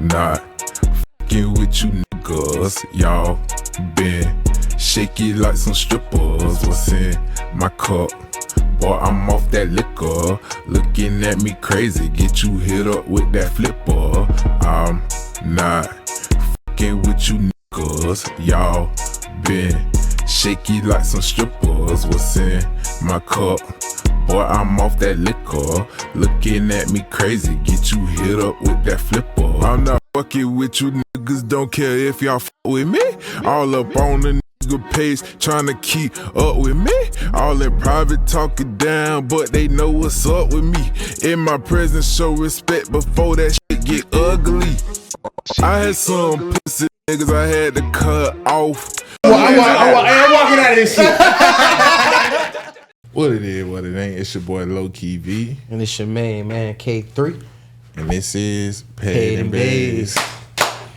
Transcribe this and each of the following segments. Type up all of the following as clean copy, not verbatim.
not fucking with you niggas. Y'all been shaky like some strippers. What's in my cup? Boy, I'm off that liquor. Looking at me crazy, get you hit up with that flipper. I'm not fucking with you niggas. Y'all been shaky like some strippers. What's in my cup? Boy, I'm off that liquor. Looking at me crazy, get you hit up with that flipper. I'm not fucking with you niggas, don't care if y'all fuck with me. All up on the nigga page, trying to keep up with me. All in private talking down, but they know what's up with me. In my presence, show respect before that shit get ugly. I had some pussy niggas I had to cut off. I'm walking out of this shit. What it is, what it ain't. It's your boy Low Key V. And it's your main man, K3. And this is Paid N Bazed.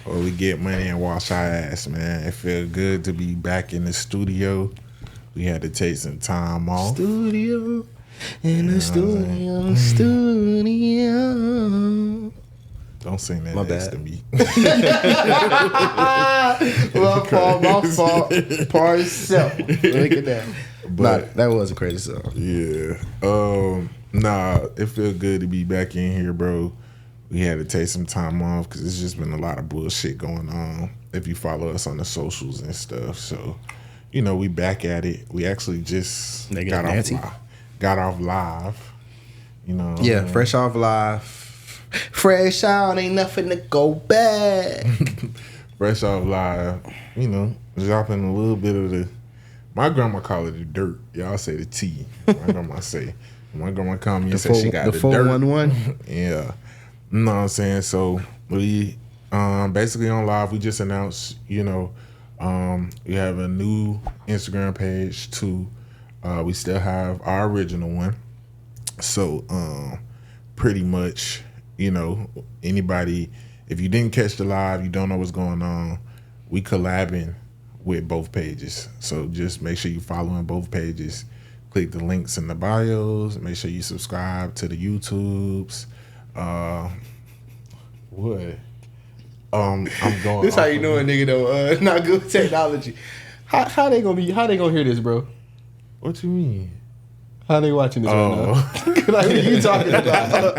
Where we get money and wash our ass, man. It feels good to be back in the studio. We had to take some time off. Studio. Don't sing that my next bad. to me. My fault. Part self. Look at that. But that was a crazy song. Yeah. It feels good to be back in here, bro. We had to take some time off because it's just been a lot of bullshit going on. If you follow us on the socials and stuff, so we back at it. We actually just got off live. Yeah, fresh off live. Fresh out, ain't nothing to go back. Fresh off live, dropping a little bit of the. My grandma call it the dirt. Y'all say the T. My grandma say. My grandma called me and said she got the dirt. 411. Yeah. You know what I'm saying? So we basically on live, we just announced, we have a new Instagram page too. We still have our original one. So pretty much, anybody, if you didn't catch the live, you don't know what's going on, we collabing with both pages. So just make sure you following both pages. Click the links in the bios. Make sure you subscribe to the YouTubes. What? I'm going. This how you doing, nigga? Though, not good with technology. How they gonna hear this, bro? What you mean? How they watching this right now? Like, what are you talking about?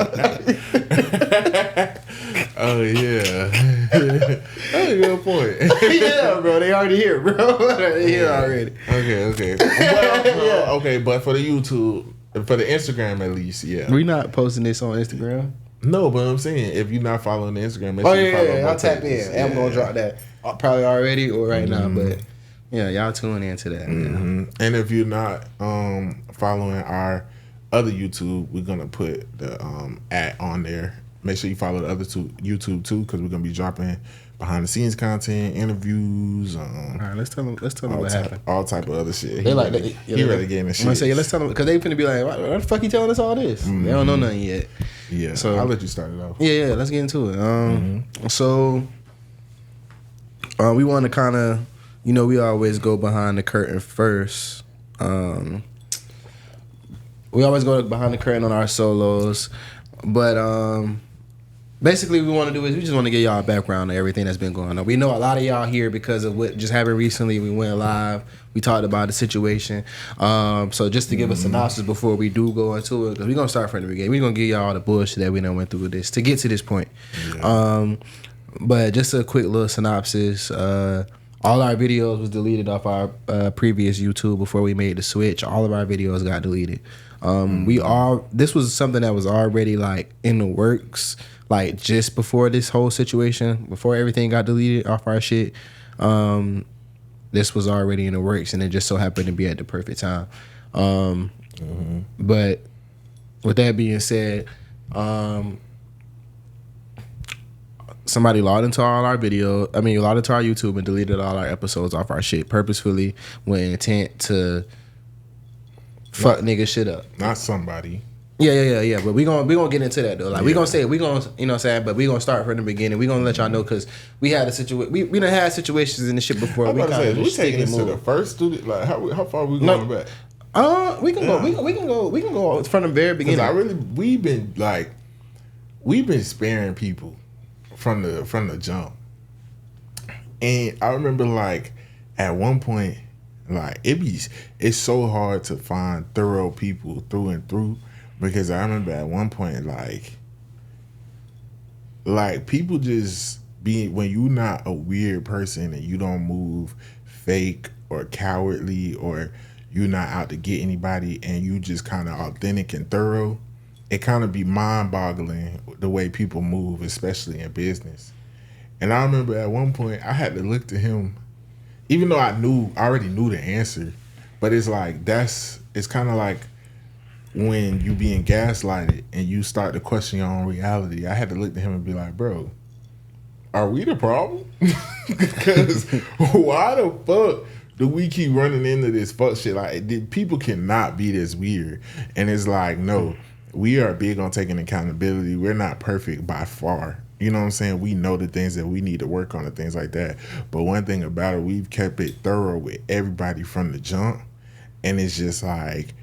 Oh yeah, that's a good point. Yeah, bro, they already here, bro. They here already. Okay. Well, okay, but for the YouTube, for the Instagram at least, yeah. We not posting this on Instagram. No, but I'm saying if you're not following the Instagram, make sure you follow. I'll tap in. I'm gonna drop that probably already or right now, but yeah, y'all tune into that. Mm-hmm. And if you're not following our other YouTube, we're gonna put the @ on there. Make sure you follow the other two YouTube too, because we're gonna be dropping behind the scenes content, interviews. All right, let's tell them what happened. All type of other shit. They like he really getting the shit. I'm gonna say, let's tell them, because they finna be like, why the fuck you telling us all this? Mm-hmm. They don't know nothing yet. Yeah, so I'll let you start it off. Yeah, let's get into it. So we want to kind of, we always go behind the curtain first. We always go behind the curtain on our solos, but basically we want to do is we just want to give y'all a background of everything that's been going on. We know a lot of y'all here because of what just happened recently. We went live. We talked about the situation. So just to give a synopsis before we do go into it, because we're going to start from the beginning. We're going to give y'all the bullshit that we done went through with this to get to this point. Yeah. But just a quick little synopsis. All our videos was deleted off our previous YouTube before we made the switch. All of our videos got deleted. This was something that was already like in the works, like just before this whole situation, before everything got deleted off our shit. This was already in the works, and it just so happened to be at the perfect time. But with that being said, somebody logged into all our logged into our YouTube and deleted all our episodes off our shit purposefully with intent to fuck nigga shit up. Not somebody. Yeah. But we gonna get into that though. Like we gonna say you know what I'm saying. But we gonna start from the beginning. We gonna let y'all know because we had a situation. We done had situations in the shit before. We taking this to the first studio. Like how far are we going back? We can go from the very beginning. Because we've been sparing people from the jump. And I remember like at one point, like it's so hard to find thorough people through and through, because I remember at one point like people just being, when you're not a weird person and you don't move fake or cowardly, or you're not out to get anybody, and you just kind of authentic and thorough, it kind of be mind-boggling the way people move, especially in business. And I remember at one point I had to look to him, even though I already knew the answer, but it's like it's kind of like when you being gaslighted and you start to question your own reality. I had to look to him and be like, bro, are we the problem? Because why the fuck do we keep running into this fuck shit? Like, people cannot be this weird. And it's like, no, we are big on taking accountability. We're not perfect by far. You know what I'm saying? We know the things that we need to work on and things like that. But one thing about it, we've kept it thorough with everybody from the jump. And it's just like,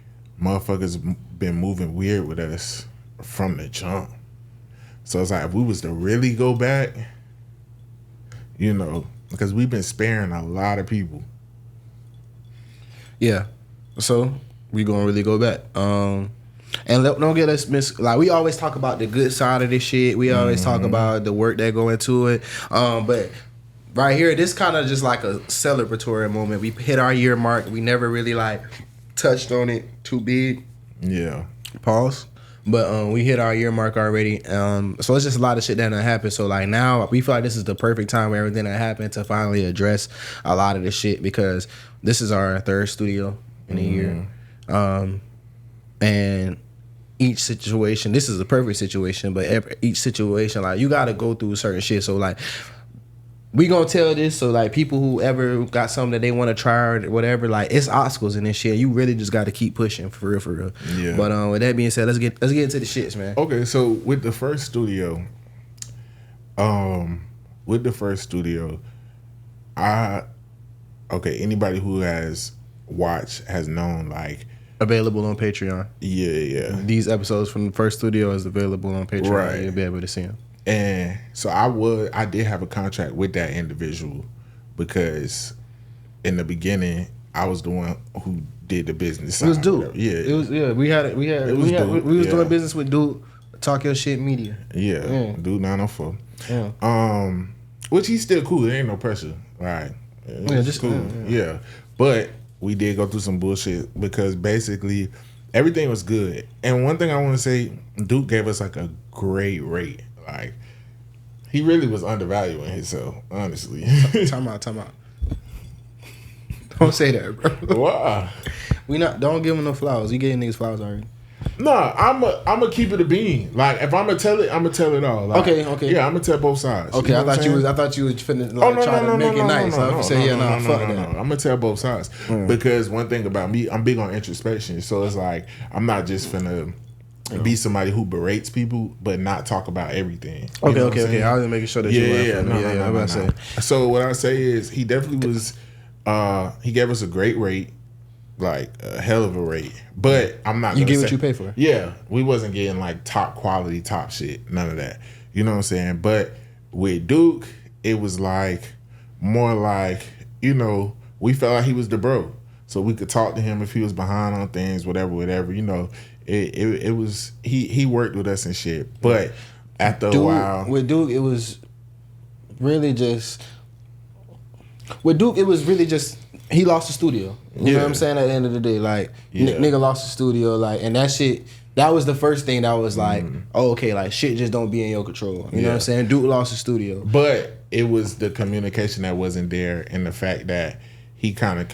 motherfuckers been moving weird with us from the jump. So it's like, if we was to really go back, you know, because we've been sparing a lot of people. Yeah. So we gonna really go back. And don't get us like, we always talk about the good side of this shit. We always talk about the work that go into it. But right here, this kind of just like a celebratory moment. We hit our year mark. We never really like touched on it too big. Yeah. Pause. But we hit our year mark already. So it's just a lot of shit that done happened. So like now we feel like this is the perfect time where everything that happened to finally address a lot of this shit, because this is our third studio in a year. And each situation, this is a perfect situation, but each situation, like, you got to go through certain shit. So like, we gonna tell this, so like people who ever got something that they want to try or whatever, like, it's obstacles in this shit. You really just got to keep pushing for real. Yeah. But with that being said, let's get into the shits, man. Okay, so with the first studio, anybody who has watched has known, like, Available on Patreon. Yeah. These episodes from the first studio is available on Patreon. Right. You'll be able to see them. And so I did have a contract with that individual, because in the beginning I was the one who did the business. It was Duke. Yeah. It was, yeah. We was doing business with Duke, Talk Your Shit Media. Yeah. Duke 904. Yeah. Which he's still cool. There ain't no pressure. Right. Yeah, just cool. Yeah. But we did go through some bullshit, because basically everything was good. And one thing I want to say, Duke gave us like a great rate. Like, he really was undervaluing himself, honestly. Time out. Don't say that, bro. Why? Don't give him no flowers. You gave niggas flowers already. Nah, I'm a keep it a bean. Like, if I'm gonna tell it, I'm gonna tell it all. Like, okay. Yeah, I'm gonna tell both sides. Okay, you know I thought you was finna like try to make it nice. No, Fuck that. I'm gonna tell both sides, because one thing about me, I'm big on introspection. So it's like, I'm not just finna be somebody who berates people but not talk about everything. Okay. I was making sure that you were. So what I say is, he definitely was. He gave us a great rate. Like a hell of a rate, but I'm not. You get what you pay for. Yeah, we wasn't getting like top quality, top shit, none of that. You know what I'm saying? But with Duke, it was like more like, you know, we felt like he was the bro, so we could talk to him if he was behind on things, whatever. You know, it was he worked with us and shit. But after a while, with Duke, it was really just. With Duke, it was really just. He lost the studio. You know what I'm saying? At the end of the day, like, nigga lost the studio, like, and that shit. That was the first thing that was like, oh, okay, like, shit just don't be in your control. You know what I'm saying? Duke lost the studio, but it was the communication that wasn't there, and the fact that he kind of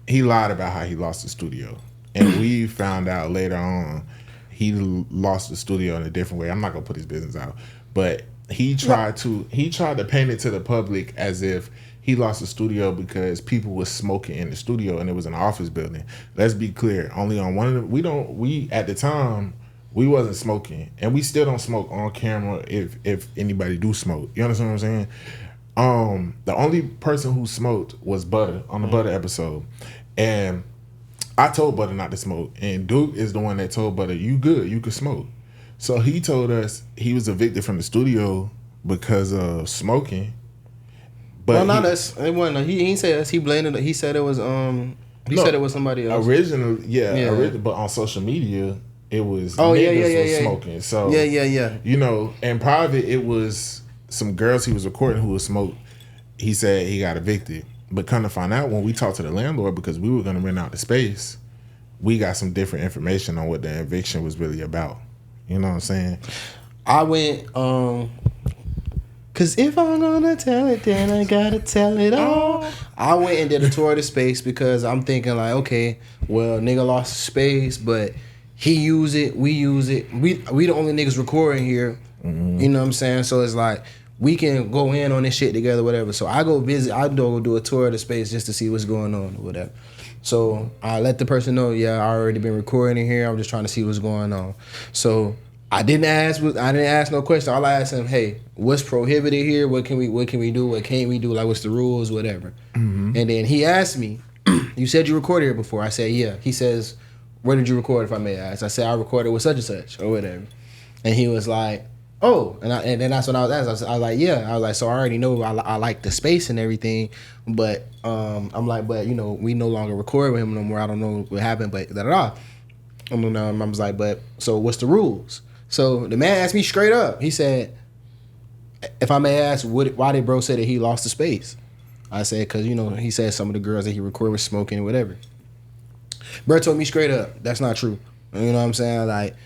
he lied about how he lost the studio, and we found out later on he lost the studio in a different way. I'm not gonna put his business out, but he tried to paint it to the public as if he lost the studio because people was smoking in the studio, and it was an office building. Let's be clear. Only on one of them. We at the time, we wasn't smoking, and we still don't smoke on camera if anybody do smoke. You understand what I'm saying? The only person who smoked was Butter on the Butter episode, and I told Butter not to smoke, and Duke is the one that told Butter, you good, you could smoke. So he told us he was evicted from the studio because of smoking. But well, not us. It wasn't. He ain't say us. He blamed it. He said it was He said it was somebody else. Originally, but on social media, it was smoking. So yeah. You know, in private, it was some girls he was recording who was smoke. He said he got evicted, but come to find out when we talked to the landlord because we were going to rent out the space, we got some different information on what the eviction was really about. You know what I'm saying? I went, cause if I'm gonna tell it, then I gotta tell it all. I went and did a tour of the space because I'm thinking like, okay, well, nigga lost space, but he use it, we use it. We the only niggas recording here. You know what I'm saying? So it's like we can go in on this shit together, whatever. So I go visit, I go do a tour of the space just to see what's going on or whatever. So I let the person know, yeah, I already been recording here. I'm just trying to see what's going on. So I didn't ask no question. All I asked him, hey, what's prohibited here? What can we do? What can't we do? Like, what's the rules? Whatever. And then he asked me, you said you recorded here before. I said, yeah. He says, where did you record, if I may ask? I said, I recorded with such and such or whatever. And he was like, oh, and then that's when I was asked. I was like, yeah. I was like, so I already know I like the space and everything, but I'm like, but you know, we no longer record with him no more. I don't know what happened, but da. And then I was like, but so what's the rules? So the man asked me straight up. He said, if I may ask, why did bro say that he lost the space? I said, because you know, he said some of the girls that he recorded was smoking or whatever. Bro told me straight up, that's not true. You know what I'm saying? Like,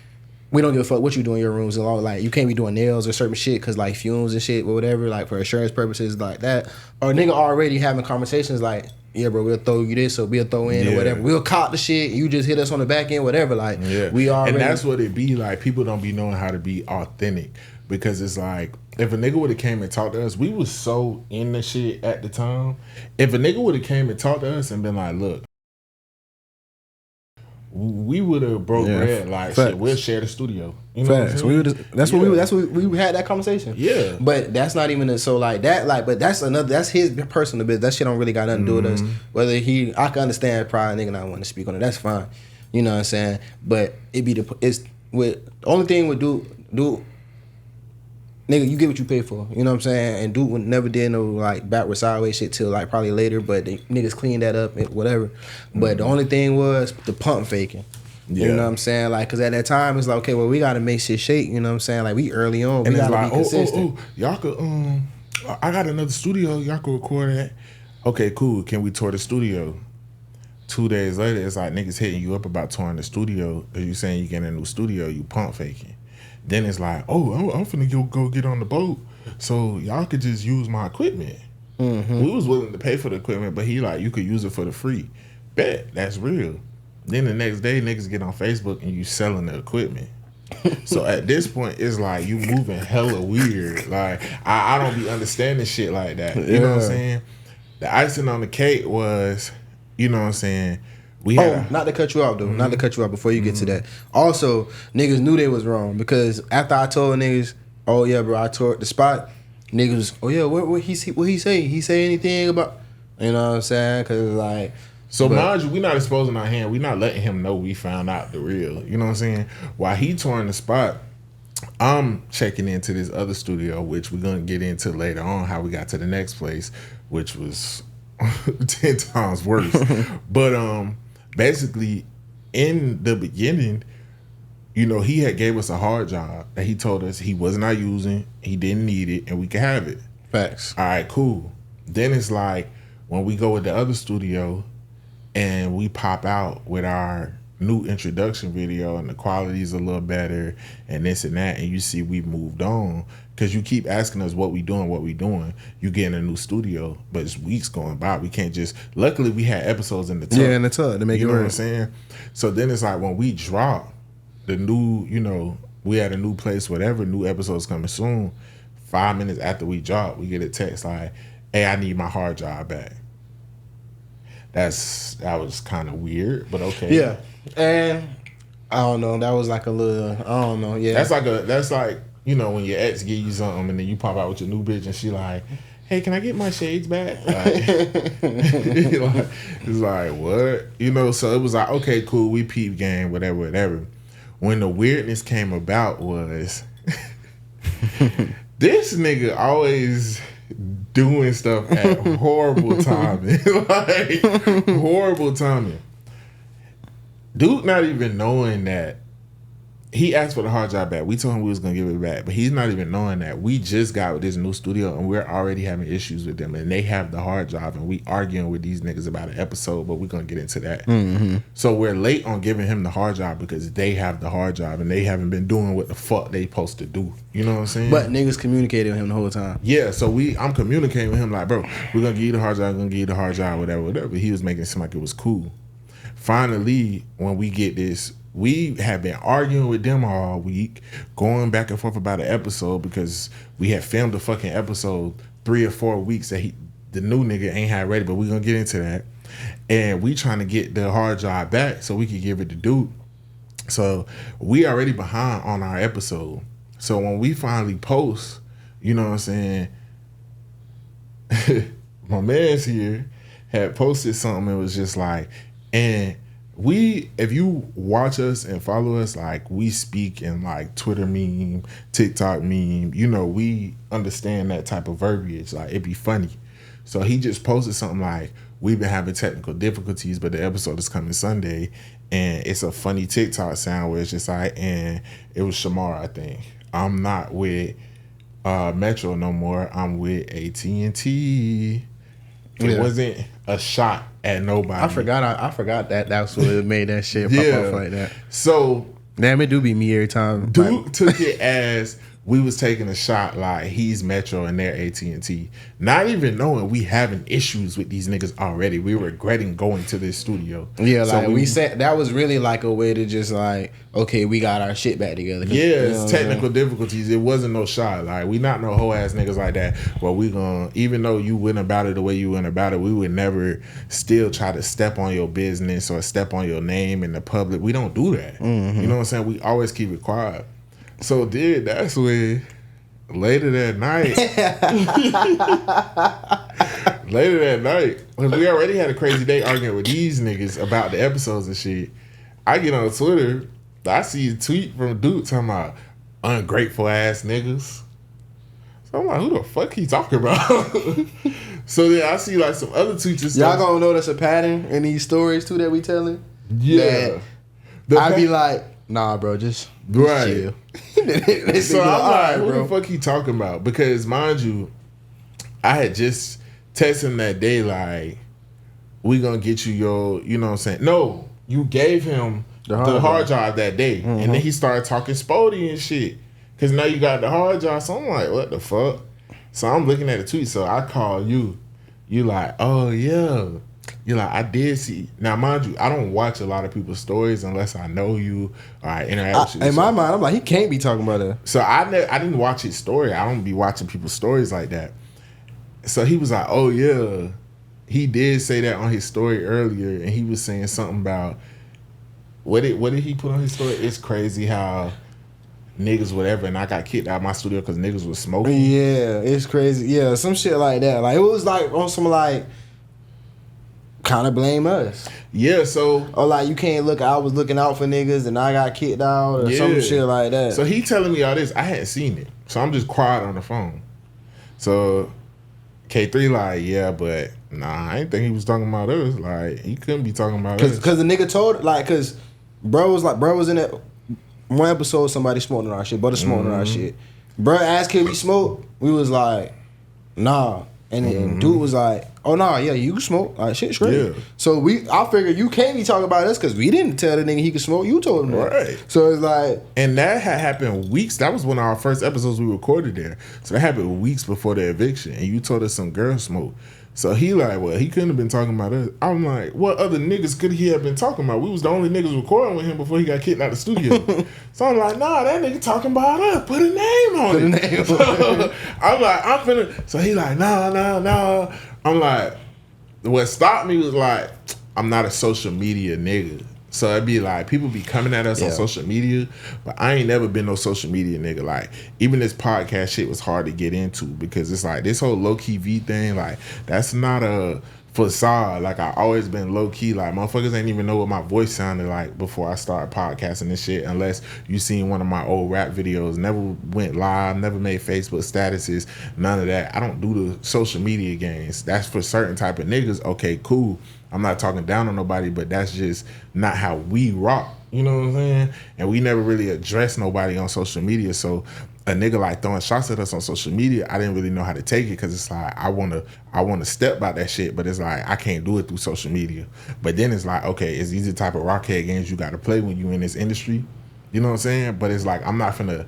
we don't give a fuck what you do in your rooms and all. Like, you can't be doing nails or certain shit because like fumes and shit or whatever, like for insurance purposes like that. Or nigga already having conversations like, yeah, bro, we'll throw you this or we'll throw in or whatever. We'll cop the shit. You just hit us on the back end, whatever. Like, we already. And that's what it be like. People don't be knowing how to be authentic because it's like, if a nigga would have came and talked to us, we was so in the shit at the time. If a nigga would have came and talked to us and been like, look, we would have broke bread like shit. We'll share the studio. You know Facts. That's what we had that conversation. Yeah. But that's not even so like that. Like, but that's his personal business. That shit don't really got nothing to do with us. Whether I can understand pride, nigga, not wanting to speak on it. That's fine. You know what I'm saying? But the only thing would do. Nigga, you get what you pay for. You know what I'm saying? And dude never did no like backward sideways shit till like probably later. But the niggas cleaned that up and whatever. But the only thing was the pump faking. You know what I'm saying? Like, cause at that time it's like, okay, well we gotta make shit shake. You know what I'm saying? Like we early on, we gotta like, be consistent. Y'all could I got another studio. Y'all could record at. Okay, cool. Can we tour the studio? 2 days later, it's like niggas hitting you up about touring the studio. Cause you saying you getting a new studio, you pump faking. Then it's like, oh, I'm finna go get on the boat, so y'all could just use my equipment. We was willing to pay for the equipment, but he like, you could use it for the free. Bet, that's real. Then the next day, niggas get on Facebook and you selling the equipment. So at this point, it's like you moving hella weird. Like, I don't be understanding shit like that. You know what I'm saying? The icing on the cake was, you know what I'm saying, not to cut you off though. Not to cut you off before you get to that. Also, niggas knew they was wrong because after I told niggas, oh yeah, bro, I toured the spot. Niggas, oh yeah, what he say? He say anything about? You know what I'm saying? Cause like, mind you, we not exposing our hand. We not letting him know we found out the real. You know what I'm saying? While he touring the spot, I'm checking into this other studio, which we're gonna get into later on. How we got to the next place, which was 10 times worse. But basically, in the beginning, you know, he had gave us a hard job that he told us he was not using, he didn't need it, and we could have it. Facts. All right, cool. Then it's like when we go with the other studio and we pop out with our new introduction video and the quality's a little better and this and that, and you see we moved on because you keep asking us what we doing. You getting a new studio, but it's weeks going by. We can't just. Luckily, we had episodes in the tub. Yeah, in the tub to make it work. You know what I'm saying? So then it's like when we drop the new, you know, we at a new place, whatever, new episodes coming soon. 5 minutes after we drop, we get a text like, "Hey, I need my hard drive back." That was kind of weird, but okay. Yeah, and I don't know. That was like a little. I don't know. Yeah, that's like. You know, when your ex give you something and then you pop out with your new bitch and she like, hey, can I get my shades back? Like, it's like, what? You know, so it was like, okay, cool, we peep game, whatever. When the weirdness came about was This nigga always doing stuff at horrible timing. Like, horrible timing. Dude not even knowing that. He asked for the hard drive back. We told him we was going to give it back. But he's not even knowing that. We just got with this new studio and we're already having issues with them. And they have the hard drive and we arguing with these niggas about an episode. But we're going to get into that. Mm-hmm. So we're late on giving him the hard drive because they have the hard drive and they haven't been doing what the fuck they supposed to do. You know what I'm saying? But niggas communicated with him the whole time. Yeah, so I'm communicating with him like, bro, we're going to give you the hard drive, whatever. He was making it seem like it was cool. Finally, when we get this, we have been arguing with them all week, going back and forth about an episode because we had filmed a fucking episode 3 or 4 weeks that the new nigga ain't had ready, but we're going to get into that. And we trying to get the hard drive back so we could give it to Duke. So we already behind on our episode. So when we finally post, you know what I'm saying, my man's here had posted something and was just like, and if you watch us and follow us, like we speak in like Twitter meme, TikTok meme, you know, we understand that type of verbiage. Like it'd be funny. So he just posted something like, we've been having technical difficulties, but the episode is coming Sunday. And it's a funny TikTok sound where it's just like, and it was Shamar, I think. I'm not with Metro no more. I'm with AT&T. It wasn't a shot at nobody. I forgot that that's what made that shit pop off like that. So damn, it do be me every time. Duke took it as we was taking a shot like he's Metro and they're AT&T. Not even knowing we having issues with these niggas already. We were regretting going to this studio. Yeah, so like we said that was really like a way to just like, okay, we got our shit back together. Yeah, it's technical difficulties. It wasn't no shot. Like we not no hoe ass niggas like that. Well, we gonna, even though you went about it the way you went about it, we would never still try to step on your business or step on your name in the public. We don't do that. Mm-hmm. You know what I'm saying? We always keep it quiet. So, that's when later that night, when we already had a crazy day arguing with these niggas about the episodes and shit, I get on Twitter, I see a tweet from a dude talking about ungrateful ass niggas. So I'm like, who the fuck he talking about? So then I see like some other tweets. Y'all gonna notice a pattern in these stories too that we telling? Yeah. I be like, nah, bro, just chill. So I'm like, what the fuck he talking about? Because mind you, I had just texted him that day like, we gonna get you your, you know what I'm saying? No, you gave him the hard drive that day. Mm-hmm. And then he started talking Spody and shit. Cause now you got the hard drive. So I'm like, what the fuck? So I'm looking at the tweet. So I call you. You like, oh yeah. You're like, I did see. Now, mind you, I don't watch a lot of people's stories unless I know you or I interact with you. In my mind, I'm like, he can't be talking about that. So I didn't watch his story. I don't be watching people's stories like that. So he was like, oh, yeah. He did say that on his story earlier, and he was saying something about, what did he put on his story? It's crazy how niggas whatever, and I got kicked out of my studio because niggas was smoking. Yeah, it's crazy. Yeah, some shit like that. Like, it was like on some like, kind of blame us. Yeah, so or like you can't look. I was looking out for niggas and I got kicked out or some shit like that. So he telling me all this. I hadn't seen it, so I'm just quiet on the phone. So K3 like, yeah, but nah, I ain't think he was talking about us. Like he couldn't be talking about us because the nigga told like because bro was in that one episode. Somebody smoking our shit, but smoking our shit. Bro asked can we smoke. We was like, nah. And then dude was like, oh, nah, yeah, you can smoke. Like, shit straight. Yeah. So I figured you can't be talking about us because we didn't tell the nigga he could smoke. You told him that. Right. So it's like. And that had happened weeks. That was one of our first episodes we recorded there. So that happened weeks before the eviction. And you told us some girl smoke. So he like, well, he couldn't have been talking about us. I'm like, what other niggas could he have been talking about? We was the only niggas recording with him before he got kicked out of the studio. So I'm like, nah, that nigga talking about us. Put a name on it. So I'm like, I'm finna. So he like, nah. I'm like, what stopped me was like, I'm not a social media nigga. So it'd be like, people be coming at us on social media, but I ain't never been no social media nigga. Like, even this podcast shit was hard to get into because it's like, this whole low-key V thing, like, that's not a facade. Like I always been low key. Like motherfuckers ain't even know what my voice sounded like before I started podcasting and shit. Unless you seen one of my old rap videos. Never went live. Never made Facebook statuses. None of that. I don't do the social media games. That's for certain type of niggas. Okay, cool. I'm not talking down on nobody, but that's just not how we rock. You know what I'm saying? And we never really address nobody on social media. So a nigga like throwing shots at us on social media, I didn't really know how to take it because it's like I wanna step by that shit, but it's like I can't do it through social media. But then it's like, okay, it's these the type of rockhead games you gotta play when you in this industry. You know what I'm saying? But it's like I'm not finna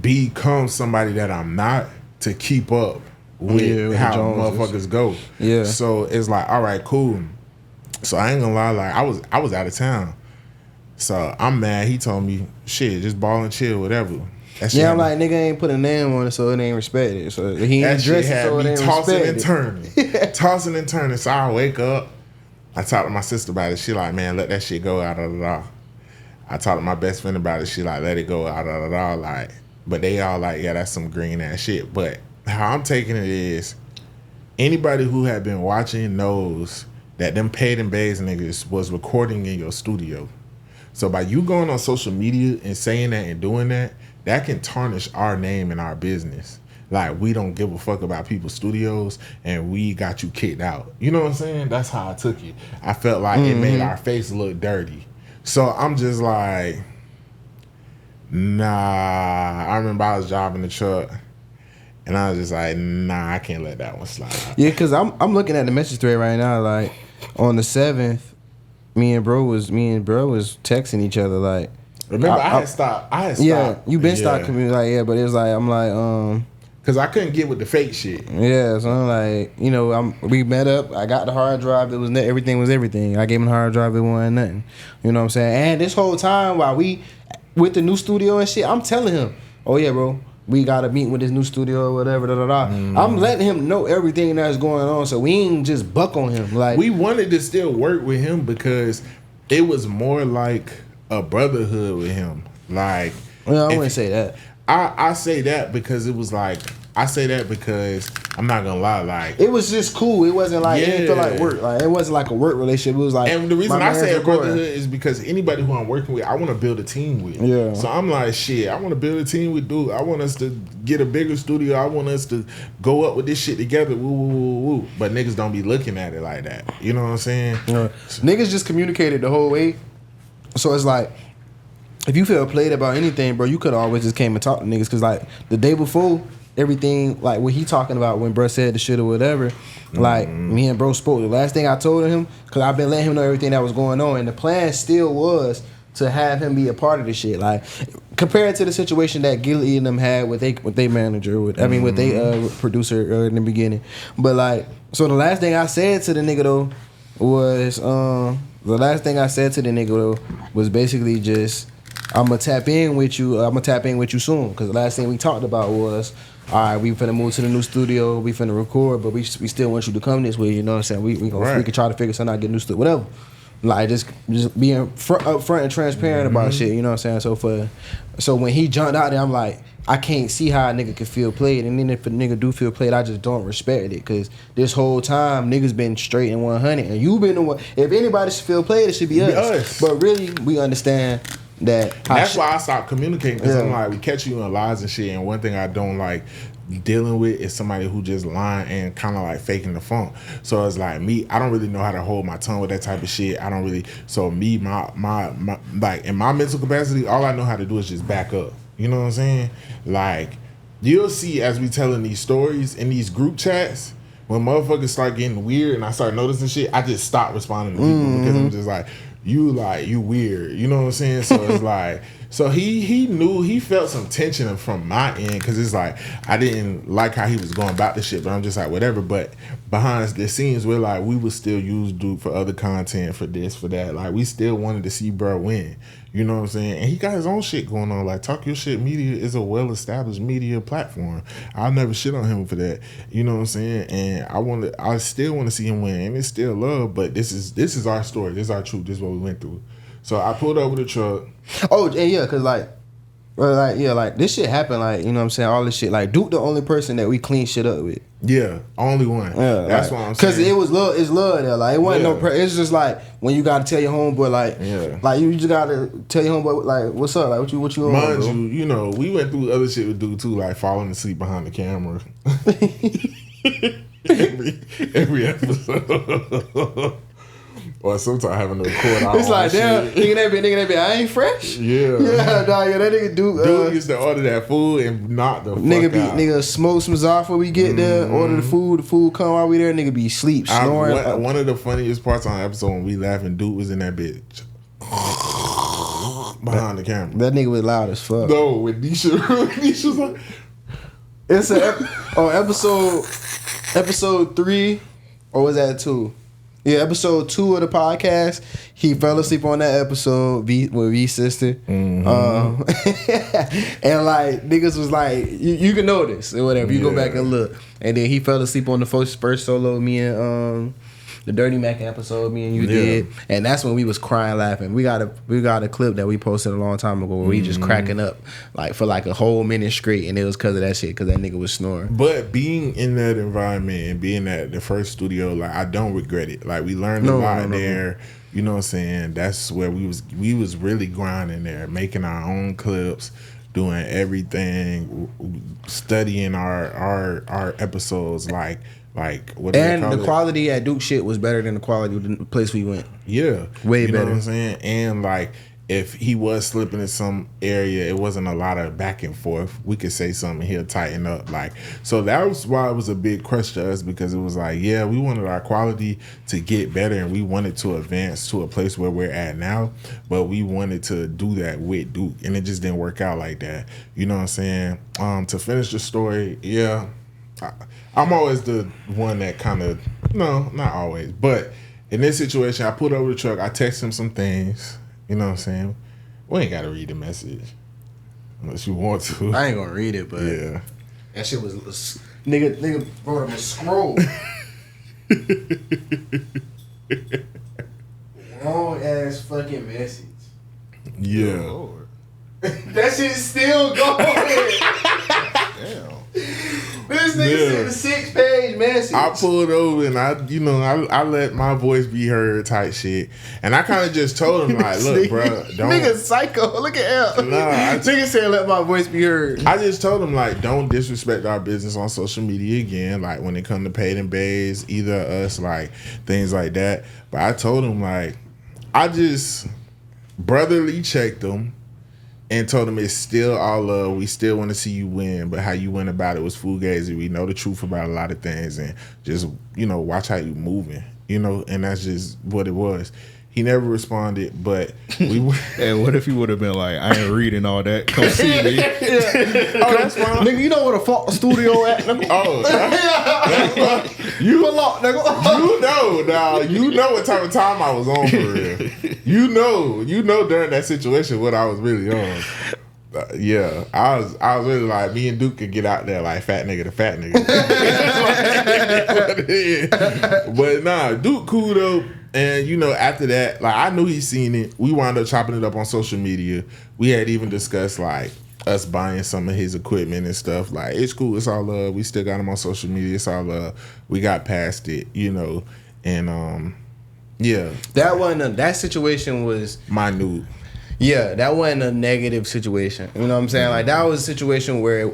become somebody that I'm not to keep up with how motherfuckers go. Yeah. So it's like, all right, cool. So I ain't gonna lie, like I was out of town. So I'm mad. He told me, shit, just ball and chill, whatever. Yeah, I'm like, nigga ain't put a name on it, so it ain't respected. So he ain't dressed it, so it ain't tossing respected. and turning. Tossing and turning. So I wake up. I talked to my sister about it. She like, man, let that shit go, I talked to my best friend about it. She like, let it go, like. But they all like, yeah, that's some green ass shit. But how I'm taking it is, anybody who had been watching knows that them Paid N Bazed niggas was recording in your studio. So by you going on social media and saying that and doing that, that can tarnish our name and our business. Like, we don't give a fuck about people's studios and we got you kicked out. You know what I'm saying? That's how I took it. I felt like it made our face look dirty. So I'm just like, nah. I remember I was driving the truck and I was just like, nah, I can't let that one slide. Yeah, because I'm looking at the message thread right now. Like, on the 7th, me and bro was texting each other. Like, remember, I had stopped. Yeah, you been stopped community. Like, yeah, but it was like, I'm like, because I couldn't get with the fake shit. Yeah, so I'm like, you know, we met up. I got the hard drive. It was everything was everything. I gave him the hard drive. It wasn't nothing. You know what I'm saying? And this whole time while we with the new studio and shit, I'm telling him, oh yeah, bro, we got to meet with this new studio or whatever. I'm letting him know everything that's going on, so we ain't just buck on him. Like, we wanted to still work with him because it was more like a brotherhood with him. Like, well, I wouldn't say that. I say that because it was like, I say that because I'm not gonna lie, like, it was just cool. It wasn't like, it didn't feel like work. Like, it wasn't like a work relationship. It was like, and the reason I say a brotherhood is because anybody who I'm working with, I want to build a team with. Yeah. So I'm like, shit, I want to build a team with dude. I want us to get a bigger studio. I want us to go up with this shit together. Woo, woo, woo, woo. But niggas don't be looking at it like that. You know what I'm saying? Niggas just communicated the whole way. So it's like, if you feel played about anything, bro, you could always just came and talk to niggas. Because, like, the day before, everything, like, what he talking about when bro said the shit or whatever, like, me and bro spoke. The last thing I told him, because I've been letting him know everything that was going on, and the plan still was to have him be a part of the shit. Like, compared to the situation that Gilly and them had with they manager, with they producer in the beginning. But, like, so the last thing I said to the nigga, though, was basically just, I'm gonna tap in with you soon. Because the last thing we talked about was, all right, we finna move to the new studio, we finna record, but we still want you to come this way. You know what I'm saying? We can try to figure something out, get new stuff, whatever. Like, just being upfront and transparent about shit. You know what I'm saying? So when he jumped out there, I'm like, I can't see how a nigga can feel played. And then if a nigga do feel played, I just don't respect it. Because this whole time, niggas been straight and 100. And you been the one. If anybody should feel played, it should be us. But really, we understand that. That's why I stopped communicating. Because I'm like, we catch you in lies and shit. And one thing I don't like dealing with is somebody who just lying and kind of like faking the funk. So it's like me, I don't really know how to hold my tongue with that type of shit. I don't really. So me, my like in my mental capacity, all I know how to do is just back up. You know what I'm saying? Like, you'll see as we telling these stories in these group chats, when motherfuckers start getting weird and I start noticing shit, I just stop responding to people because I'm just like, you weird. You know what I'm saying? So it's like, so he knew, he felt some tension from my end because it's like, I didn't like how he was going about the shit, but I'm just like, whatever. But behind the scenes, we're like, we would still use dude for other content, for this, for that. Like, we still wanted to see bro win. You know what I'm saying? And he got his own shit going on. Like, Talk Your Shit Media is a well-established media platform. I'll never shit on him for that. You know what I'm saying? And I still want to see him win. And it's still love, but this is our story. This is our truth. This is what we went through. So I pulled over the truck. Oh, and yeah, because, like, But like, yeah, like this shit happened. Like, you know what I'm saying? All this shit. Like, Duke, the only person that we clean shit up with. Yeah, only one. Yeah, that's like, what I'm saying. Cause it was love. It's love there. Like, it wasn't no. It's just like when you gotta tell your homeboy, like, like you just gotta tell your homeboy, like, what's up? Like, what you on, mind bro? you, you know, we went through other shit with Duke too, like falling asleep behind the camera. every episode. Or sometimes having to record our It's like, damn, nigga that bitch, I ain't fresh. Yeah. Yeah, dog, yeah, that nigga Dude used to order that food and knock the nigga fuck be out. nigga smoke some Zaf before we get there, order the food come while we there, nigga be sleep, snoring. One of the funniest parts on the episode when we laughing, Dude was in that bitch. Behind the camera. That nigga was loud as fuck. No, when Nisha's like... It's episode 3, or was that 2? Yeah, episode 2 of the podcast. He fell asleep on that episode with V's sister. And like niggas was like, you can notice or whatever. You go back and look. And then he fell asleep on the first solo me and the Dirty Mac episode me and you did. And that's when we was crying laughing. We got a clip that we posted a long time ago where we just cracking up like for like a whole minute straight, and it was because of that shit, because that nigga was snoring. But being in that environment and being at the first studio, like I don't regret it. Like we learned a lot there. You know what I'm saying? That's where we was really grinding there, making our own clips, doing everything, studying our episodes like what do and they call the quality at Duke shit was better than the quality of the place we went. Yeah, way you better. Know what I'm saying? And like if he was slipping in some area, it wasn't a lot of back and forth. We could say something, he'll tighten up. Like, so that was why it was a big crush to us, because it was like, yeah, we wanted our quality to get better and we wanted to advance to a place where we're at now, but we wanted to do that with Duke, and it just didn't work out like that. You know what I'm saying? To finish the story, yeah, I'm always the one that kind of, no, not always, but in this situation, I put over the truck, I text him some things. You know what I'm saying? We ain't got to read the message unless you want to. I ain't gonna read it, but yeah, that shit was nigga wrote him a scroll. Long ass fucking message. Yeah. Lord. That shit's still going. Damn. This nigga sent a 6-page message. I pulled over and I let my voice be heard type shit. And I kind of just told him like, look, bro, don't. Nigga psycho. Look at him. Nah, nigga said let my voice be heard. I just told him like, don't disrespect our business on social media again. Like when it come to Paid N Bazed, either of us, like things like that. But I told him like, I just brotherly checked him and told him it's still all love. We still want to see you win, but how you went about it was fugazi. We know the truth about a lot of things, and just, you know, watch how you moving, you know, and that's just what it was. He never responded, but we were. And what if he would have been like, I ain't reading all that. Come see me. Oh, that's fine. Nigga, you know where the fuck studio at, nigga? Oh, that's fine. You a lot, nigga. You know, now you know what type of time I was on for real. You know during that situation what I was really on. Yeah, I was really like, me and Duke could get out there like fat nigga to fat nigga. But nah, Duke cool though. And you know, after that, like I knew he seen it. We wound up chopping it up on social media. We had even discussed like us buying some of his equipment and stuff. Like it's cool, it's all love. We still got him on social media. It's all love. We got past it, you know. And yeah, that situation was minute. Yeah, that wasn't a negative situation. You know what I'm saying? Like that was a situation where,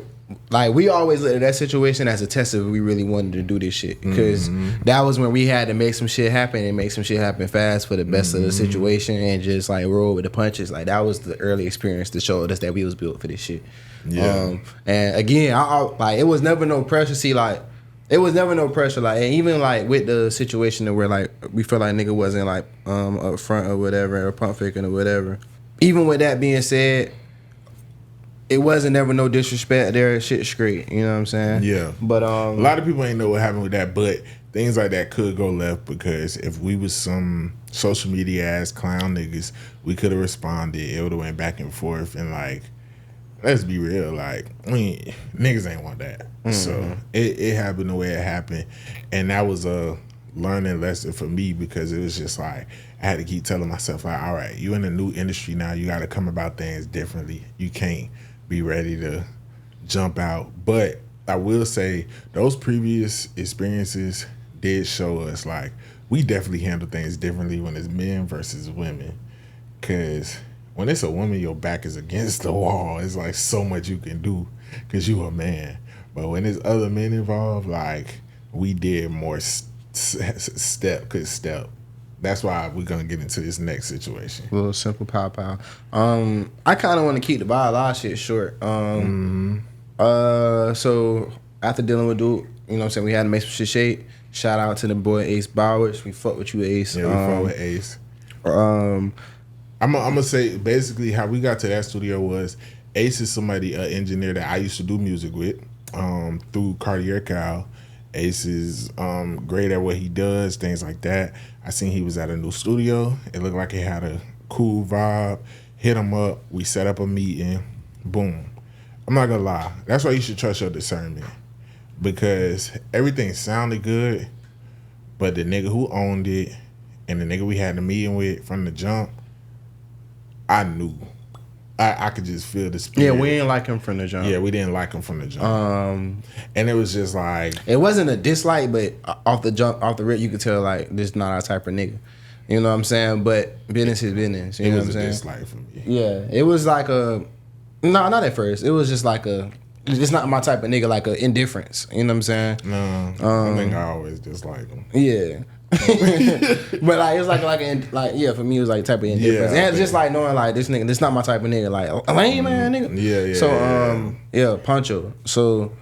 like, we always looked at that situation as a test if we really wanted to do this shit, because that was when we had to make some shit happen and make some shit happen fast for the best of the situation and just like roll with the punches. Like that was the early experience that showed us that we was built for this shit. Yeah. And again, I like it was never no pressure. See, like it was never no pressure. Like, and even like with the situation where like we felt like nigga wasn't like up front or whatever or pump faking or whatever. Even with that being said, it wasn't never no disrespect there. Shit straight, you know what I'm saying? Yeah. But a lot of people ain't know what happened with that, but things like that could go left, because if we was some social media ass clown niggas, we could have responded. It would have went back and forth, and like, let's be real, like, I mean, niggas ain't want that. So it happened the way it happened, and that was a learning lesson for me, because it was just like I had to keep telling myself like, all right, you in a new industry now, you got to come about things differently. You can't be ready to jump out. But I will say those previous experiences did show us like we definitely handle things differently when it's men versus women. Cause when it's a woman, your back is against the wall. It's like so much you can do because you a man. But when there's other men involved, like we did more step. That's why we're gonna get into this next situation. A little simple pow. I kind of want to keep the blah shit short. So after dealing with dude, you know what I'm saying, we had to make some shit shake. Shout out to the boy Ace Bowers. We fuck with you, Ace. Yeah, we fuck with Ace. I'm gonna say basically how we got to that studio was Ace is somebody, an engineer that I used to do music with through Cartier Cal. Ace is great at what he does, things like that. I seen he was at a new studio. It looked like it had a cool vibe. Hit him up. We set up a meeting. Boom. I'm not gonna lie. That's why you should trust your discernment. Because everything sounded good, but the nigga who owned it and the nigga we had the meeting with from the jump, I knew. I could just feel the spirit. Yeah, we didn't like him from the jump. Yeah, we didn't like him from the jump. And it was just like... It wasn't a dislike, but off the rip, you could tell, like, this is not our type of nigga. You know what I'm saying? But business is business. You know what I'm saying? It was a dislike for me. Yeah, it was like a... No, not at first. It was just like a... It's not my type of nigga, like a indifference. You know what I'm saying? No, I think I always dislike him. Yeah. But like it's for me it was like type of indifference. Yeah, and just like knowing like this nigga, this not my type of nigga, like lame man nigga. Yeah. So Pancho. So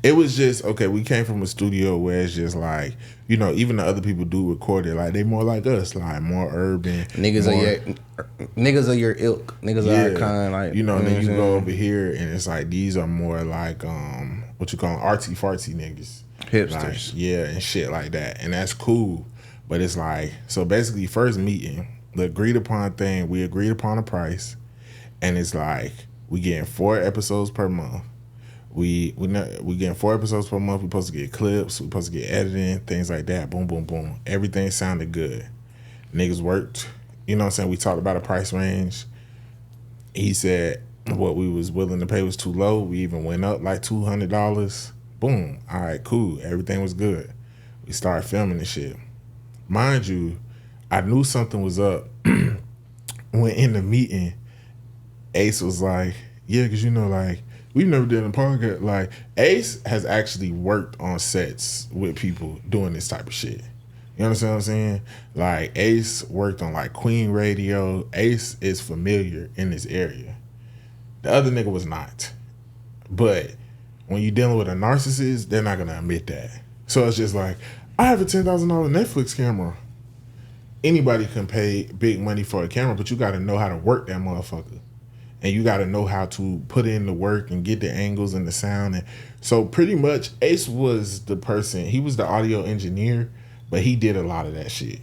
it was just okay, we came from a studio where it's just like, you know, even the other people do record it, like they more like us, like more urban. Niggas are your ilk. Niggas are our kind, like you know, and then you go over here and it's like these are more like what you call artsy fartsy niggas. Hipsters. Like, and shit like that. And that's cool. But it's like, so basically first meeting, the agreed upon thing, we agreed upon a price. And it's like, we getting 4 episodes per month. We getting 4 episodes per month. We supposed to get clips. We supposed to get editing, things like that. Boom, boom, boom. Everything sounded good. Niggas worked. You know what I'm saying? We talked about a price range. He said what we was willing to pay was too low. We even went up like $200. Boom. All right, cool. Everything was good. We started filming the shit. Mind you, I knew something was up when in the meeting, Ace was like, yeah, because you know, like, we've never done a podcast. Like, Ace has actually worked on sets with people doing this type of shit. You understand what I'm saying? Like, Ace worked on, like, Queen Radio. Ace is familiar in this area. The other nigga was not. But when you're dealing with a narcissist, they're not going to admit that. So it's just like, I have a $10,000 Netflix camera. Anybody can pay big money for a camera, but you got to know how to work that motherfucker. And you got to know how to put in the work and get the angles and the sound. And so pretty much Ace was the person, he was the audio engineer, but he did a lot of that shit.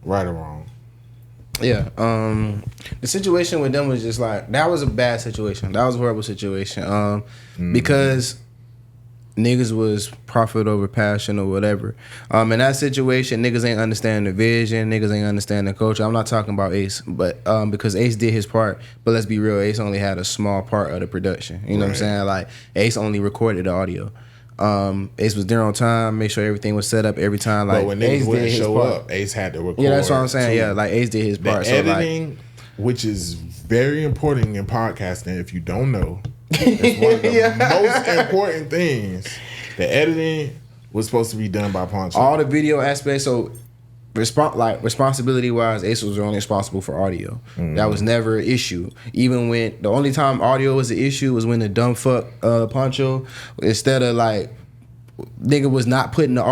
Right or wrong. Yeah. The situation with them was just like, that was a bad situation. That was a horrible situation. Because niggas was profit over passion or whatever. In that situation, niggas ain't understand the vision, niggas ain't understand the culture. I'm not talking about Ace, but because Ace did his part, but let's be real, Ace only had a small part of the production. You know what I'm saying? Like, Ace only recorded the audio. Ace was there on time, make sure everything was set up every time. Like, but when niggas wouldn't show up, Ace had to record. Yeah, that's what I'm saying. Too. Yeah, like Ace did his part. The editing, which is very important in podcasting, if you don't know, it's one of the most important things. The editing was supposed to be done by Poncho. All the video aspects, so responsibility wise, Ace was only responsible for audio. That was never an issue. Even when the only time audio was an issue was when the dumb fuck Poncho, instead of like nigga was not putting the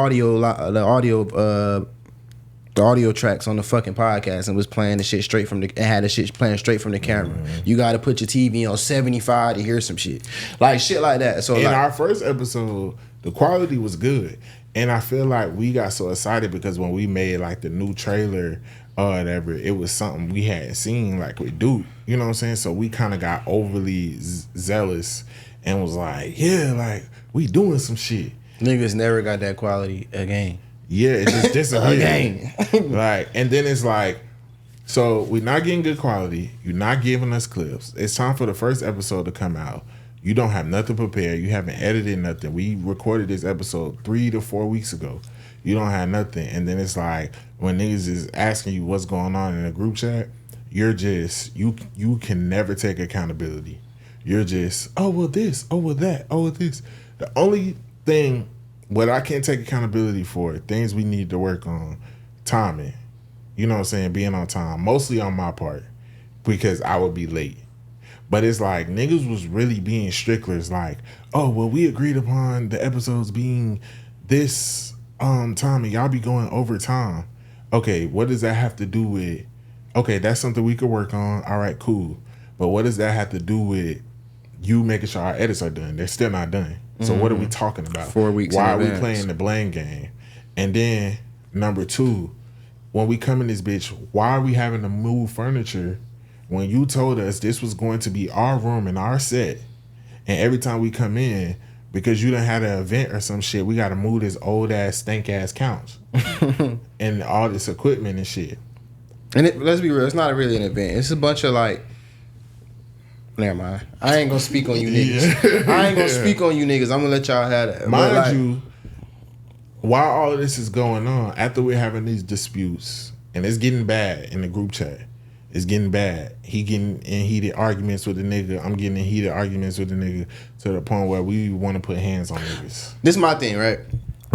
audio tracks on the fucking podcast and was playing the shit straight from and had the shit playing straight from the camera. You got to put your TV on 75 to hear some shit, like shit like that. So in our first episode, the quality was good. And I feel like we got so excited because when we made like the new trailer or whatever, it was something we hadn't seen like with Duke. You know what I'm saying? So we kind of got overly zealous and was like, yeah, like we doing some shit. Niggas never got that quality again. Yeah, it just disappeared. Again. Like, and then it's like, So we're not getting good quality. You're not giving us clips. It's time for the first episode to come out. You don't have nothing prepared. You haven't edited nothing. We recorded this episode 3 to 4 weeks ago. You don't have nothing. And then it's like when niggas is asking you what's going on in a group chat, you're just, you can never take accountability. You're just, oh, well, this, oh, well, that, oh, well, this. The only thing what I can't take accountability for, things we need to work on, timing. You know what I'm saying? Being on time. Mostly on my part because I would be late. But it's like niggas was really being stricklers like, oh, well, we agreed upon the episodes being this time and y'all be going over time. Okay, what does that have to do with, okay, that's something we could work on. All right, cool. But what does that have to do with you making sure our edits are done? They're still not done. So what are we talking about? 4 weeks Why in are we advance. playing the blame game? And then number 2, when we come in this bitch, why are we having to move furniture when you told us this was going to be our room and our set? And every time we come in, because you done had an event or some shit, we got to move this old ass stank ass couch and all this equipment and shit. And let's be real, it's not really an event. It's a bunch of like, never mind. I ain't gonna speak on you niggas. I ain't gonna speak on you niggas. I'm gonna let y'all have that. Mind you, while all of this is going on, after we're having these disputes, and it's getting bad in the group chat, it's getting bad. He getting in heated arguments with the nigga. I'm getting in heated arguments with the nigga to the point where we want to put hands on niggas. This is my thing, right?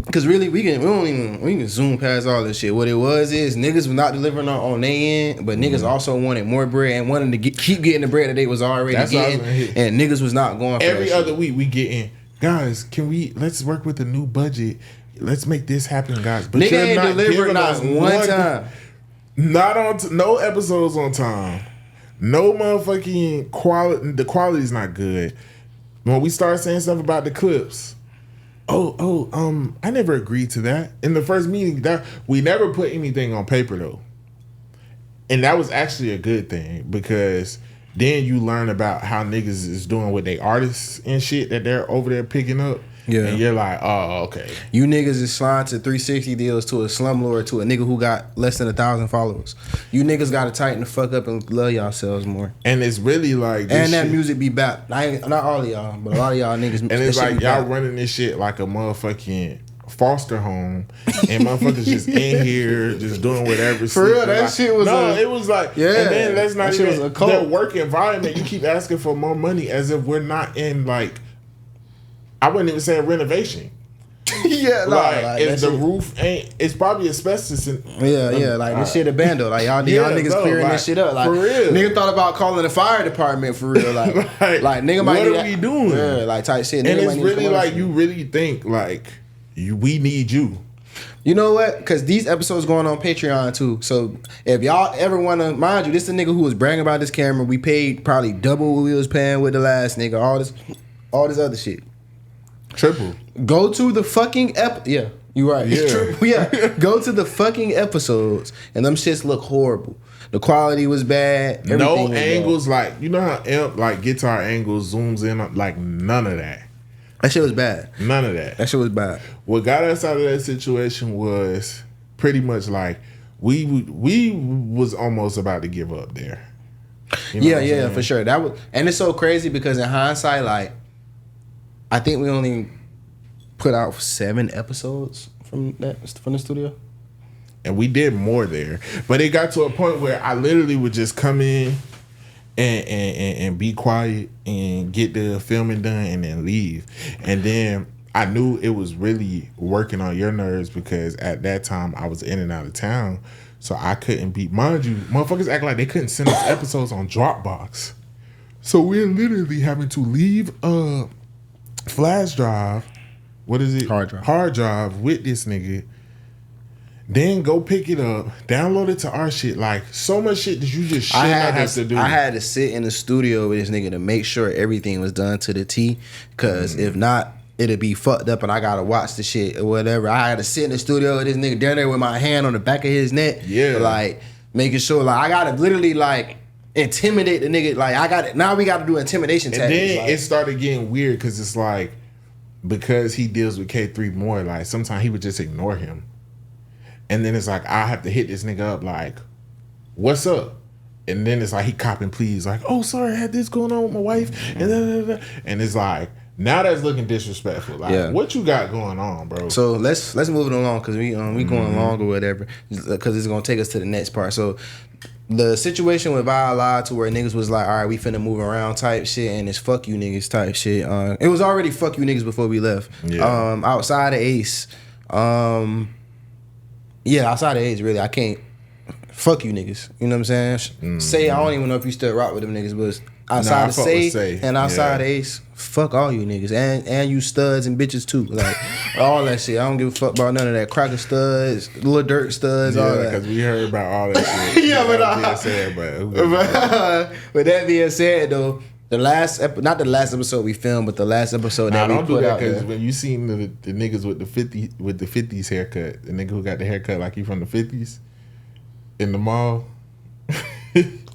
Because really, we can zoom past all this shit. What it was is niggas was not delivering on their end, but niggas also wanted more bread and wanted to keep getting the bread that they was already getting, and niggas was not going for every that other shit. week. We getting, guys, let's work with the new budget. Let's make this happen, guys. But Nigga you're ain't not delivered giving not us one time. Not on no episodes on time. No motherfucking quality. The quality's not good. When we start saying stuff about the clips, I never agreed to that in the first meeting. That we never put anything on paper though, and that was actually a good thing because then you learn about how niggas is doing with their artists and shit that they're over there picking up. Yeah, and you're like, oh, okay. You niggas is flying to 360 deals to a slumlord, to a nigga who got less than 1,000 followers. You niggas gotta tighten the fuck up and love yourselves more. And it's really like this and that shit, music be back. Not all of y'all, but a lot of y'all niggas. And it's like y'all running this shit like a motherfucking foster home, and motherfuckers just in here just doing whatever. For real, that like, shit was it was like, yeah. And then that's not that even was a cult. the work environment. You keep asking for more money as if we're not in like, I wouldn't even say a renovation. Yeah, like if the roof ain't, it's probably asbestos. Like this shit abandoned. Like y'all niggas clearing this shit up. Like for real, nigga thought about calling the fire department for real. Like, like nigga might. What are we doing? Yeah, like type shit. And it's really like you really think like we need you. You know what? Because these episodes going on Patreon too. So if y'all ever want to, mind you, this is a nigga who was bragging about this camera. We paid probably double what we was paying with the last nigga. All this other shit. Triple. Go to the fucking yeah, you right. Yeah. It's triple. Yeah. Go to the fucking episodes and them shits look horrible. The quality was bad. No angles, bad. Like you know how Imp like guitar angles zooms in on, like none of that. That shit was bad. None of that. That shit was bad. What got us out of that situation was pretty much like we was almost about to give up there. You know yeah, for sure. That was, and it's so crazy because in hindsight, like I think we only put out 7 episodes from the studio. And we did more there. But it got to a point where I literally would just come in and be quiet and get the filming done and then leave. And then I knew it was really working on your nerves because at that time I was in and out of town. So I couldn't be, mind you, motherfuckers act like they couldn't send us episodes on Dropbox. So we're literally having to leave flash drive, what is it? Hard drive with this nigga. Then go pick it up, download it to our shit. Like so much shit that you just should not have to do. I had to sit in the studio with this nigga to make sure everything was done to the T. Cause if not, it'd be fucked up and I gotta watch the shit or whatever. I had to sit in the studio with this nigga down there with my hand on the back of his neck. Yeah. Like making sure like I gotta literally like intimidate the nigga. Like I got it. Now we gotta do intimidation tactics. And then like, it started getting weird because it's like because he deals with K3 more, like sometimes he would just ignore him. And then it's like I have to hit this nigga up like, what's up? And then it's like he copping pleas, like, oh, sorry, I had this going on with my wife, and it's like, now that's looking disrespectful. Like, what you got going on, bro? So let's move it along because we going long or whatever, because it's gonna take us to the next part. So the situation with Violide to where niggas was like, all right, we finna move around type shit, and it's fuck you niggas type shit. It was already fuck you niggas before we left. Yeah. Outside of Ace, outside of Ace, really, I can't. Fuck you niggas. You know what I'm saying? Say, I don't even know if you still rock with them niggas, but outside of Say and outside of Ace, fuck all you niggas. And you studs and bitches too. Like, all that shit. I don't give a fuck about none of that. Cracker studs, Lil Dirt studs, all that. Because we heard about all that shit. But that being said, though, not the last episode we filmed, but the last episode that we put out. Because when you seen the niggas with the 50s haircut, the nigga who got the haircut like he from the 50s, in the mall.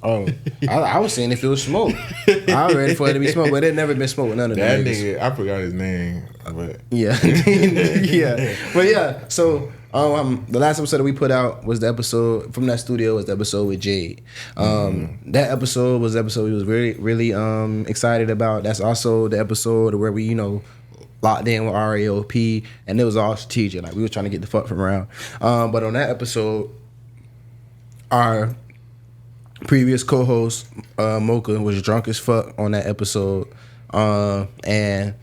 I was saying if it was smoke. I was ready for it to be smoke, but it never been smoke with none of that niggas. Nigga, I forgot his name, but yeah, yeah, but yeah. So the last episode that we put out was the episode from that studio was the episode with Jade. That episode was the episode we was really really excited about. That's also the episode where we locked in with RAOP, and it was all strategic. Like we was trying to get the fuck from around. But on that episode, our previous co-host Mocha was drunk as fuck on that episode, and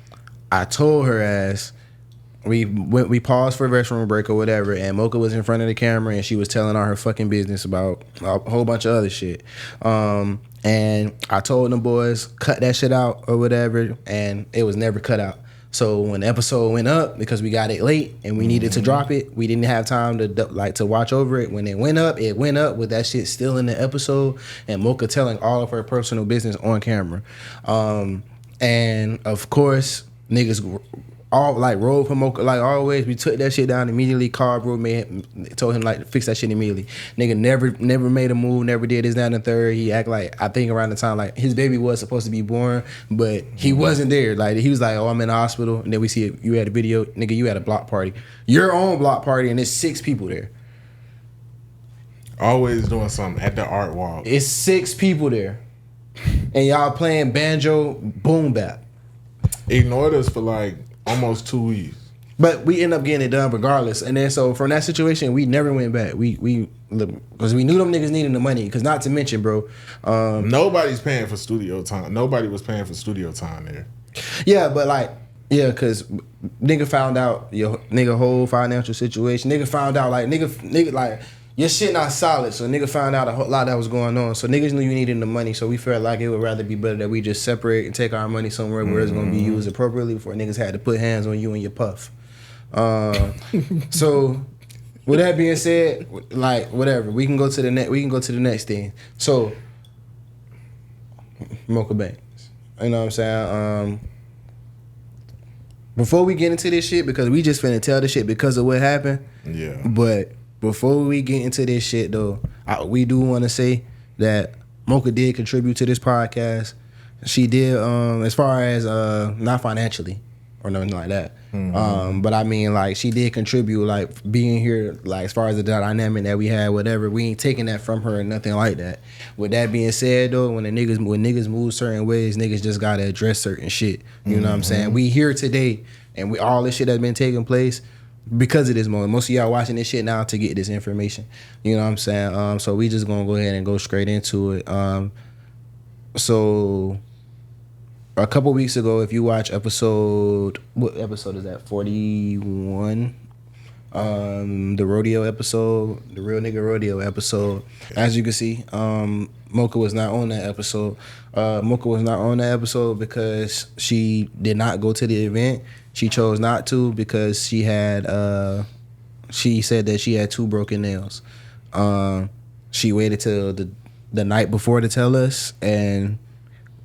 I told her ass we paused for a restroom break or whatever, and Mocha was in front of the camera and she was telling all her fucking business about a whole bunch of other shit, and I told them boys cut that shit out or whatever, and it was never cut out. So when the episode went up, because we got it late and we needed to drop it, we didn't have time to watch over it. When it went up with that shit still in the episode, and Mocha telling all of her personal business on camera. And of course, niggas all rolled for Mocha like always. We took that shit down immediately. Called bro, told him to fix that shit immediately. Nigga never made a move, never did this, that, and the third. He act like, I think around the time his baby was supposed to be born, but he wasn't there. Like he was like, oh, I'm in the hospital, and then we see you had a video, nigga, you had a block party, your own block party, and there's 6 people there. Always doing something at the art wall. It's 6 people there, and y'all playing banjo boom bap. Ignored us for almost 2 weeks. But we end up getting it done regardless. And then so from that situation, we never went back. We because we knew them niggas needing the money. Because not to mention, bro, nobody's paying for studio time. Nobody was paying for studio time there. Yeah, but because nigga found out your nigga whole financial situation. Nigga found out nigga your shit not solid, so nigga found out a whole lot that was going on. So niggas knew you needed the money, so we felt like it would rather be better that we just separate and take our money somewhere where it's gonna be used appropriately before niggas had to put hands on you and your puff. So with that being said, whatever, we can go to the next thing. So Mocha Banks, you know what I'm saying? Before we get into this shit, because we just finna tell the shit because of what happened. Yeah. But before we get into this shit, though, we do want to say that Mocha did contribute to this podcast. She did, as far as not financially or nothing like that. But I mean, she did contribute, being here, as far as the dynamic that we had, whatever. We ain't taking that from her or nothing like that. With that being said, though, when niggas move certain ways, niggas just gotta address certain shit. You know what I'm saying? We here today, and all this shit that's been taking place because of this moment. Most of y'all watching this shit now to get this information. You know what I'm saying? So we just gonna go ahead and go straight into it. So a couple weeks ago, if you watch what episode is that? 41. The rodeo episode, the real nigga rodeo episode. As you can see, Mocha was not on that episode. Mocha was not on that episode because she did not go to the event. She chose not to because she had she said that she had 2 broken nails. She waited till the night before to tell us, and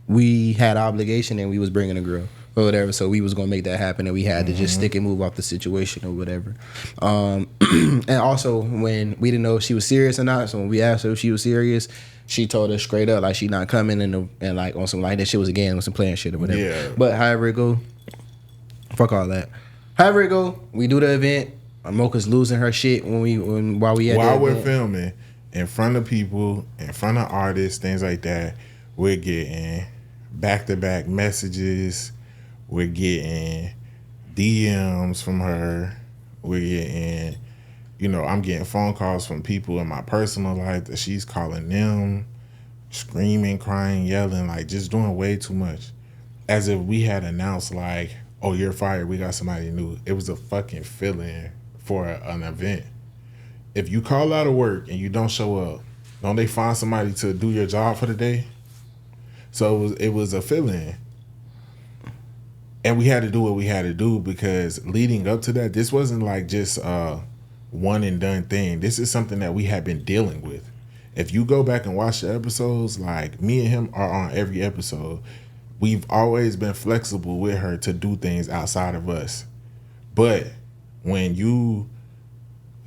we had obligation and we was bringing a girl or whatever, so we was gonna make that happen, and we had to just stick and move off the situation or whatever. And also, when we didn't know if she was serious or not, so when we asked her if she was serious, she told us straight up she not coming, and on some that shit was again on some playing shit or whatever. Yeah. But however it go, fuck all that. However it go, we do the event. Mocha's losing her shit while we're filming. in front of people, in front of artists, things like that. We're getting back-to-back messages. We're getting DMs from her. We're getting, I'm getting phone calls from people in my personal life that she's calling them, screaming, crying, yelling, like just doing way too much. As if we had announced like, oh, you're fired, we got somebody new. It was a fucking fill-in for an event. If you call out of work and you don't show up, don't they find somebody to do your job for the day? So it was a fill-in. And we had to do what we had to do because leading up to that, this wasn't like just a one and done thing. This is something that we had been dealing with. If you go back and watch the episodes, like me and him are on every episode. We've always been flexible with her to do things outside of us. But when you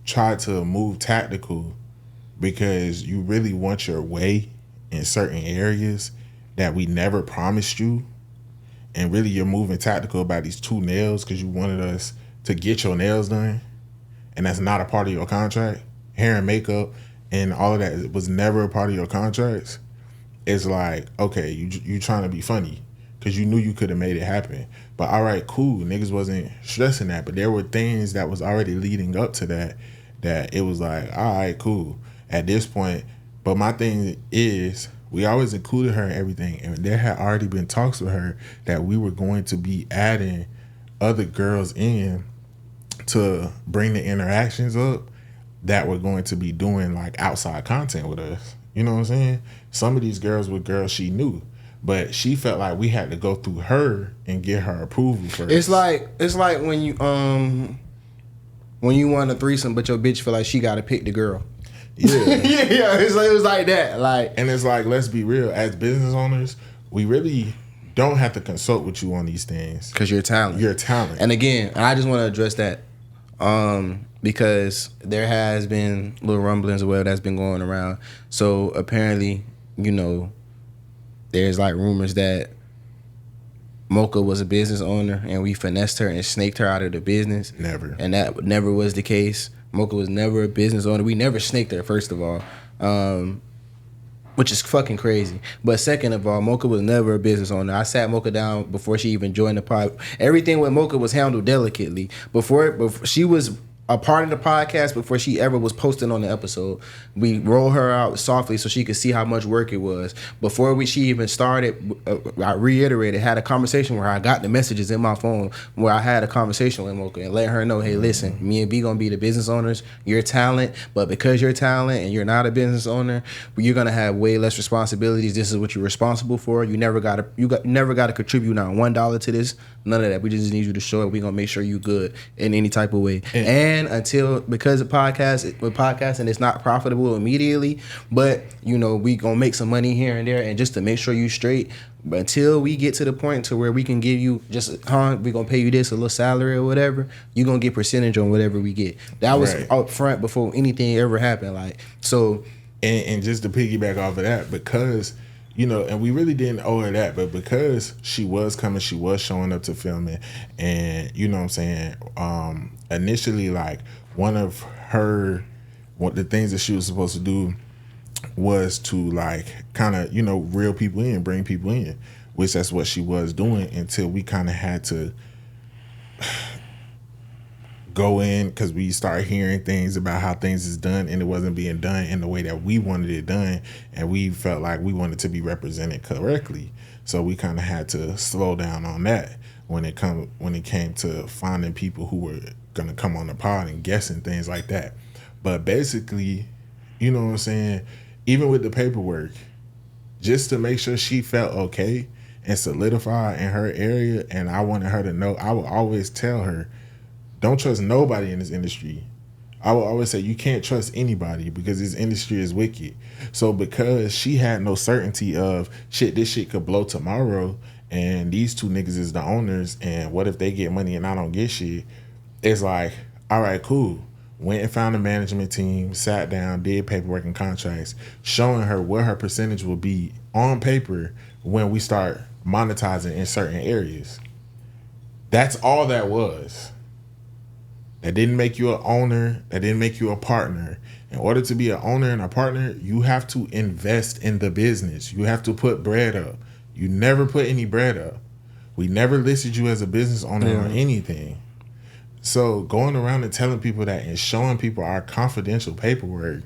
try to move tactical because you really want your way in certain areas that we never promised you, and really you're moving tactical about these 2 nails because you wanted us to get your nails done, and that's not a part of your contract, hair and makeup and all of that was never a part of your contracts, it's like, okay, you trying to be funny because you knew you could have made it happen. But all right, cool, niggas wasn't stressing that, but there were things that was already leading up to that it was like, all right, cool, at this point. But my thing is, we always included her in everything, and there had already been talks with her that we were going to be adding other girls in to bring the interactions up that were going to be doing like outside content with us. You know what I'm saying? Some of these girls were girls she knew, but she felt like we had to go through her and get her approval first. It's like when you want a threesome, but your bitch feel like she got to pick the girl. Yeah. Yeah, it was like that. Like, and it's like, let's be real, as business owners, we really don't have to consult with you on these things. Because you're talent. You're talent. And again, I just want to address that because there has been little rumblings or whatever that's been going around. So apparently, there's like rumors that Mocha was a business owner and we finessed her and snaked her out of the business. Never. And that never was the case. Mocha was never a business owner. We never snaked her, first of all, which is fucking crazy. But second of all, Mocha was never a business owner. I sat Mocha down before she even joined the pod. Everything with Mocha was handled delicately. Before she was a part of the podcast, before she ever was posting on the episode, we rolled her out softly so she could see how much work it was. Before she even started, I reiterated, had a conversation where I got the messages in my phone where I had a conversation with Mocha and let her know, hey, listen, me and B gonna be the business owners. You're talent, but because you're talent and you're not a business owner, you're gonna have way less responsibilities. This is what you're responsible for. You never gotta contribute not $1 to this. None of that. We just need you to show up. We gonna make sure you good in any type of way. And because of podcasting, it's not profitable immediately, but we gonna make some money here and there, and just to make sure you straight. But until we get to the point to where we can give you we gonna pay you this, a little salary or whatever, you gonna get percentage on whatever we get. That was up front before anything ever happened. Like, so, and just to piggyback off of that, because and we really didn't owe her that, but because she was coming, she was showing up to filming, and what I'm saying, initially, like, one of the things that she was supposed to do was to, like, kind of, reel people in, bring people in, which that's what she was doing until we kind of had to go in because we started hearing things about how things is done and it wasn't being done in the way that we wanted it done, and we felt like we wanted to be represented correctly. So we kind of had to slow down on that when it came to finding people who were gonna come on the pod and guessing things like that. But basically, what I'm saying, even with the paperwork, just to make sure she felt okay and solidified in her area, and I wanted her to know, I would always tell her, don't trust nobody in this industry. I will always say you can't trust anybody because this industry is wicked. So because she had no certainty of this shit could blow tomorrow and these 2 niggas is the owners, and what if they get money and I don't get shit? It's like, all right, cool. Went and found a management team, sat down, did paperwork and contracts, showing her what her percentage will be on paper when we start monetizing in certain areas. That's all that was. That didn't make you an owner. That didn't make you a partner. In order to be an owner and a partner, you have to invest in the business. You have to put bread up. You never put any bread up. We never listed you as a business owner or anything. So going around and telling people that and showing people our confidential paperwork,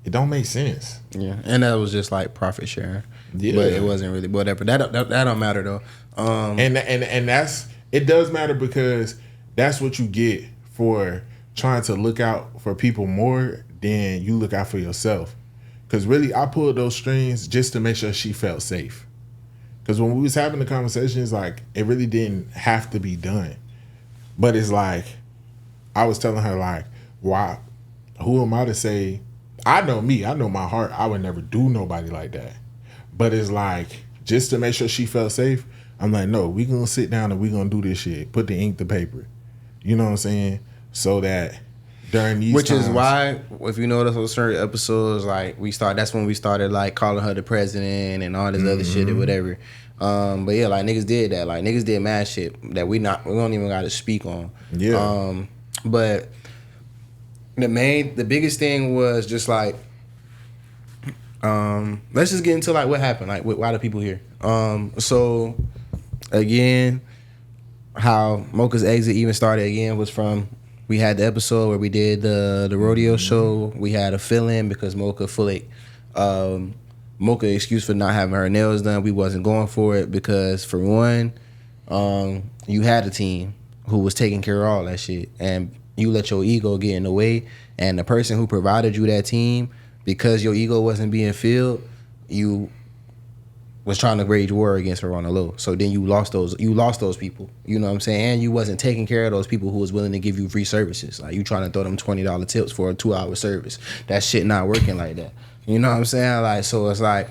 it don't make sense. Yeah, and that was just like profit sharing. Yeah, but it wasn't really whatever. That don't matter though. And that's it does matter because that's what you get for trying to look out for people more than you look out for yourself. Because really, I pulled those strings just to make sure she felt safe. Because when we was having the conversations, like, it really didn't have to be done. But it's like, I was telling her, like, why? Who am I to say? I know me. I know my heart. I would never do nobody like that. But it's like, just to make sure she felt safe, I'm like, no, we going to sit down and we going to do this shit. Put the ink to paper. You know what I'm saying? So that during these Which times, is why, if you notice on certain episodes, like, that's when we started, like, calling her the president and all this other shit or whatever. But yeah, like, niggas did that. Like, niggas did mad shit that we don't even got to speak on. Yeah. But the biggest thing was just like, let's just get into like what happened. Like, why the people here? So again, how Mocha's exit even started again was from, we had the episode where we did the rodeo show. We had a fill-in because Mocha excuse for not having her nails done. We wasn't going for it because, for one, you had a team who was taking care of all that shit, and you let your ego get in the way. And the person who provided you that team, because your ego wasn't being filled, you was trying to wage war against her on the low. So then you lost those people. You know what I'm saying? And you wasn't taking care of those people who was willing to give you free services. Like, you trying to throw them $20 tips for a 2-hour service. That shit not working like that. You know what I'm saying? Like, so it's like,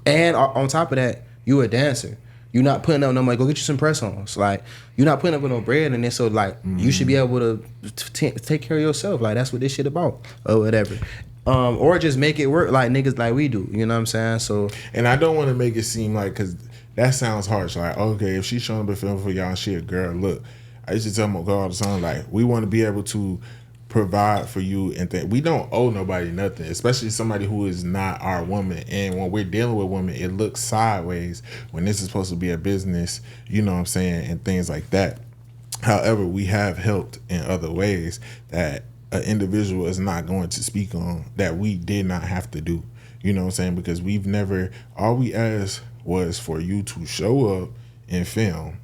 and on top of that, you a dancer. You're not putting up no money. Go get you some press-ons. Like, you're not putting up with no bread in this. So, like, you should be able to take care of yourself. Like, that's what this shit about or whatever. Or just make it work like niggas like we do. You know what I'm saying? So, and I don't want to make it seem like, because that sounds harsh. Like, okay, if she's showing up a film for y'all and she a girl, look, I used to tell my girl all the time, like, we want to be able to provide for you and we don't owe nobody nothing, especially somebody who is not our woman. And when we're dealing with women, it looks sideways when this is supposed to be a business, you know what I'm saying, and things like that. However, we have helped in other ways that an individual is not going to speak on, that we did not have to do. You know what I'm saying? Because all we asked was for you to show up and film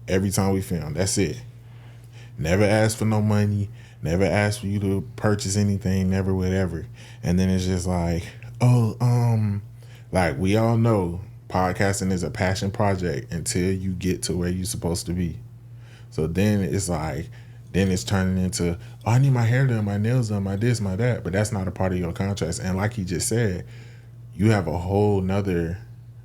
every time we film. That's it. Never asked for no money. Never asked for you to purchase anything. Never whatever. And then it's just like, like, we all know podcasting is a passion project until you get to where you're supposed to be. So then it's like, then it's turning into, oh, I need my hair done, my nails done, my this, my that. But that's not a part of your contract. And like he just said, you have a whole nother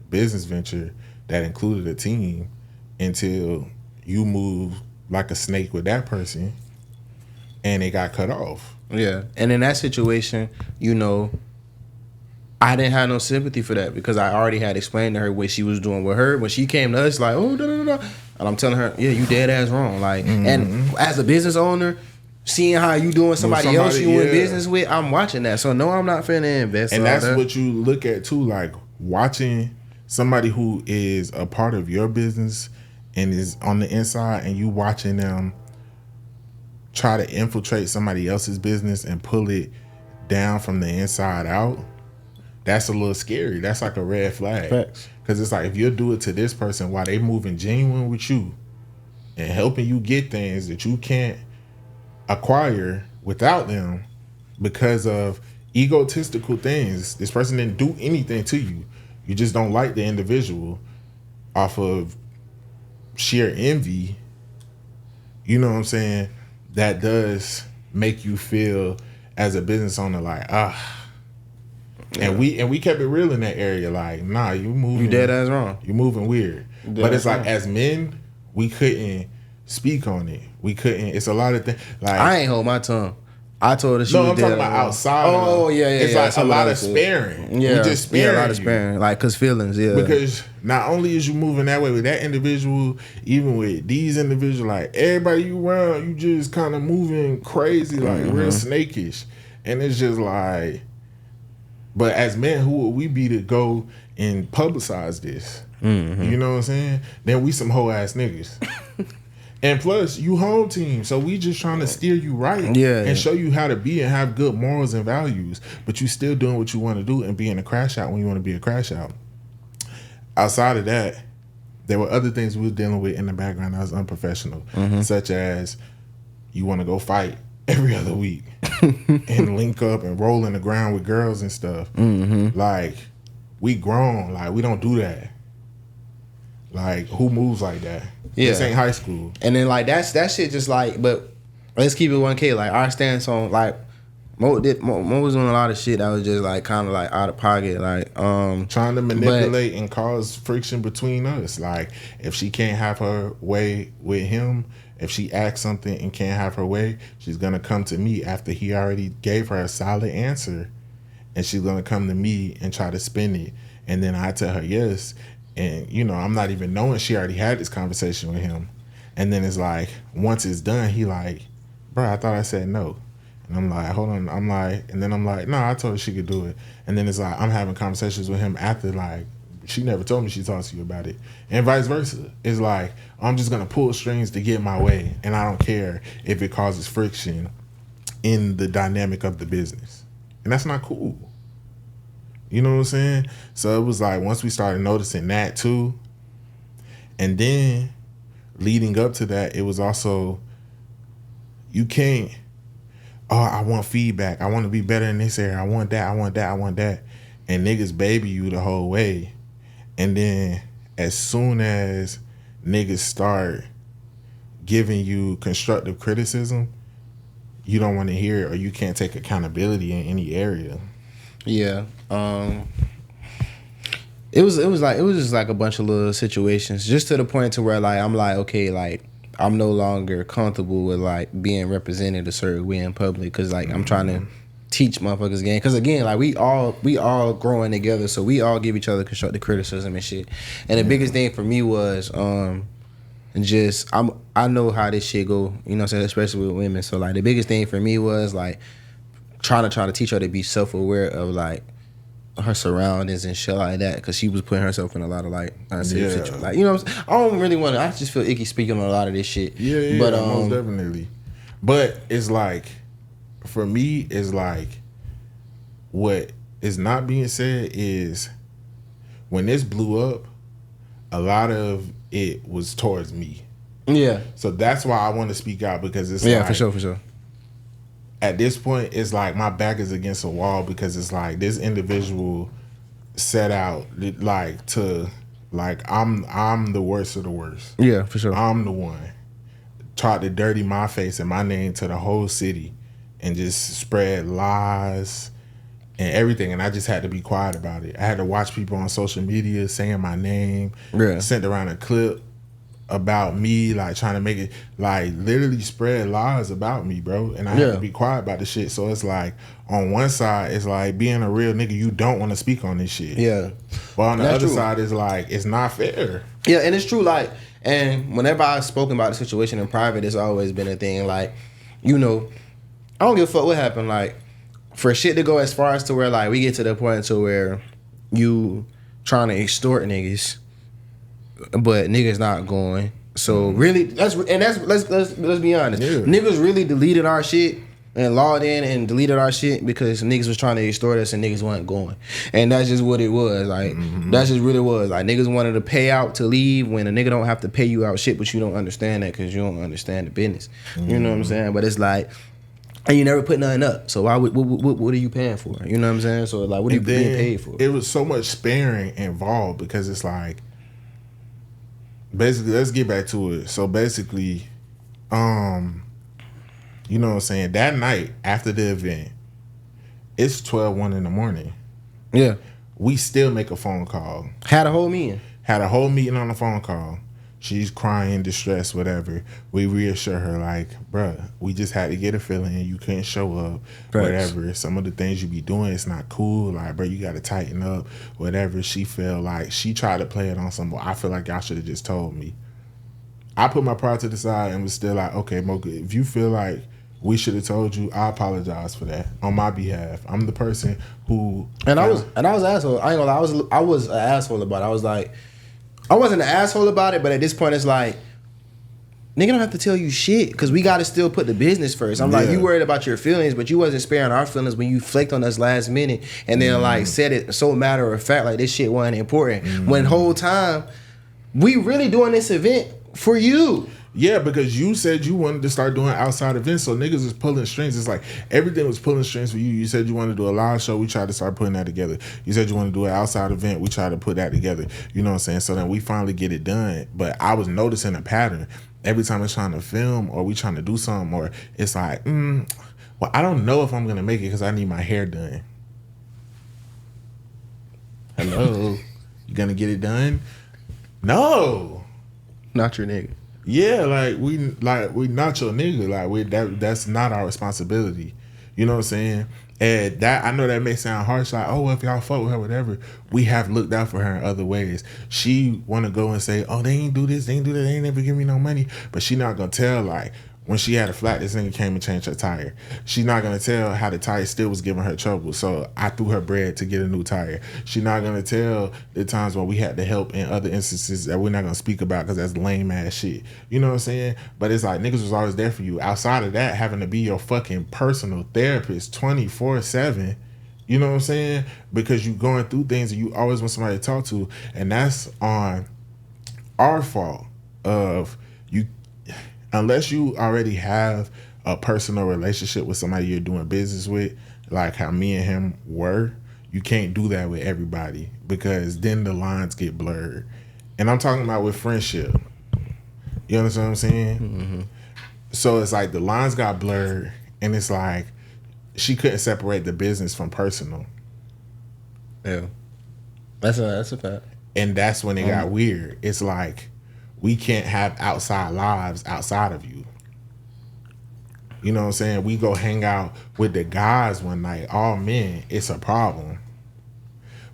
business venture that included a team until you move like a snake with that person and it got cut off. yeah. And in that situation, you know, I didn't have no sympathy for that because I already had explained to her what she was doing with her. When she came to us, like, oh, da. And I'm telling her, yeah, you dead ass wrong. Like, and as a business owner, seeing how you doing somebody else you in business with, I'm watching that. So no, I'm not finna invest. And that's what you look at too, like watching somebody who is a part of your business and is on the inside, and you watching them try to infiltrate somebody else's business and pull it down from the inside out. That's a little scary. That's like a red flag. Facts. Because it's like, if you do it to this person while they moving genuine with you and helping you get things that you can't acquire without them because of egotistical things. This person didn't do anything to you. You just don't like the individual off of sheer envy. You know what I'm saying? That does make you feel as a business owner like, And we kept it real in that area. Like, nah, you moving. You dead ass wrong. You moving weird. But it's like, as men, we couldn't speak on it. We couldn't. It's a lot of things. Like, I ain't hold my tongue. I told her she No, was I'm talking there. about outside. Oh, yeah. It's like a lot of sparing. Yeah, We just sparing a lot of you. sparing. Like, cause feelings, yeah. Because not only is you moving that way with that individual, even with these individuals, like everybody you around, you just kind of moving crazy, like real snakish. And it's just like, but as men, who would we be to go and publicize this? You know what I'm saying? Then we some hoe ass niggas. And plus, you home team, so we just trying to steer you right, and show you how to be and have good morals and values. But you still doing what you want to do and being a crash out when you want to be a crash out. Outside of that, there were other things we were dealing with in the background that was unprofessional, such as you want to go fight every other week and link up and roll in the ground with girls and stuff. Like, we grown, like we don't do that. Like, who moves like that? Yeah. This ain't high school. And then like that shit just like, but let's keep it 1K. Like our stance on like Mo was doing a lot of shit that was just like kind of like out of pocket. Like trying to manipulate and cause friction between us. Like, if she can't have her way with him, if she asks something and can't have her way, she's gonna come to me after he already gave her a solid answer, and she's gonna come to me and try to spin it. And then I tell her yes. And, you know, I'm not even knowing she already had this conversation with him. And then it's like, once it's done, he like, bro, I thought I said no. And I'm like, hold on. I'm like, and then I'm like, no, I told her she could do it. And then it's like, I'm having conversations with him after, like, she never told me she talked to you about it. And vice versa. It's like, I'm just going to pull strings to get my way. And I don't care if it causes friction in the dynamic of the business. And that's not cool. You know what I'm saying? So it was like, once we started noticing that too, and then leading up to that, it was also, you can't, oh, I want feedback. I want to be better in this area. I want that. I want that. I want that. And niggas baby you the whole way. And then as soon as niggas start giving you constructive criticism, you don't want to hear it, or you can't take accountability in any area. Yeah. It was just like a bunch of little situations, just to the point to where like I'm like, okay, like I'm no longer comfortable with like being represented a certain way in public, because like I'm trying to teach motherfuckers again, because again, like we all growing together, so we all give each other constructive criticism and shit. And the biggest thing for me was I know how this shit go, you know what I'm saying, especially with women. So like the biggest thing for me was like trying to teach her to be self-aware of like her surroundings and shit like that, because she was putting herself in a lot of like unsafe situations. Like, you know what I'm saying? I don't really want to. I just feel icky speaking on a lot of this shit. Yeah, but most definitely. But it's like, for me, it's like, what is not being said is, when this blew up, a lot of it was towards me. Yeah. So that's why I want to speak out, because it's like, for sure. At this point, it's like my back is against a wall, because it's like this individual set out like to, like, I'm the worst of the worst. Yeah, for sure. I'm the one. Tried to dirty my face and my name to the whole city and just spread lies and everything. And I just had to be quiet about it. I had to watch people on social media saying my name. Yeah. Sent around a clip about me, like trying to make it, like literally spread lies about me, bro. And I had to be quiet about the shit. So it's like, on one side, it's like, being a real nigga, you don't want to speak on this shit. Yeah. But on the other side, it's like, it's not fair. Yeah, and it's true. Like, and whenever I've spoken about the situation in private, it's always been a thing. Like, you know, I don't give a fuck what happened. Like, for shit to go as far as to where like we get to the point to where you trying to extort niggas, but niggas not going. So really, let's be honest. Yeah. Niggas really deleted our shit and logged in and deleted our shit because niggas was trying to extort us and niggas wasn't going. And that's just what it was. Like, that's just really was. Like, niggas wanted to pay out to leave when a nigga don't have to pay you out shit, but you don't understand that because you don't understand the business. You know what I'm saying? But it's like, and you never put nothing up. So why? What are you paying for? You know what I'm saying? So like, what are you being paid for? It was so much sparing involved because it's like, basically, let's get back to it. So basically, you know what I'm saying? That night after the event, it's 12:01 in the morning. Yeah. We still make a phone call. Had a whole meeting on the phone call. She's crying, distressed, whatever. We reassure her like, bruh, we just had to get a feeling. You couldn't show up, whatever. Some of the things you be doing, it's not cool. Like, bro, you got to tighten up, whatever. She feel like she tried to play it on some. I feel like y'all should have just told me. I put my pride to the side and was still like, okay, Mocha, if you feel like we should have told you, I apologize for that on my behalf. I'm the person who I was an asshole. I ain't gonna lie, I was an asshole about it. I was like, I wasn't an asshole about it, but at this point it's like, nigga don't have to tell you shit because we got to still put the business first. I'm like, you worried about your feelings, but you wasn't sparing our feelings when you flaked on us last minute and then like said it so matter of fact like this shit wasn't important. When the whole time we really doing this event for you. Yeah, because you said you wanted to start doing outside events, so niggas was pulling strings. It's like everything was pulling strings for you. You said you wanted to do a live show, we tried to start putting that together. You said you wanted to do an outside event, we tried to put that together. You know what I'm saying? So then we finally get it done. But I was noticing a pattern. Every time it's trying to film or we trying to do something, or it's like, well, I don't know if I'm gonna make it because I need my hair done. Hello, you gonna get it done? No, Not your nigga. yeah, like we not your nigga. Like that's not our responsibility. You know what I'm saying? And that I know that may sound harsh, like, oh, well, if y'all fuck with her, whatever. We have looked out for her in other ways. She want to go and say, oh, they ain't do this, they ain't do that, they ain't never give me no money. But she not gonna tell like, when she had a flat, this nigga came and changed her tire. She's not gonna tell how the tire still was giving her trouble, so I threw her bread to get a new tire. She's not gonna tell the times when we had to help in other instances that we're not gonna speak about because that's lame ass shit. You know what I'm saying? But it's like niggas was always there for you. Outside of that, having to be your fucking personal therapist 24/7. You know what I'm saying? Because you going through things and you always want somebody to talk to, and that's on our fault of you. Unless you already have a personal relationship with somebody you're doing business with, like how me and him were, you can't do that with everybody because then the lines get blurred. And I'm talking about with friendship. You understand what I'm saying? Mm-hmm. So it's like the lines got blurred and it's like she couldn't separate the business from personal. Yeah. That's a fact. And that's when it got weird. It's like, we can't have outside lives outside of you. You know what I'm saying? We go hang out with the guys one night, all men, it's a problem.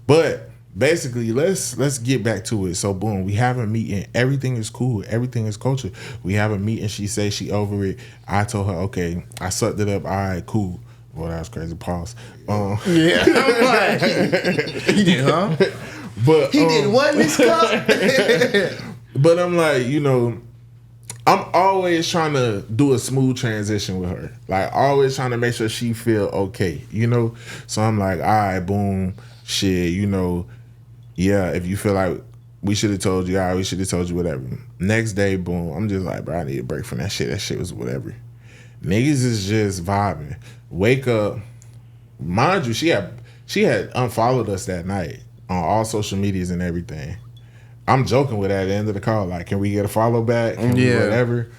But basically, let's get back to it. So boom, we have a meeting. Everything is cool. Everything is culture. We have a meeting. She says she over it. I told her, okay, I sucked it up. All right, cool. Well, that was crazy. Pause. Yeah. I'm like, he did, huh? But he did what in this cup? But I'm like, you know, I'm always trying to do a smooth transition with her. Like, always trying to make sure she feel okay, you know? So I'm like, all right, boom, shit, you know, yeah, if you feel like we should have told you, all right, we should have told you, whatever. Next day, boom, I'm just like, bro, I need a break from that shit. That shit was whatever. Niggas is just vibing. Wake up. Mind you, she had unfollowed us that night on all social medias and everything. I'm joking with that at the end of the call. Like, can we get a follow back? Can we whatever?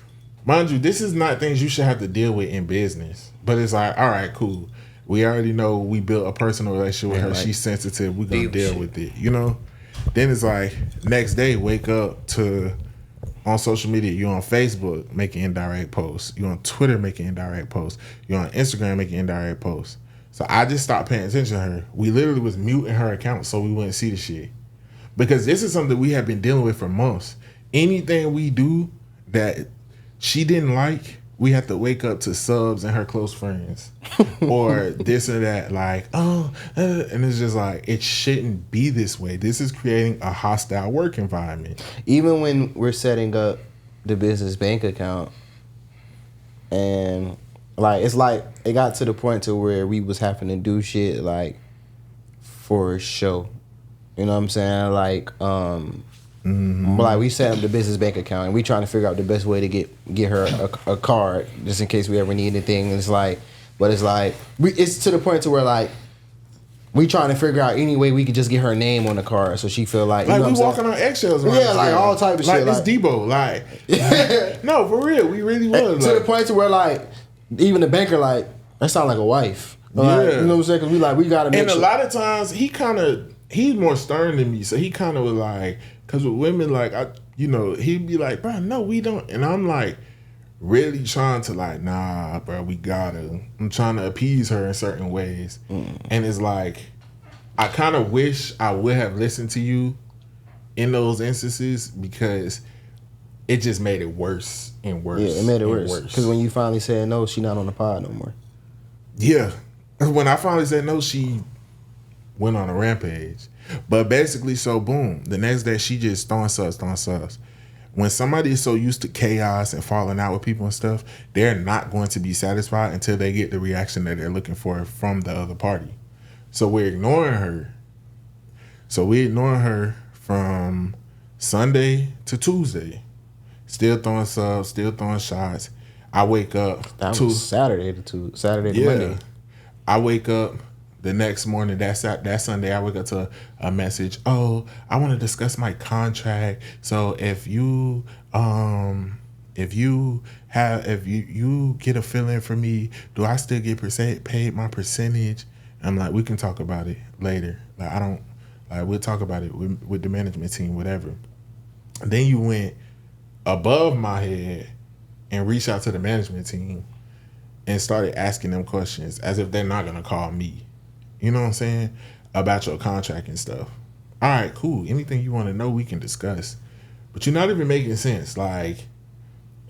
Mind you, this is not things you should have to deal with in business. But it's like, all right, cool. We already know we built a personal relationship with her. Like, she's sensitive. We're going to deal with it, you know? Then it's like, next day, wake up to, on social media, you're on Facebook making indirect posts. You're on Twitter making indirect posts. You're on Instagram making indirect posts. So I just stopped paying attention to her. We literally was muting her account so we wouldn't see the shit. Because this is something we have been dealing with for months. Anything we do that she didn't like, we have to wake up to subs and her close friends. Or this or that, like, and it's just like, it shouldn't be this way. This is creating a hostile work environment. Even when we're setting up the business bank account, and like, it's like, it got to the point to where we was having to do shit like for show. You know what I'm saying? Like, like we set up the business bank account and we trying to figure out the best way to get her a card just in case we ever need anything. And it's like, but it's like, it's to the point to where like, we trying to figure out any way we could just get her name on the card so she feel like, you know we what I'm walking on eggshells. Yeah, like all type of like shit. Like this Debo. Like, no, for real. We really was. To the point to where like, even the banker like, that sound like a wife. Like, you know what I'm saying? Because we got to make sure. And a lot of times, he's more stern than me. So he kind of was like, because with women, like, he'd be like, bro, no, we don't. And I'm like, really trying to like, nah, bro, we gotta. I'm trying to appease her in certain ways. And it's like, I kind of wish I would have listened to you in those instances because it just made it worse and worse. Yeah, it made it worse. Because when you finally said no, she not on the pod no more. Yeah. When I finally said no, she went on a rampage. But basically, so boom, the next day she just throwing sus. When somebody is so used to chaos and falling out with people and stuff, they're not going to be satisfied until they get the reaction that they're looking for from the other party. So we're ignoring her. From Sunday to Tuesday. Still throwing subs, still throwing shots. I wake up was Saturday to Monday. I wake up the next morning, that Sunday, I wake up to a message. Oh, I want to discuss my contract. So if you get a fill-in for me, do I still get paid my percentage? I'm like, we can talk about it later. We'll talk about it with the management team, whatever. Then you went above my head and reached out to the management team and started asking them questions as if they're not gonna call me. You know what I'm saying? About your contract and stuff. All right, cool. Anything you want to know, we can discuss. But you're not even making sense. Like,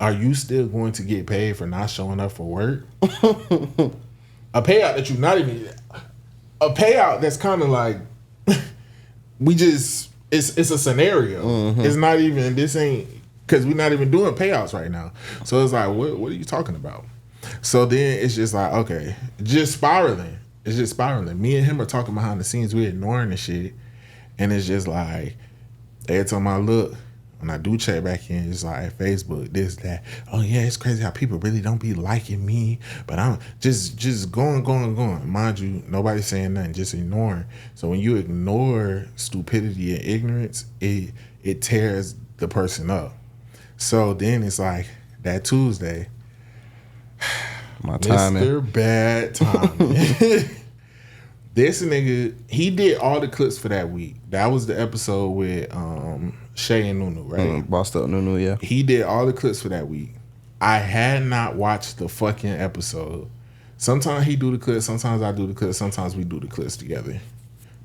are you still going to get paid for not showing up for work? A payout that you're not even... A payout that's kind of like... it's a scenario. Mm-hmm. It's not even... This ain't... Because we're not even doing payouts right now. So it's like, what are you talking about? So then it's just like, okay, just spiraling. It's just spiraling. Me and him are talking behind the scenes. We're ignoring the shit. And it's just like, every time I look, when I do check back in, it's like Facebook, this, that. Oh, yeah, it's crazy how people really don't be liking me. But I'm just going. Mind you, nobody's saying nothing, just ignoring. So when you ignore stupidity and ignorance, it tears the person up. So then it's like, that Tuesday, my timing. Mr. Bad Timing. This nigga, he did all the clips for that week. That was the episode with Shay and Nunu, right? Bossed Up Nunu, yeah. He did all the clips for that week. I had not watched the fucking episode. Sometimes he do the clips, sometimes I do the clips, sometimes we do the clips together.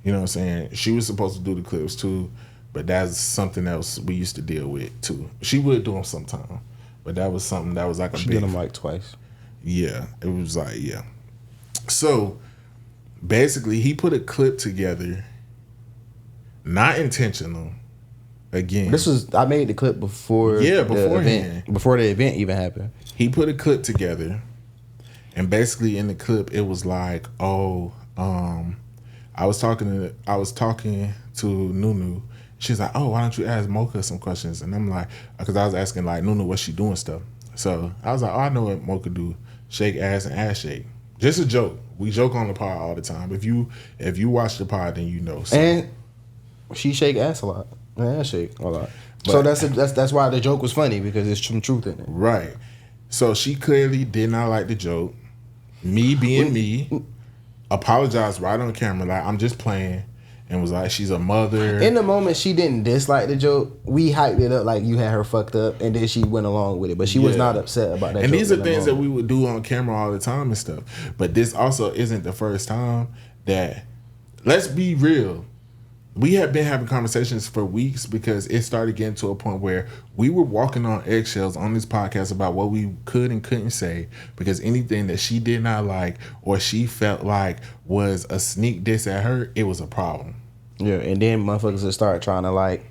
You know what I'm saying? She was supposed to do the clips too, but that's something else we used to deal with too. She would do them sometime, but that was something that was like a She did them like twice. Yeah, it was like, yeah. So, basically, he put a clip together, not intentional, again. I made the clip before the event. Before the event even happened. He put a clip together, and basically in the clip, it was like, I was talking to Nunu. She's like, oh, why don't you ask Mocha some questions? And I'm like, because I was asking like Nunu what she doing stuff. So I was like, oh, I know what Mocha do. Shake ass and ass shake. Just a joke. We joke on the pod all the time. If you watch the pod, then you know. So. And she shake ass a lot. And ass shake a lot. But, so that's why the joke was funny, because there's some truth in it. Right. So she clearly did not like the joke. Me being me, apologized right on camera like I'm just playing. And was like, she's a mother. In the moment, she didn't dislike the joke. We hyped it up like you had her fucked up, and then she went along with it. But she was not upset about that. And joke these are things that we would do on camera all the time and stuff. But this also isn't the first time that, let's be real, we have been having conversations for weeks because it started getting to a point where we were walking on eggshells on this podcast about what we could and couldn't say, because anything that she did not like or she felt like was a sneak diss at her, it was a problem. Yeah, and then motherfuckers would start trying to like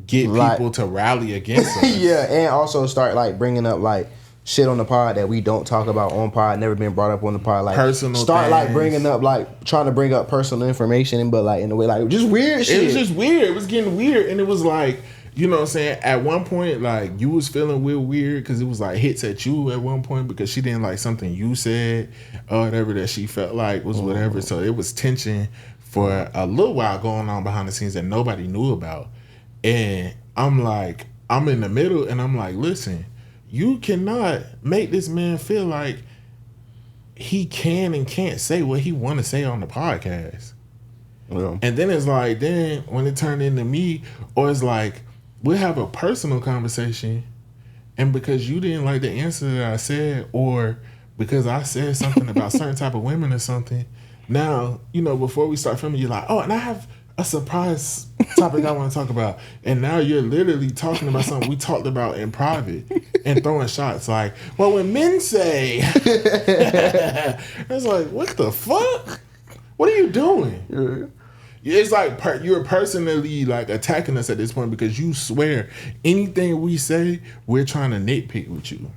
get people to rally against us. Yeah, and also start like bringing up like shit on the pod that we don't talk about on pod, never been brought up on the pod, like personal start things. Like bringing up like trying to bring up personal information, but like in a way like just weird shit. It was just weird. It was getting weird, and it was like, you know what I'm saying, at one point like you was feeling real weird because it was like hits at you at one point because she didn't like something you said or whatever that she felt like was whatever. So it was tension for a little while going on behind the scenes that nobody knew about. And I'm like, I'm in the middle and I'm like, listen, you cannot make this man feel like he can and can't say what he want to say on the podcast. Yeah. And then it's like, then when it turned into me, or it's like, we'll have a personal conversation, and because you didn't like the answer that I said, or because I said something about certain type of women or something, now, before we start filming, you're like, oh, and I have a surprise topic I want to talk about. And now you're literally talking about something we talked about in private and throwing shots like, well, when men say, it's like, what the fuck? What are you doing? It's like you're personally like attacking us at this point because you swear anything we say, we're trying to nitpick with you.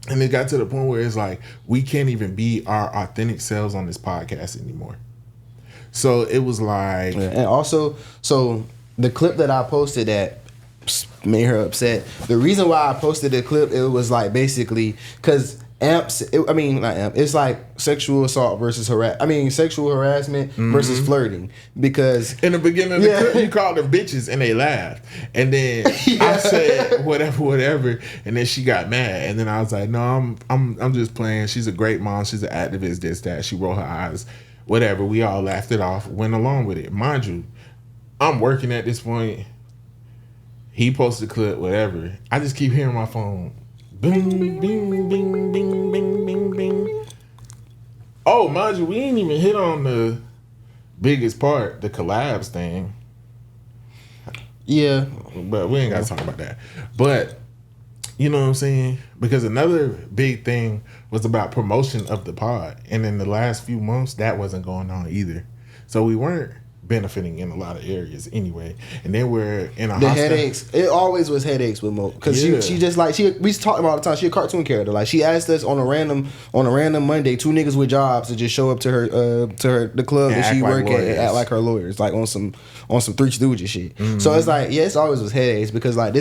And it got to the point where it's like, we can't even be our authentic selves on this podcast anymore. So it was like... Yeah, and also, so the clip that I posted that made her upset, the reason why I posted the clip, it was like basically, because it's like sexual assault versus sexual harassment versus flirting. Because in the beginning of the clip, you called them bitches and they laughed. And then I said whatever, and then she got mad. And then I was like, no, I'm just playing. She's a great mom. She's an activist, this, that. She rolled her eyes. Whatever. We all laughed it off, went along with it. Mind you, I'm working at this point. He posted a clip, whatever. I just keep hearing my phone. Bing, bing, bing, bing, bing, bing, bing, bing. Oh, mind you, we ain't even hit on the biggest part, the collabs thing. Yeah. But we ain't got to talk about that. But, you know what I'm saying? Because another big thing was about promotion of the pod. And in the last few months, that wasn't going on either. So we weren't benefiting in a lot of areas anyway. And then we're in a headaches. It always was headaches with Mo, because she just like we talk about all the time. She a cartoon character. Like she asked us on a random Monday, 2 niggas with jobs to just show up to the club that she work at and act like her lawyers, like on some Three Stooges shit. Mm-hmm. So it's like it's always was headaches because like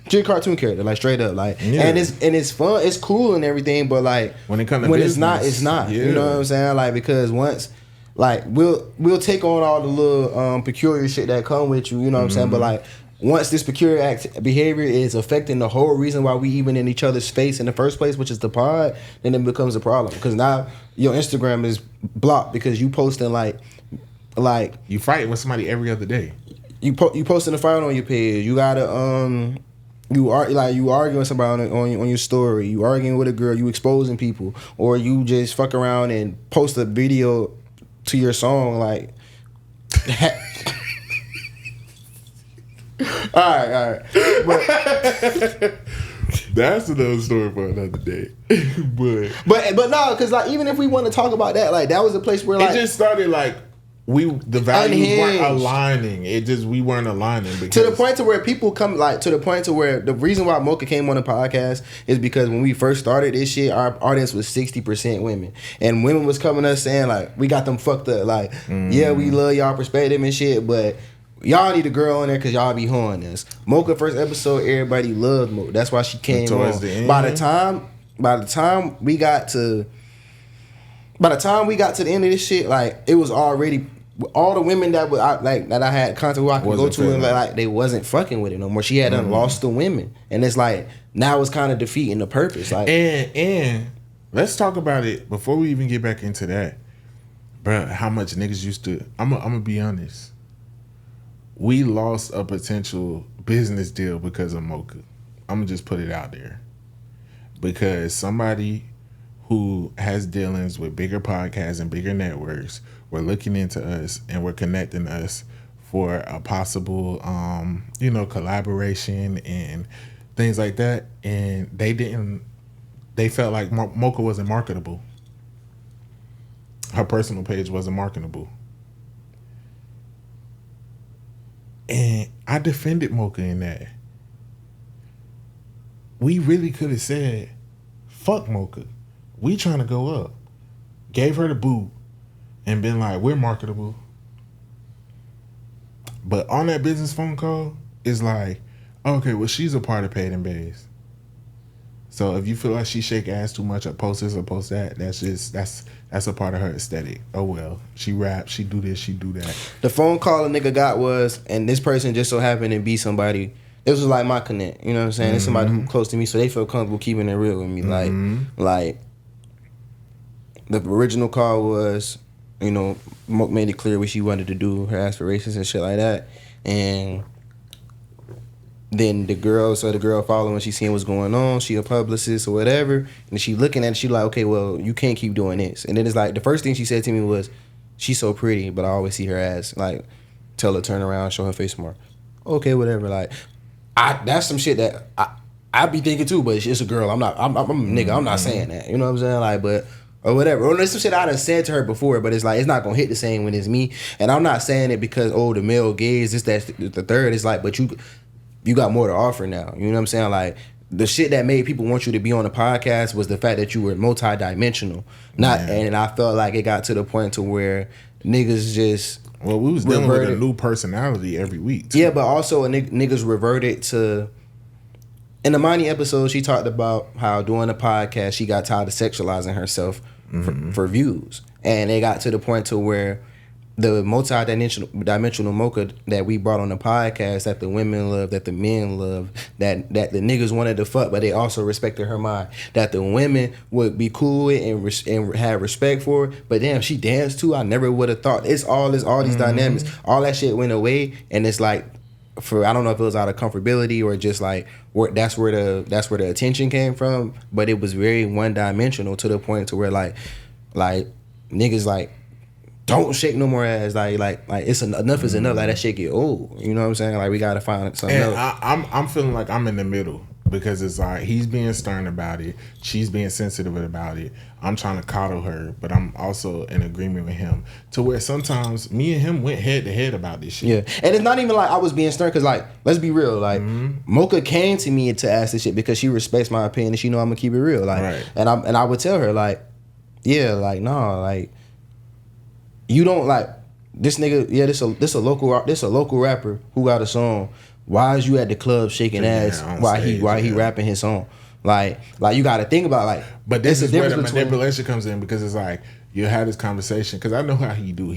she a cartoon character, like straight up, like and it's fun, it's cool and everything, but like when it's not, it's not. Yeah. You know what I'm saying? Like because once. Like we'll take on all the little peculiar shit that come with you know what I'm saying? But like once this peculiar behavior is affecting the whole reason why we even in each other's face in the first place, which is the pod, then it becomes a problem. Because now your Instagram is blocked because you posting like you fighting with somebody every other day. You posting a fight on your page. You gotta you arguing with somebody on your story. You arguing with a girl. You exposing people, or you just fuck around and post a video to your song, like all right. But that's another story for another day. but no, because like even if we want to talk about that, like that was a place where like it just started like the values weren't aligning. We weren't aligning because to the point to where people come to the point to where the reason why Mocha came on the podcast is because when we first started this shit, our audience was 60% women, and women was coming to us saying like we got them fucked up. Like yeah, we love y'all perspective and shit, but y'all need a girl on there because y'all be hoeing us. Mocha first episode, everybody loved Mocha. That's why she came on. By the time we got to the end of this shit, like it was already. All the women that I had contact with, I could go to, and like they wasn't fucking with it no more. She had lost the women, and it's like now it's kind of defeating the purpose. Like, and let's talk about it before we even get back into that, bro. How much niggas used to? I'm gonna be honest. We lost a potential business deal because of Mocha. I'm gonna just put it out there because somebody who has dealings with bigger podcasts and bigger networks were looking into us and were connecting us for a possible, collaboration and things like that. And they felt like Mocha wasn't marketable. Her personal page wasn't marketable. And I defended Mocha in that. We really could have said, fuck Mocha. We trying to go up. Gave her the boot and been like, we're marketable. But on that business phone call, it's like, okay, well, she's a part of Paid N Bazed. So if you feel like she shake ass too much or post this or post that, that's a part of her aesthetic. Oh well, she raps, she do this, she do that. The phone call a nigga got was, and this person just so happened to be somebody. This was like my connect, you know what I'm saying? It's somebody who close to me, so they feel comfortable keeping it real with me. Like the original call was, Moke made it clear what she wanted to do, her aspirations and shit like that. And then the girl following, she seeing what's going on, she a publicist or whatever, and she looking at it, she like, okay, well, you can't keep doing this. And then it's like, the first thing she said to me was, she's so pretty, but I always see her ass. Like, tell her turn around, show her face more. Okay, whatever. Like, that's some shit that I be thinking too, but it's a girl. I'm a nigga. I'm not saying that. You know what I'm saying? Like, but or whatever. Or there's some shit I done said to her before, but it's like, it's not gonna hit the same when it's me. And I'm not saying it because the male gaze, this, that, the third. It's like, but you got more to offer now. You know what I'm saying? Like, the shit that made people want you to be on the podcast was the fact that you were multi-dimensional. And I felt like it got to the point to where niggas just we was dealing with a new personality every week too. Yeah, but also niggas reverted to. In the Monty episode, she talked about how doing the podcast, she got tired of sexualizing herself for views, and it got to the point to where the multi-dimensional mocha that we brought on the podcast, that the women love, that the men love, that the niggas wanted to fuck, but they also respected her mind, that the women would be cool with and have respect for her. But damn, she danced too. I never would have thought. It's all these dynamics. All that shit went away, and it's like, I don't know if it was out of comfortability or just like that's where the attention came from, but it was very one dimensional to the point to where like niggas like, don't shake no more ass, like it's enough is enough. Like, that shit get old. You know what I'm saying? Like, we gotta find something else. I'm feeling like I'm in the middle, because it's like he's being stern about it, she's being sensitive about it. I'm trying to coddle her, but I'm also in agreement with him to where sometimes me and him went head to head about this shit. Yeah, and it's not even like I was being stern, because like, let's be real, like Mocha came to me to ask this shit because she respects my opinion and she know I'm gonna keep it real. Like, right. and I would tell her like, yeah, like, nah, like, you don't like this nigga. Yeah, this a local rapper who got a song. Why is you at the club shaking ass while he rapping his song? Like you got to think about like. But this is where the manipulation comes in, because it's like, you have this conversation, because I know how he do.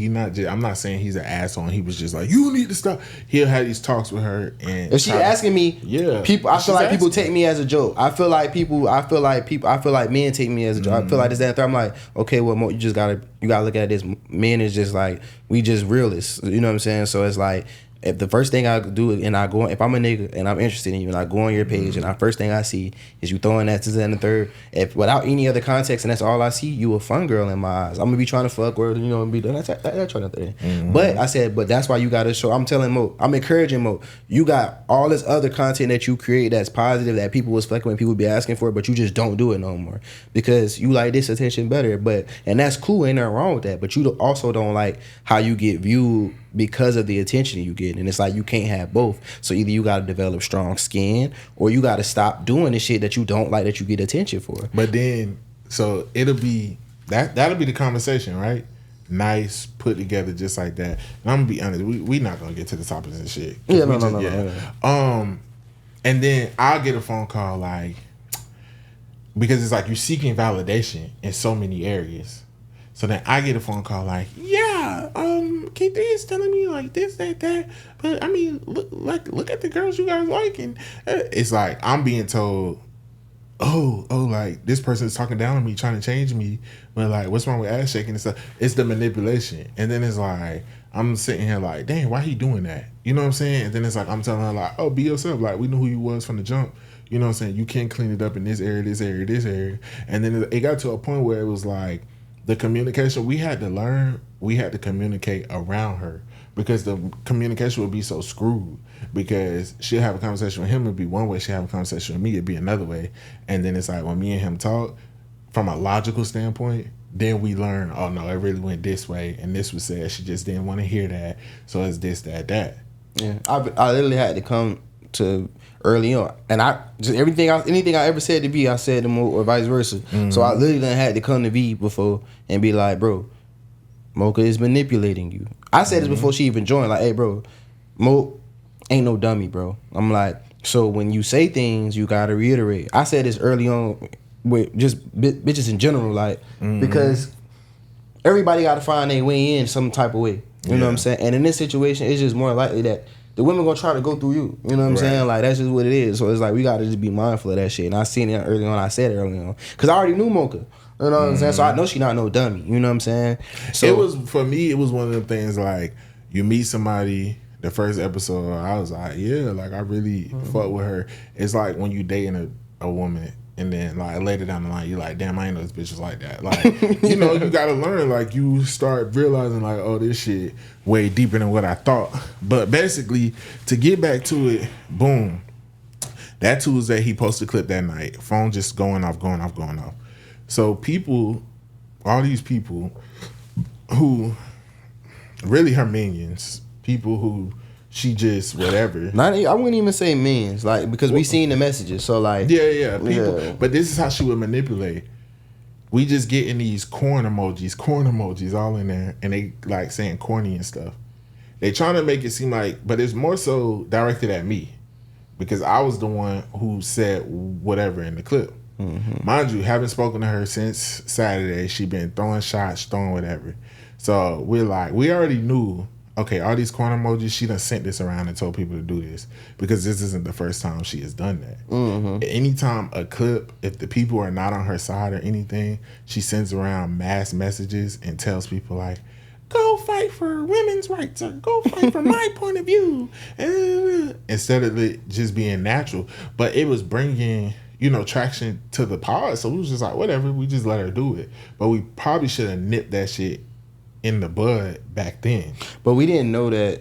I'm not saying he's an asshole. And he was just like, you need to stop. He'll have these talks with her, and if she asking me, people. I feel like people take me as a joke. I feel like men take me as a joke. I feel like this, that, and third. I'm like, okay, well, Mo, you gotta look at this. Men is just like, we just realists. You know what I'm saying? So it's like, if the first thing I do, and if I'm a nigga and I'm interested in you, and I go on your page, and the first thing I see is you throwing that to the third, if without any other context, and that's all I see, you a fun girl in my eyes. I'm gonna be trying to fuck or be doing that trying to. But I said, but that's why you gotta show. I'm telling Mo, I'm encouraging Mo. You got all this other content that you create that's positive, that people was fucking with, people be asking for, but you just don't do it no more because you like this attention better. And that's cool, ain't nothing wrong with that. But you also don't like how you get viewed because of the attention you get. And it's like, you can't have both. So either you got to develop strong skin, or you got to stop doing the shit that you don't like, that you get attention for. But then, so it'll be that'll be the conversation, right? Nice, put together just like that. And I'm gonna be honest, we not gonna get to the topics and shit. Yeah, no. And then I'll get a phone call like, because it's like you're seeking validation in so many areas. So then I get a phone call like, yeah, K3 is telling me like this, that. But I mean, look at the girls you guys like, and it's like I'm being told, oh, like this person is talking down on me, trying to change me, but like, what's wrong with ass shaking and stuff? It's the manipulation, and then it's like I'm sitting here like, dang, why he doing that? You know what I'm saying? And then it's like I'm telling her like, oh, be yourself. Like, we know who you was from the jump. You know what I'm saying? You can't clean it up in this area, this area, this area. And then it got to a point where it was like, the communication, we had to communicate around her, because the communication would be so screwed, because she'll have a conversation with him, it'd be one way, she'll have a conversation with me, it'd be another way. And then it's like, when me and him talk from a logical standpoint, then we learn, oh no, it really went this way, and this was said, she just didn't want to hear that, so it's this, that. Yeah, I literally had to come to early on, and I just anything I ever said to B, I said to Mo, or vice versa. So I literally done had to come to B before and be like, bro, Mocha is manipulating you. I said this before she even joined, like, hey, bro, Mo ain't no dummy, bro. I'm like, so when you say things, you gotta reiterate. I said this early on with just bitches in general, like, because everybody gotta find their way in some type of way. You know what I'm saying? And in this situation, it's just more likely that the women gonna try to go through you. You know what I'm saying? Like, that's just what it is. So it's like, we gotta just be mindful of that shit. And I seen it early on. I said it early on, because I already knew Mocha. You know what I'm saying? So I know she not no dummy. You know what I'm saying? So for me, it was one of them things like, you meet somebody, the first episode, I was like, yeah, like I really fuck with her. It's like when you dating a woman and then like later down the line, you're like, damn, I ain't know this bitch was like that. Like, you know, you gotta learn. Like you start realizing like, oh, this shit way deeper than what I thought. But basically, to get back to it, boom. That Tuesday, he posted a clip that night. Phone just going off. So people, all these people who really her minions, people who she just whatever. I wouldn't even say minions, like because we seen the messages. So like people. Yeah. But this is how she would manipulate. We just getting these corn emojis all in there, and they like saying corny and stuff. They trying to make it seem like, but it's more so directed at me. Because I was the one who said whatever in the clip. Mm-hmm. Mind you, haven't spoken to her since Saturday. She been throwing shots, throwing whatever. So we're like, we already knew, okay, all these corner emojis, she done sent this around and told people to do this. Because this isn't the first time she has done that. Mm-hmm. Anytime a clip, if the people are not on her side or anything, she sends around mass messages and tells people like, go fight for women's rights or go fight for my point of view. Instead of it just being natural. But it was bringing, traction to the pod. So we was just like, whatever, we just let her do it. But we probably should have nipped that shit in the bud back then. But we didn't know that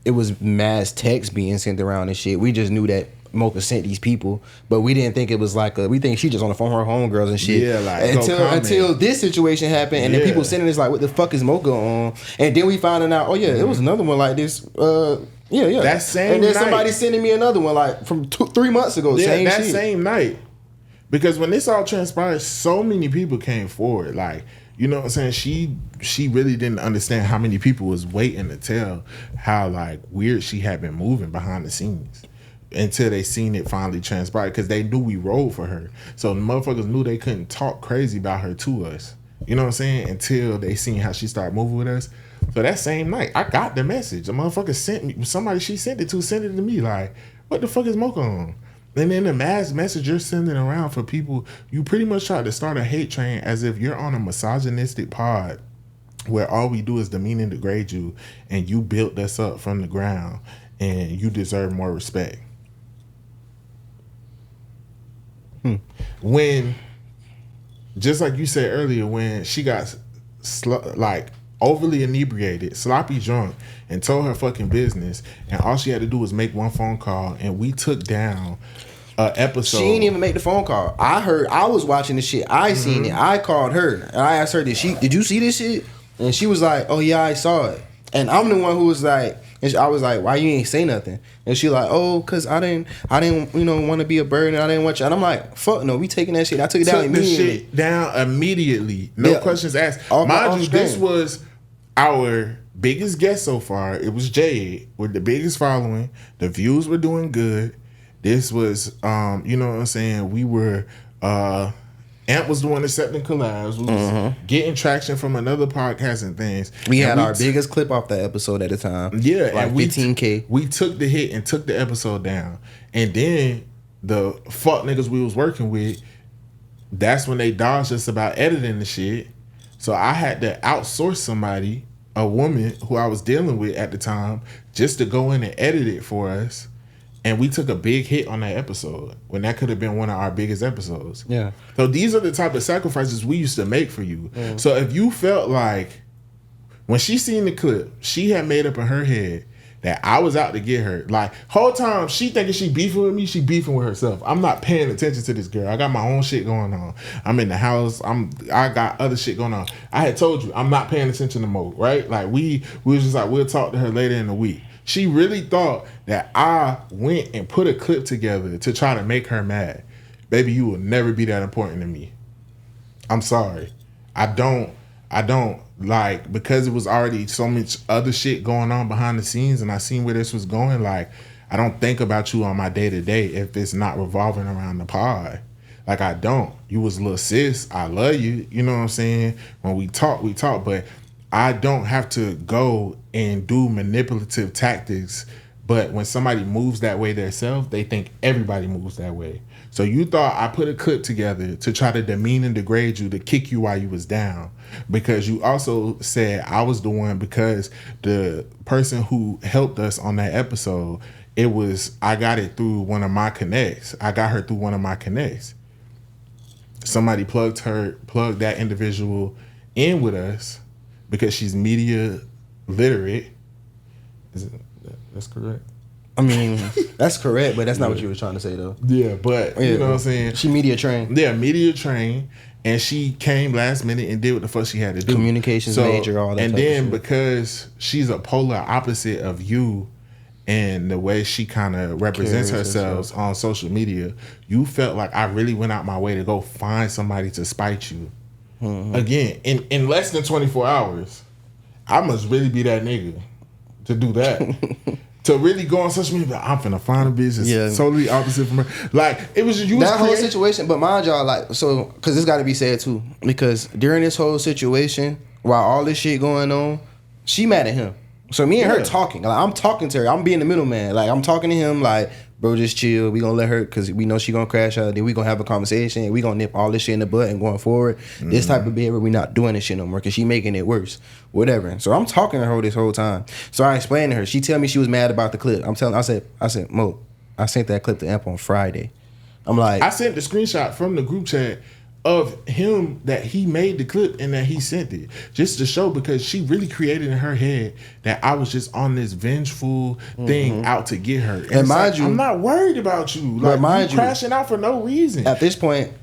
it was mass text being sent around and shit. We just knew that Mocha sent these people, but we didn't think it was like we think she just on the phone with her homegirls and shit. Yeah, like until this situation happened, and then people sending this like, what the fuck is Mocha on? And then we found out, oh yeah, it was another one like this. That same and then night, somebody sending me another one like from 3 months ago. Yeah, same night. Because when this all transpired, so many people came forward. Like, you know what I'm saying? She really didn't understand how many people was waiting to tell how like weird she had been moving behind the scenes. Until they seen it finally transpire, because they knew we rolled for her. So the motherfuckers knew they couldn't talk crazy about her to us. You know what I'm saying? Until they seen how she started moving with us. So that same night, I got the message. The motherfucker sent me, somebody she sent it to me like, what the fuck is Mocha on? And then the mass message you're sending around for people, you pretty much tried to start a hate train as if you're on a misogynistic pod where all we do is demean and degrade you, and you built us up from the ground and you deserve more respect. When, just like you said earlier, when she got overly inebriated, sloppy drunk, and told her fucking business, and all she had to do was make one phone call, and we took down an episode. She didn't even make the phone call. I was watching the shit. I seen it. I called her and I asked her, did you see this shit? And she was like, oh yeah, I saw it. And I'm the one who was like, and I was like, why you ain't say nothing? And she like, oh, cause I didn't, want to be a burden. I didn't want you. And I'm like, fuck no, we taking that shit. I took it down immediately. The shit down immediately. No questions asked. Mind you, this was our biggest guest so far. It was Jade with the biggest following. The views were doing good. This was, you know what I'm saying? We were, Amp was the one accepting collabs. We was getting traction from another podcast and things. We had our biggest clip off that episode at the time. Yeah, like and 15K. We took the hit and took the episode down. And then the fuck niggas we was working with, that's when they dodged us about editing the shit. So I had to outsource somebody, a woman who I was dealing with at the time, just to go in and edit it for us. And we took a big hit on that episode when that could have been one of our biggest episodes. Yeah. So these are the type of sacrifices we used to make for you. Mm. So if you felt like when she seen the clip, she had made up in her head that I was out to get her. Like, whole time she thinking she beefing with me, she beefing with herself. I'm not paying attention to this girl. I got my own shit going on. I'm in the house. I got other shit going on. I had told you I'm not paying attention to Mo, right? Like we was just like, we'll talk to her later in the week. She really thought that I went and put a clip together to try to make her mad. Baby, you will never be that important to me. I'm sorry. I don't like, because it was already so much other shit going on behind the scenes and I seen where this was going, like, I don't think about you on my day-to-day if it's not revolving around the pod. Like, I don't. You was a little sis. I love you. You know what I'm saying? When we talk, but I don't have to go and do manipulative tactics But when somebody moves that way themselves, they think everybody moves that way. So you thought I put a clip together to try to demean and degrade you, to kick you while you was down. Because you also said I was the one, because the person who helped us on that episode, I got it through one of my connects. I got her through one of my connects. Somebody plugged that individual in with us because she's media literate. That's correct? I mean, that's correct, but that's not what you were trying to say, though. Yeah, but you know what I'm saying? She media trained. Yeah, media trained. And she came last minute and did what the fuck she had to do. Communications major, all that. And then because she's a polar opposite of you and the way she kind of represents herself on social media, you felt like I really went out my way to go find somebody to spite you. Mm-hmm. Again, in less than 24 hours, I must really be that nigga to do that. To really go on social media, I'm finna find a business totally opposite from her. Like, it was you. That whole situation, but mind y'all, like, so, because this got to be said too. Because during this whole situation, while all this shit going on, she mad at him. So me and her talking. Like, I'm talking to her. I'm being the middleman. Like, I'm talking to him like, bro, just chill. We gonna let her, because we know she gonna crash out. Then we gonna have a conversation. And we gonna nip all this shit in the butt and going forward. Mm-hmm. This type of behavior, we not doing this shit no more because she making it worse. Whatever. So I'm talking to her this whole time. So I explained to her. She tell me she was mad about the clip. I said, Mo, I sent that clip to Amp on Friday. I'm like, I sent the screenshot from the group chat of him that he made the clip and that he sent it just to show, because she really created in her head that I was just on this vengeful thing out to get her. And mind you, I'm not worried about you. Like, you crashing out for no reason. At this point,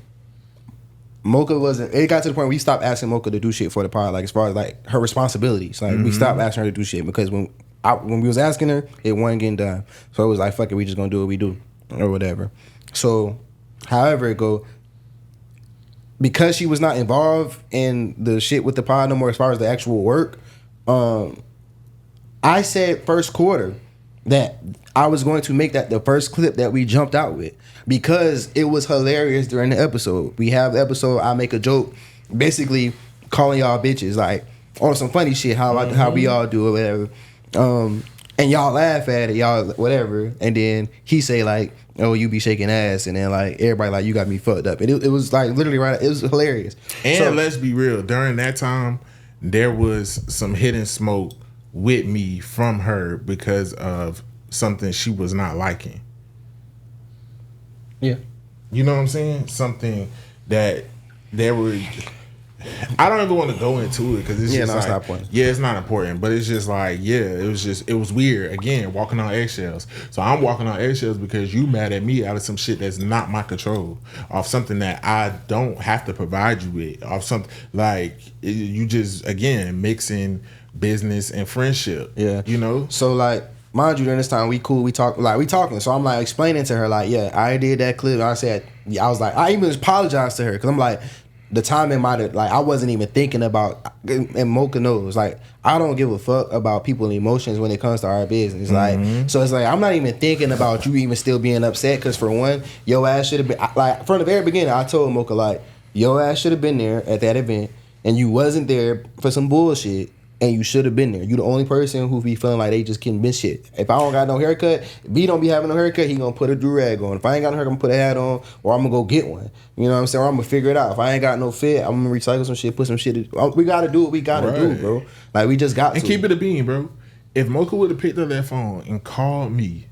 Mocha wasn't. It got to the point where we stopped asking Mocha to do shit for the pod. Like, as far as like her responsibilities, like we stopped asking her to do shit because when we was asking her, it wasn't getting done. So it was like, fuck it, we just gonna do what we do or whatever. So, however it go. Because she was not involved in the shit with the pod no more as far as the actual work, I said first quarter that I was going to make that the first clip that we jumped out with because it was hilarious during the episode. We have the episode, I make a joke basically calling y'all bitches, like, on some funny shit, how we all do or whatever. And y'all laugh at it, y'all whatever. And then he say like, oh, you be shaking ass, and then like everybody like, you got me fucked up. And it was like literally right. It was hilarious. And so, let's be real, during that time, there was some hidden smoke with me from her because of something she was not liking. Yeah, you know what I'm saying? Something that there were. I don't even want to go into it because it's just like, it's not important. Yeah, it's not important, but it's just like, it was weird. Again, walking on eggshells. So I'm walking on eggshells because you mad at me out of some shit that's not my control, off something that I don't have to provide you with, off something like you just again mixing business and friendship. Yeah, you know. So like, mind you, during this time we cool, we talking. So I'm like explaining to her like, yeah, I did that clip. I said, I was like, I even apologized to her because I'm like, the timing might have, like, I wasn't even thinking about, and Mocha knows, like, I don't give a fuck about people's emotions when it comes to our business. Like, so it's like, I'm not even thinking about you even still being upset, because for one, your ass should have been, like, from the very beginning, I told Mocha, like, your ass should have been there at that event, and you wasn't there for some bullshit, and you should have been there. You the only person who be feeling like they just can't miss shit. If I don't got no haircut, if B don't be having no haircut, he gonna put a do-rag on. If I ain't got no haircut, I'm gonna put a hat on, or I'm gonna go get one. You know what I'm saying? Or I'm gonna figure it out. If I ain't got no fit, I'm gonna recycle some shit, put some shit. We gotta do what we gotta do, bro. Like, we just got to. And keep it a bean, bro. If Mocha would have picked up that phone and called me,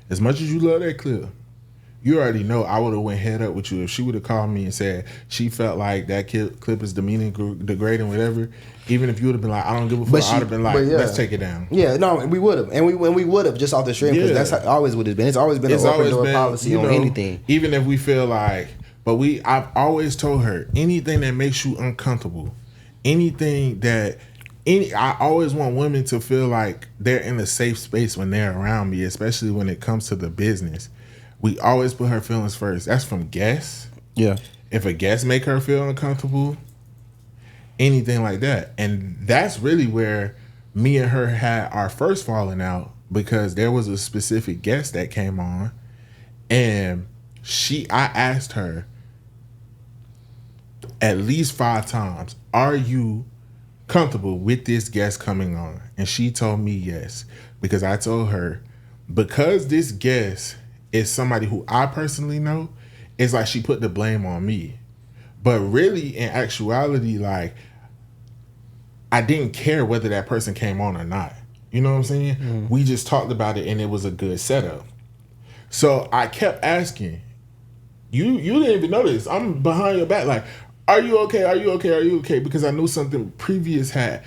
as much as you love that clip, you already know I would have went head up with you. If she would have called me and said she felt like that clip is demeaning, degrading, whatever, even if you would have been like, I don't give a fuck, I would have been like, let's take it down. Yeah, no, we would have. And we would have just off the stream, because that's always what it's been. It's always been an open door policy on anything. Even if we feel like, I've always told her, anything that makes you uncomfortable, I always want women to feel like they're in a safe space when they're around me, especially when it comes to the business. We always put her feelings first. That's from guests. Yeah. If a guest make her feel uncomfortable, anything like that. And that's really where me and her had our first falling out, because there was a specific guest that came on, and I asked her at least 5 times, are you comfortable with this guest coming on? And she told me yes, because I told her, because this guest is somebody who I personally know, it's like she put the blame on me. But really, in actuality, like, I didn't care whether that person came on or not. You know what I'm saying? Mm. We just talked about it and it was a good setup. So I kept asking, you didn't even notice. I'm behind your back like, are you okay? Are you okay? Are you okay? Because I knew something previous had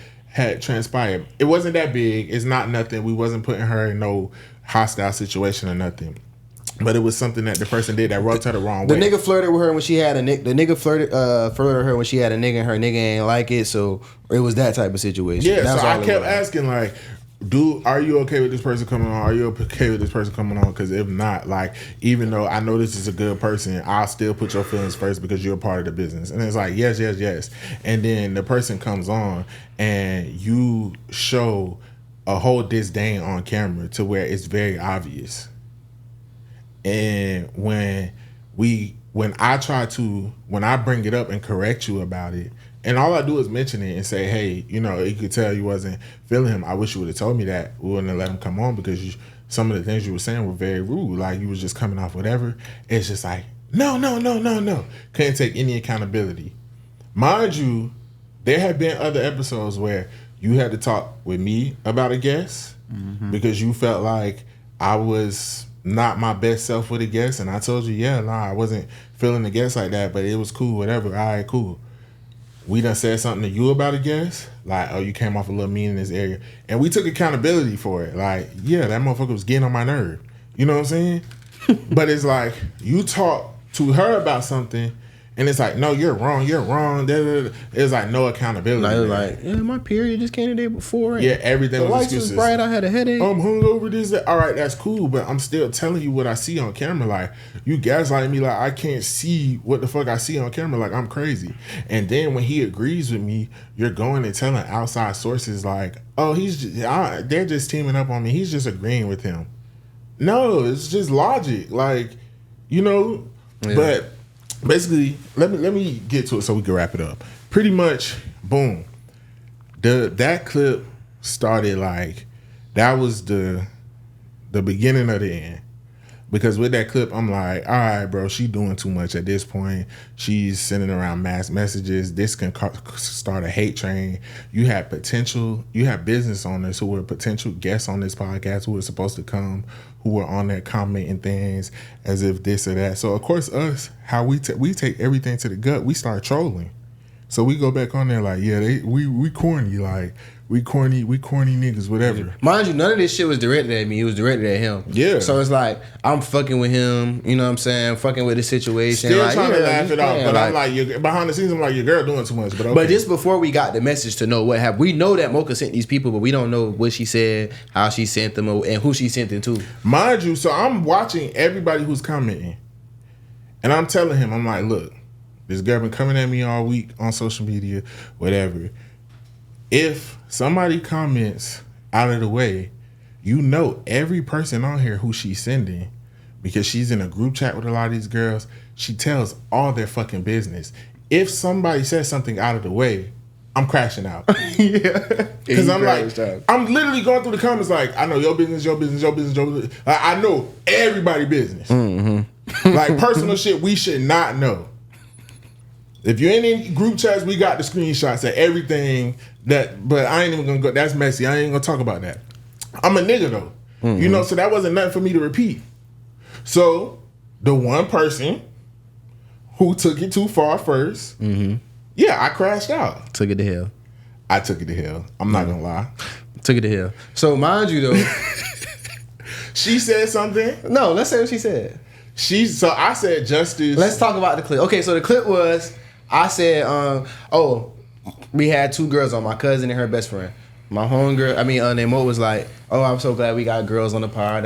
transpired. It wasn't that big. It's not nothing. We wasn't putting her in no hostile situation or nothing. But it was something that the person did that rubbed her the wrong way. The nigga flirted with her when she had a nigga. The nigga flirted with her when she had a nigga, and her nigga ain't like it. So it was that type of situation. Yeah. So I kept asking, like, dude, are you okay with this person coming on? Are you okay with this person coming on? Because if not, like, even though I know this is a good person, I'll still put your feelings first because you're a part of the business. And it's like, yes, yes, yes. And then the person comes on and you show a whole disdain on camera to where it's very obvious. And when I bring it up and correct you about it, and all I do is mention it and say, hey, you know, you could tell you wasn't feeling him. I wish you would have told me that. We wouldn't have let him come on because some of the things you were saying were very rude. Like, you was just coming off whatever. It's just like, no. Couldn't take any accountability. Mind you, there have been other episodes where you had to talk with me about a guest because you felt like I was not my best self with a guest, and I told you, I wasn't feeling the guest like that, but it was cool, whatever. All right, cool. We done said something to you about a guest, like, oh, you came off a little mean in this area, and we took accountability for it. Like, yeah, that motherfucker was getting on my nerve. You know what I'm saying? But it's like, you talk to her about something, and it's like, no, you're wrong. It's like no accountability. Like, it was like, yeah, my period just came the day before. Yeah, everything was excuses. The lights was bright. I had a headache. I'm hungover. This, that. All right, that's cool, but I'm still telling you what I see on camera. Like, you gaslighting me. Like, I can't see what the fuck I see on camera. Like, I'm crazy. And then when he agrees with me, you're going and telling outside sources like, oh, they're just teaming up on me. He's just agreeing with him. No, it's just logic. Like, you know, but. Basically, let me get to it so we can wrap it up. Pretty much, boom. That clip started like, that was the beginning of the end. Because with that clip, I'm like, all right, bro, she doing too much at this point. She's sending around mass messages. This can start a hate train. You have business owners who were potential guests on this podcast who were supposed to come, who were on there commenting things as if this or that. So, of course, us, how we take everything to the gut, we start trolling. So we go back on there like, yeah, we corny, like, we corny niggas, whatever. Mind you, none of this shit was directed at me. It was directed at him. Yeah. So it's like, I'm fucking with him, you know what I'm saying? Fucking with the situation. Still like, trying to laugh it off, but I'm like, behind the scenes, I'm like, your girl doing too much, but okay. But just before we got the message to know what happened, we know that Mocha sent these people, but we don't know what she said, how she sent them, and who she sent them to. Mind you, so I'm watching everybody who's commenting, and I'm telling him, I'm like, look, this girl been coming at me all week on social media, whatever. If somebody comments out of the way, you know every person on here who she's sending, because she's in a group chat with a lot of these girls, she tells all their fucking business. If somebody says something out of the way, I'm crashing out. Yeah. Because I'm like, I'm literally going through the comments like, I know your business. Like, I know everybody's business. Mm-hmm. Like, personal shit we should not know. If you're in any group chats, we got the screenshots of everything but I ain't even gonna go, that's messy. I ain't gonna talk about that. I'm a nigga though. Mm-hmm. You know, so that wasn't nothing for me to repeat. So, the one person who took it too far first, yeah, I crashed out. Took it to hell. I took it to hell. I'm not gonna lie. Took it to hell. So, mind you though. She said something. No, let's say what she said. So I said justice. Let's talk about the clip. Okay, so the clip was, I said, we had two girls on, my cousin and her best friend. My homegirl, then Mo was like, oh, I'm so glad we got girls on the pod,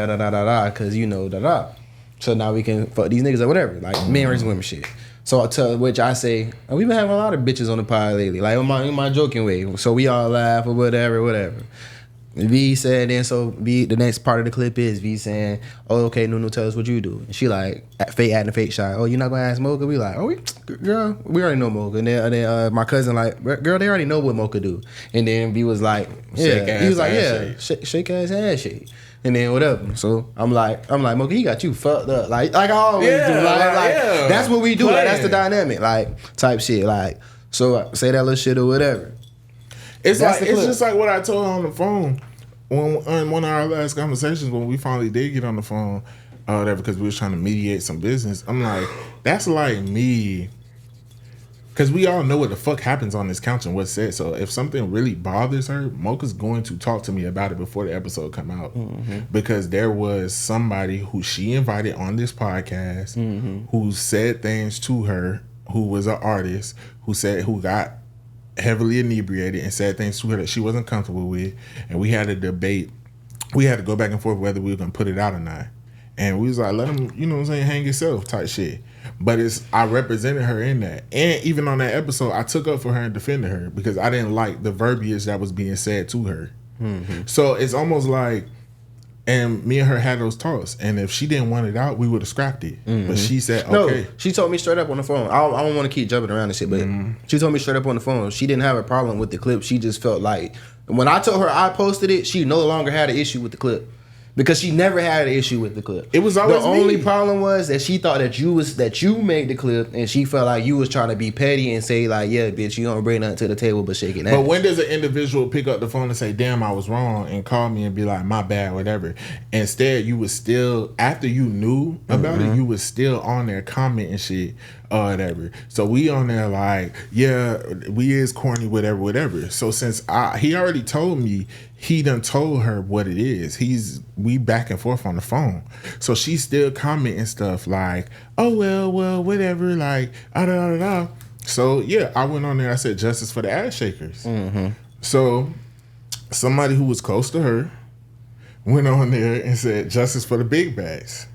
because you know, So now we can fuck these niggas or whatever, like men versus women shit. So to which I say, we've been having a lot of bitches on the pod lately, like in my joking way. So we all laugh or whatever. V said, then so V, the next part of the clip is V saying, oh, okay, Nunu, tell us what you do. And she like, adding a fake shot. Oh, you're not going to ask Mocha? We like, girl, we already know Mocha. And then my cousin like, girl, they already know what Mocha do. And then V was like, yeah. He was like, yeah, shake ass, ass shake. and then whatever. So I'm like, Mocha, he got you fucked up. Like I always do. Like that's what we do. Like that's the dynamic. Like type shit. Like so I say that little shit or whatever. It's like it's just like what I told her on the phone when on one of our last conversations when we finally did get on the phone, whatever, because we was trying to mediate some business. I'm like, that's like me. Because we all know what the fuck happens on this couch and what's said. So if something really bothers her, Mocha's going to talk to me about it before the episode come out. Because there was somebody who she invited on this podcast who said things to her, who was an artist, who got heavily inebriated and said things to her that she wasn't comfortable with. And we had a debate. We had to go back and forth whether we were going to put it out or not. And we was like, let him, you know what I'm saying, hang yourself type shit. But I represented her in that. And even on that episode, I took up for her and defended her because I didn't like the verbiage that was being said to her. So it's almost like, and me and her had those talks. And if she didn't want it out, we would have scrapped it. But she said, okay. No, she told me straight up on the phone. I don't want to keep jumping around and shit, but she told me straight up on the phone. She didn't have a problem with the clip. She just felt like, when I told her I posted it, she no longer had an issue with the clip. Because she never had an issue with the clip. It was always the only problem was that she thought that you made the clip, and she felt like you was trying to be petty and say like, yeah, bitch, you don't bring nothing to the table but shaking ass. But when does an individual pick up the phone and say, damn, I was wrong, and call me and be like, my bad, whatever? Instead, you was still, after you knew about it, you was still on there commenting shit or whatever. So we on there like, yeah, we is corny, whatever. So since he already told me, he done told her what it is. We back and forth on the phone. So she's still commenting stuff like, oh, well, whatever, like, da. So, yeah, I went on there. I said, justice for the ass shakers. So somebody who was close to her went on there and said, justice for the big bags.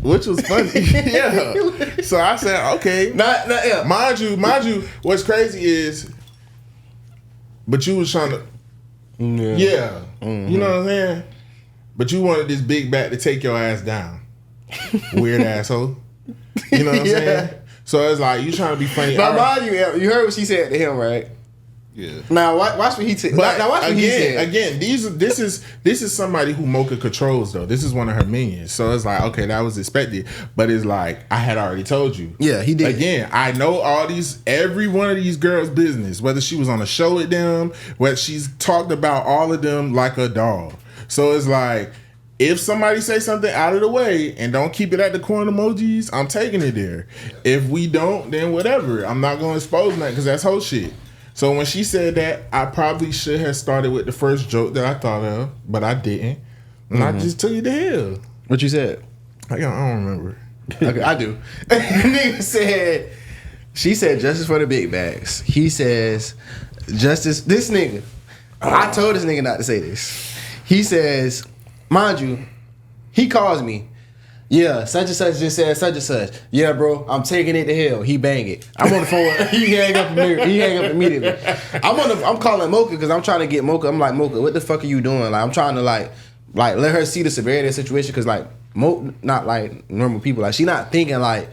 Which was funny. Yeah. So I said, okay. Yeah. Mind you, what's crazy is, but you was trying to, yeah. You know what I'm saying? But you wanted this big bat to take your ass down. Weird asshole. You know what I'm saying? So it's like, you trying to be funny. But mind you heard what she said to him, right? Yeah. Now watch what he said. Now watch what he said. Again, this is somebody who Mocha controls though. This is one of her minions. So it's like, okay, that was expected. But it's like, I had already told you. Yeah, he did. Again, I know every one of these girls' business, whether she was on a show with them, whether she's talked about all of them like a dog. So it's like, if somebody say something out of the way and don't keep it at the corn emojis, I'm taking it there. If we don't, then whatever. I'm not going to expose that because that's whole shit. So when she said that, I probably should have started with the first joke that I thought of, but I didn't. And I just took it to hell. What you said? I don't remember. Okay, I do. Nigga said, she said justice for the big bags. He says justice. This nigga, I told this nigga not to say this. He says, mind you, he calls me. Yeah, such and such just said such and such. Yeah, bro, I'm taking it to hell. He bang it. I'm on the phone. He hang up immediately. I'm calling Mocha because I'm trying to get Mocha. I'm like, Mocha, what the fuck are you doing? Like, I'm trying to like let her see the severity of the situation because like not like normal people. Like, she not thinking like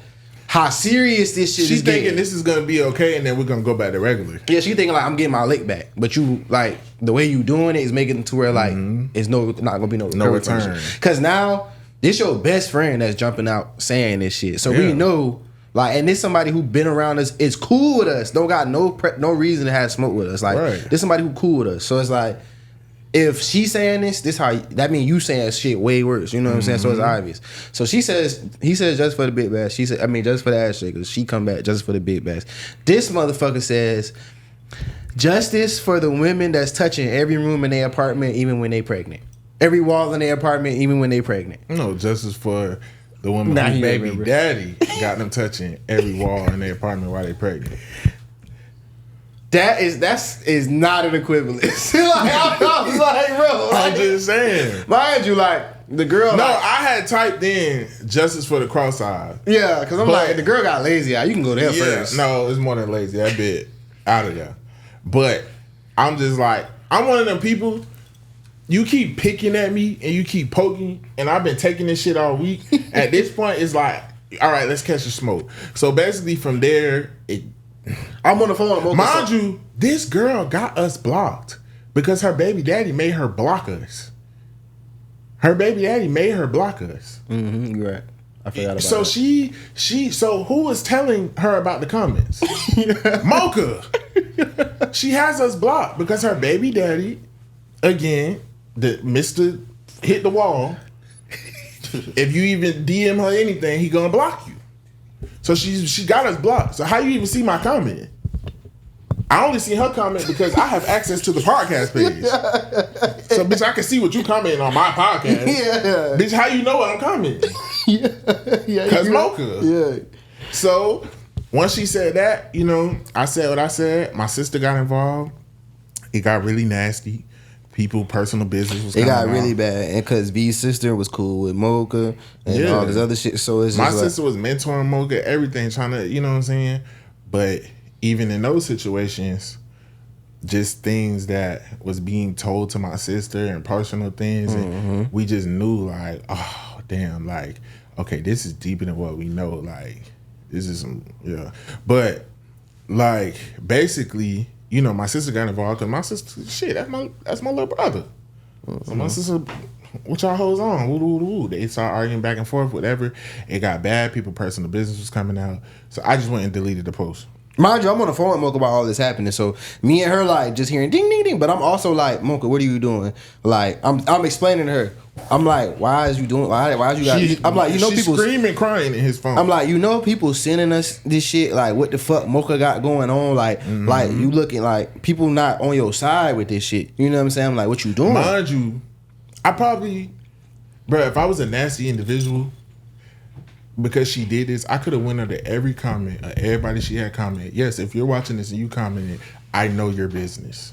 how serious this shit is. She's thinking this is gonna be okay, and then we're gonna go back to regular. Yeah, she thinking like I'm getting my lick back, but you like the way you doing it is making it to where like it's not gonna be no return. Because now. This your best friend that's jumping out saying this shit. So we know, like, and this somebody who been around us, is cool with us. Don't got no reason to have smoke with us. Like, this somebody who cool with us. So it's like, if she's saying this how that mean you saying shit way worse. You know what I'm saying? So it's obvious. So he says just for the big bass. She said, just for the ass shakers. She come back just for the big bass. This motherfucker says justice for the women that's touching every room in their apartment, even when they pregnant. Every wall in their apartment, even when they pregnant. No, justice for the woman whose baby daddy got them touching every wall in their apartment while they pregnant. That is not an equivalence. Like, I was like, bro. Like, I'm just saying. Mind you, like, the girl. No, like, I had typed in justice for the cross eye. Yeah, because I'm like, the girl got lazy eye. You can go there first. No, it's more than lazy. That bit out of there. But I'm just like, I'm one of them people. You keep picking at me and you keep poking, and I've been taking this shit all week. At this point, it's like, all right, let's catch the smoke. So basically, from there, I'm on the phone. Mind you, this girl got us blocked because her baby daddy made her block us. Her baby daddy made her block us. Mm-hmm, you're right. I forgot about So that. so who was telling her about the comments? Mocha. She has us blocked because her baby daddy, again, the Mr. hit the wall. If you even DM her anything, he gonna block you. So she got us blocked. So how you even see my comment? I only see her comment because I have access to the podcast page. So bitch, I can see what you commenting on my podcast. Yeah. Bitch, how you know what I'm commenting? Yeah. Cause Mocha. Yeah. So once she said that, you know, I said what I said. My sister got involved. It got really nasty. People, personal business was It coming got really out. bad, and cause V's sister was cool with Mocha and Yeah. all this other shit. So it's My just sister was mentoring Mocha, everything, trying to, you know what I'm saying? But even in those situations, just things that was being told to my sister and personal things, and we just knew like, oh damn, like, okay, this is deeper than what we know. Like, this is some, yeah. But like, basically, you know, my sister got involved because my sister, shit, that's my little brother. So my sister, what y'all hoes on? Woo, woo, woo. They started arguing back and forth, whatever. It got bad. People, personal business was coming out. So I just went and deleted the post. Mind you, I'm on the phone with Mocha about all this happening. So me and her like just hearing ding ding ding, but I'm also like, Mocha, what are you doing? Like I'm explaining to her. I'm like, why is you doing? Why is you got? I'm like, you know, she's people screaming, crying in his phone. I'm like, you know, people sending us this shit. Like, what the fuck Mocha got going on? Like, like you looking like people not on your side with this shit. You know what I'm saying? I'm like, what you doing? Mind you, I probably, bro, if I was a nasty individual, because she did this, I could have went under every comment of everybody she had commented. Yes, if you're watching this and you commented, I know your business.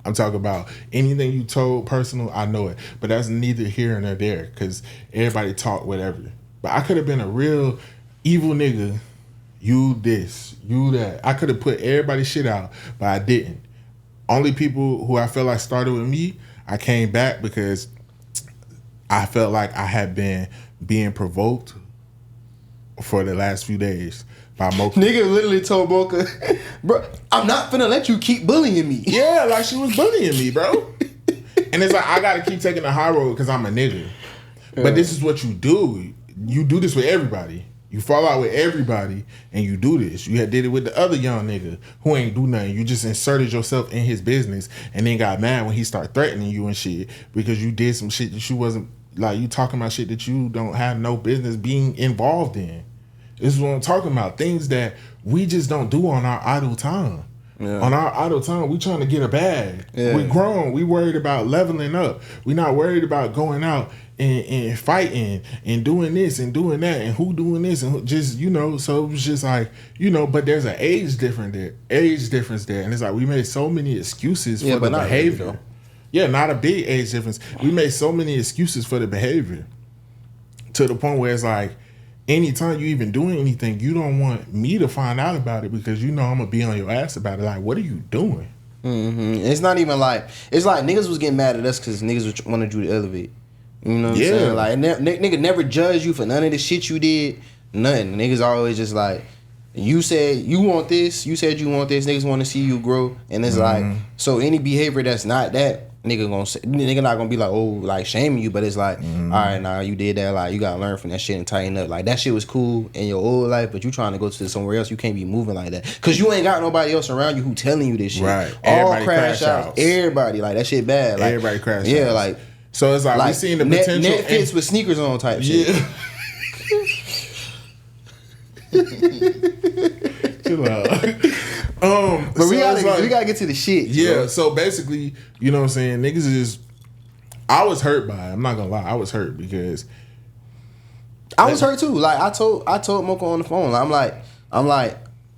I'm talking about anything you told personal, I know it. But that's neither here nor there because everybody talk whatever. But I could have been a real evil nigga. You this, you that. I could have put everybody's shit out, but I didn't. Only people who I felt like started with me, I came back because I felt like I had been being provoked for the last few days by Mocha. Nigga literally told Mocha, bro, I'm not finna let you keep bullying me. Yeah, like she was bullying me, bro. And it's like I gotta keep taking the high road because I'm a nigga. But this is what you do. You do this with everybody. You fall out with everybody and you do this. You had did it with the other young nigga who ain't do nothing. You just inserted yourself in his business and then got mad when he started threatening you and shit because you did some shit that you wasn't, like, you talking about shit that you don't have no business being involved in. This is what I'm talking about. Things that we just don't do on our idle time. Yeah. On our idle time, we trying to get a bag. Yeah. We grown. We worried about leveling up. We not worried about going out and fighting and doing this and doing that and who doing this and who, just, you know. So it was just like, you know. But there's an age difference there, and it's like we made so many excuses for the behavior. Really, yeah, not a big age difference. We made so many excuses for the behavior to the point where it's like, anytime you even doing anything, you don't want me to find out about it because you know I'm gonna be on your ass about it. Like, what are you doing? It's not even like, it's like niggas was getting mad at us because niggas wanted you to elevate. You know what I'm saying? Like, nigga never judge you for none of the shit you did. Nothing. Niggas always just like, you said you want this, you said you want this, niggas want to see you grow. And it's like, so any behavior that's not that, nigga not gonna be like, oh, like shaming you, but it's like, all right, nah, you did that, like you gotta learn from that shit and tighten up. Like that shit was cool in your old life, but you trying to go to somewhere else, you can't be moving like that because you ain't got nobody else around you who telling you this shit. Right, all crash outs. Everybody, like that shit bad. Like, everybody crash yeah, outs. like so it's like we seen the potential. Net fits with sneakers on type shit. Chill out. But so we gotta get to the shit. Yeah, bro. so basically, you know what I'm saying, niggas is, I was hurt by it. I'm not gonna lie, I was hurt because I was hurt too. Like I told Mocha on the phone. I'm mad.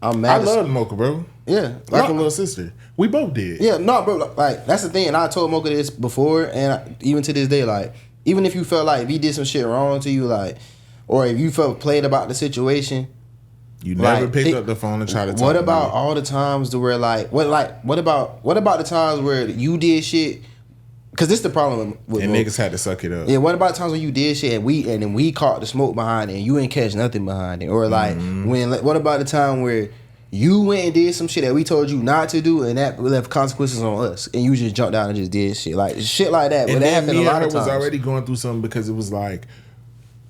I love Mocha, bro. Yeah, like a little sister. We both did. Yeah, no, bro. Like that's the thing. And I told Mocha this before, and even to this day, like even if you felt like V did some shit wrong to you, like, or if you felt played about the situation, you never picked up the phone and tried to talk. What about all the times to where what about the times where you did shit? Because this is the problem with and niggas had to suck it up. Yeah, what about the times when you did shit and then we caught the smoke behind it and you ain't catch nothing behind it? Or like what about the time where you went and did some shit that we told you not to do, and that left consequences on us, and you just jumped out and just did shit like that. And but that then happened me a and lot her of was times. already going through something because it was like,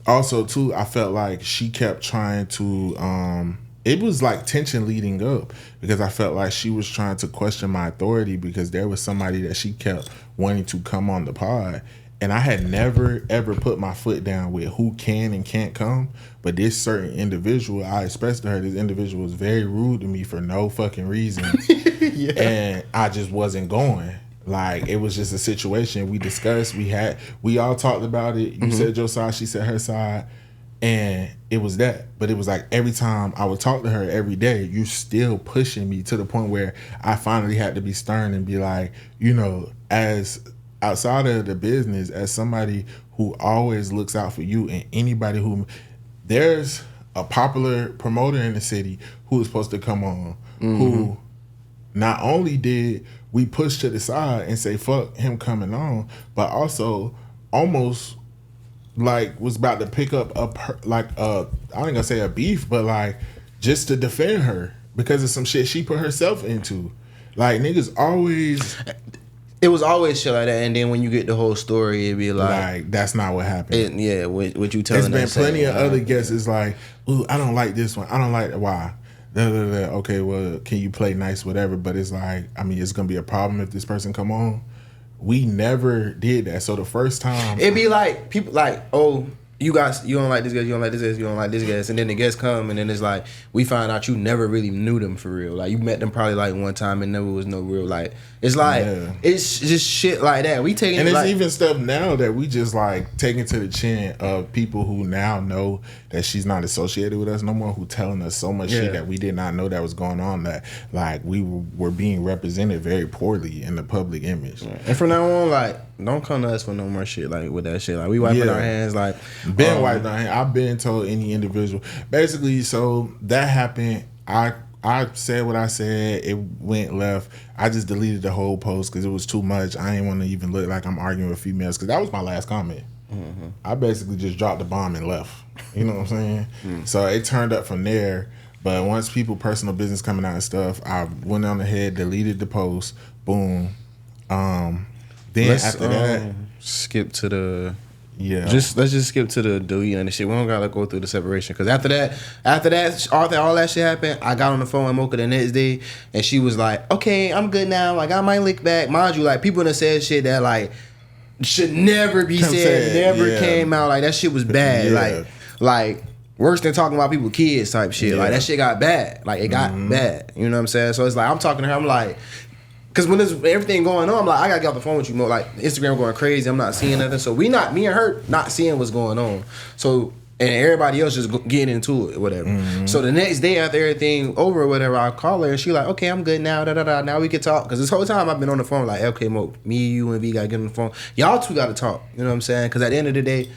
also too, I felt like she kept trying to. It was like tension leading up because I felt like she was trying to question my authority because there was somebody that she kept wanting to come on the pod. And I had never, ever put my foot down with who can and can't come. But this certain individual, I expressed to her, this individual was very rude to me for no fucking reason. Yeah. And I just wasn't going. Like, it was just a situation we discussed. We all talked about it. You said your side, she said her side. And it was that. But it was like every time I would talk to her every day, you still pushing me to the point where I finally had to be stern and be like, you know, as outside of the business, as somebody who always looks out for you and anybody who, there's a popular promoter in the city who is supposed to come on, who not only did we push to the side and say fuck him coming on, but also almost like was about to pick up I ain't gonna say a beef, but like just to defend her because of some shit she put herself into. Like, niggas always. It was always shit like that, and then when you get the whole story, it'd be like that's not what happened. What you telling? There's been plenty of other guests. It's like, ooh, I don't like this one. I don't like why. Okay, well, can you play nice, whatever? But it's like, I mean, it's gonna be a problem if this person come on. We never did that. So the first time, it'd be like people like, oh, you guys, you don't like this guy, you don't like this guy, you don't like this guy, and then the guests come, and then it's like we find out you never really knew them for real. Like, you met them probably like one time, and never was no real like. It's like it's just shit like that. We taking and it's like, even stuff now that we just like taking to the chin of people who now know that she's not associated with us no more, who telling us so much shit that we did not know that was going on, that like we were being represented very poorly in the public image. And from now on, like, don't come to us for no more shit like with that shit. Like, we wiping our hands. Like, been wiped our hands. I've been told any individual basically. So that happened. I said what I said. It went left. I just deleted the whole post because it was too much. I didn't want to even look like I'm arguing with females because that was my last comment. I basically just dropped the bomb and left. You know what I'm saying? So it turned up from there. But once people personal business coming out and stuff, I went on ahead, deleted the post. Boom. Then after that, skip to the. Yeah. Let's just skip to the delete and the shit. We don't gotta go through the separation because after that, all that shit happened. I got on the phone with Mocha the next day, and she was like, "Okay, I'm good now. I got my lick back." Mind you, like, people that said shit that like should never be said, never came out. Like, that shit was bad. Like worse than talking about people's kids type shit. Like, that shit got bad. Like, it got bad. You know what I'm saying? So it's like I'm talking to her. I'm like. Cause when there's everything going on, I'm like, I gotta get off the phone with you more. Like, Instagram going crazy, I'm not seeing nothing. So me and her not seeing what's going on. So, and everybody else just getting into it, whatever. So the next day after everything over or whatever, I call her and she like, okay, I'm good now. Now we can talk. Cause this whole time I've been on the phone like, okay, Mo, me, you, and V gotta get on the phone. Y'all two gotta talk. You know what I'm saying? Cause at the end of the day,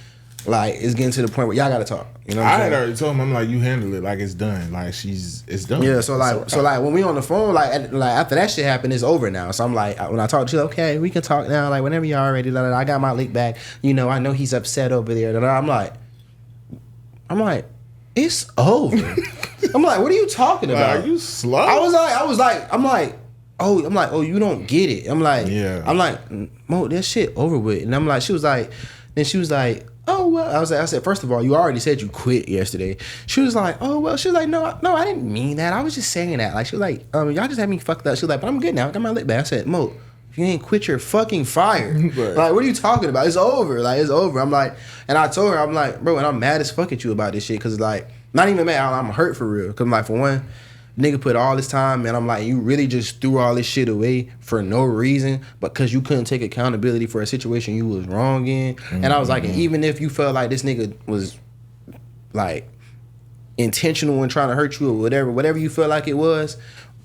like, it's getting to the point where y'all gotta talk. You know what I'm saying? I had already told him, I'm like, you handle it, like it's done. Like, it's done. Yeah, so like when we on the phone, like after that shit happened, it's over now. So I'm like, when I talk to you, okay, we can talk now. Like, whenever y'all ready, I got my lick back. You know, I know he's upset over there. I'm like, it's over. I'm like, what are you talking about? Are you slow? I'm like, oh, you don't get it. I'm like, Mo, that shit over with. And I'm like, she was like, oh, well, I said, first of all, you already said you quit yesterday. She was like, oh, well, she was like, no, I didn't mean that. I was just saying that. Like, she was like, y'all just had me fucked up. She was like, but I'm good now. I got my lick back. I said, Mo, if you ain't quit, you're fucking fired. Right. Like, what are you talking about? It's over. Like, it's over. I'm like, and I told her, I'm like, bro, and I'm mad as fuck at you about this shit. Cause like, not even mad, I'm hurt for real. Cause like, for one, nigga put all this time, and I'm like, you really just threw all this shit away for no reason, because you couldn't take accountability for a situation you was wrong in. And I was like, and even if you felt like this nigga was like intentional in trying to hurt you or whatever you felt like it was,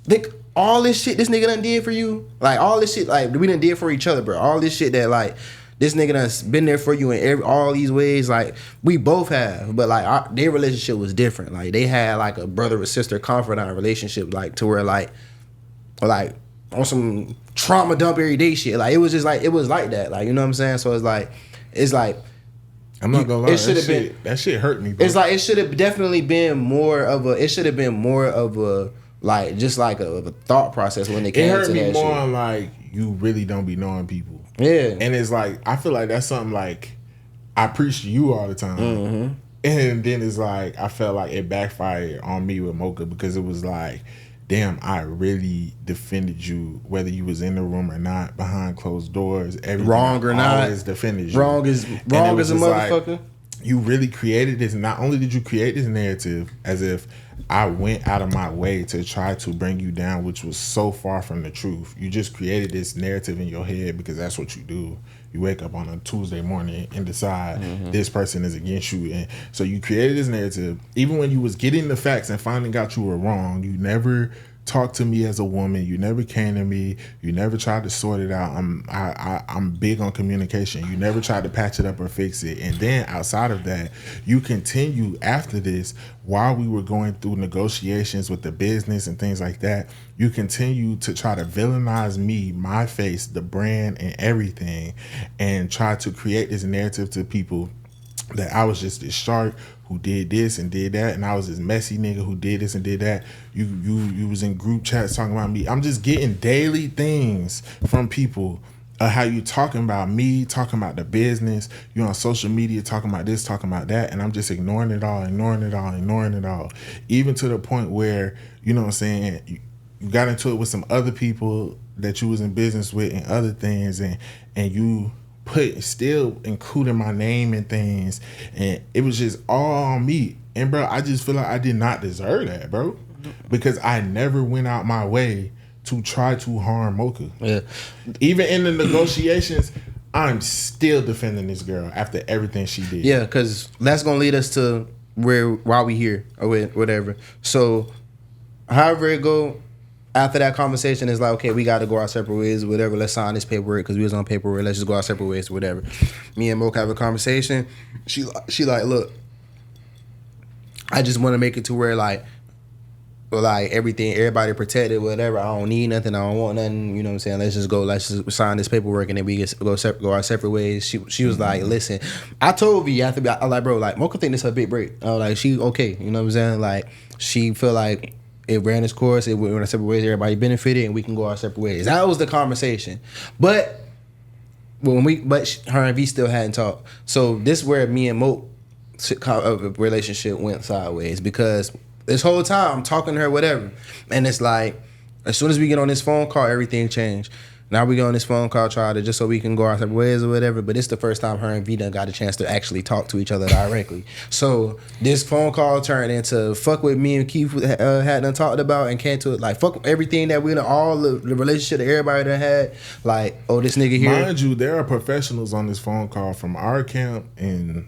think all this shit this nigga done did for you, like all this shit like we done did for each other, bro. All this shit that like this nigga done been there for you in all these ways. Like, we both have, but like their relationship was different. Like, they had like a brother or sister confidant relationship, like to where like on some trauma dump every day shit. Like, it was just like, it was like that. Like, you know what I'm saying? So it's like I'm not gonna lie, that shit hurt me, bro. It's like, it should have definitely been more of a like just like a thought process when it It came hurt to me that more shit. on like you really don't be knowing people. Yeah, And it's like I feel like that's something like I preach to you all the time. And then it's like I felt like it backfired on me with Mocha because it was like, damn, I really defended you whether you was in the room or not, behind closed doors. Everything Wrong or I not, always defended you. wrong as And it was a just like, motherfucker. you really created this. Not only did you create this narrative as if I went out of my way to try to bring you down, which was so far from the truth. You just created this narrative in your head because that's what you do. You wake up on a Tuesday morning and decide this person is against you. And so you created this narrative. Even when you was getting the facts and finding out you were wrong, you never talked to me as a woman. You never came to me. You never tried to sort it out. I'm big on communication. You never tried to patch it up or fix it. And then outside of that, you continue after this, while we were going through negotiations with the business and things like that, you continue to try to villainize me, my face, the brand, and everything, and try to create this narrative to people that I was just this shark who did this and did that, and I was this messy nigga who did this and did that. You was in group chats talking about me. I'm just getting daily things from people how you talking about me, talking about the business. You on social media talking about this, talking about that, and I'm just ignoring it all. Even to the point where, you know what I'm saying, you got into it with some other people that you was in business with and other things, and you still including my name and things, and it was just all on me. And bro, I just feel like I did not deserve that, bro, because I never went out my way to try to harm Mocha. Yeah, even in the negotiations, I'm still defending this girl after everything she did. yeah, because that's gonna lead us to why we here or whatever. So, however it go. After that conversation, it's like, okay, we got to go our separate ways, whatever. Let's sign this paperwork because we was on paperwork. Let's just go our separate ways, whatever. Me and Mocha have a conversation. She like, look, I just want to make it to where like everything, everybody protected, whatever. I don't need nothing. I don't want nothing. You know what I'm saying? Let's just sign this paperwork and then we go our separate ways. She was like, listen, I told V after I like, bro, like Mocha think this her big break. I was like, she okay. You know what I'm saying? Like she feel like it ran its course. It went our separate ways. Everybody benefited, and we can go our separate ways. That was the conversation. But her and V still hadn't talked. So this is where me and Mo relationship went sideways, because this whole time I'm talking to her, whatever, and it's like as soon as we get on this phone call, everything changed. Now we go on this phone call, just so we can go our separate ways or whatever. But it's the first time her and V done got a chance to actually talk to each other directly. So this phone call turned into fuck what me and Keith had done talked about, and came to it like fuck everything that we done, all the relationship that everybody done had. Like, oh, this nigga here. Mind you, there are professionals on this phone call from our camp and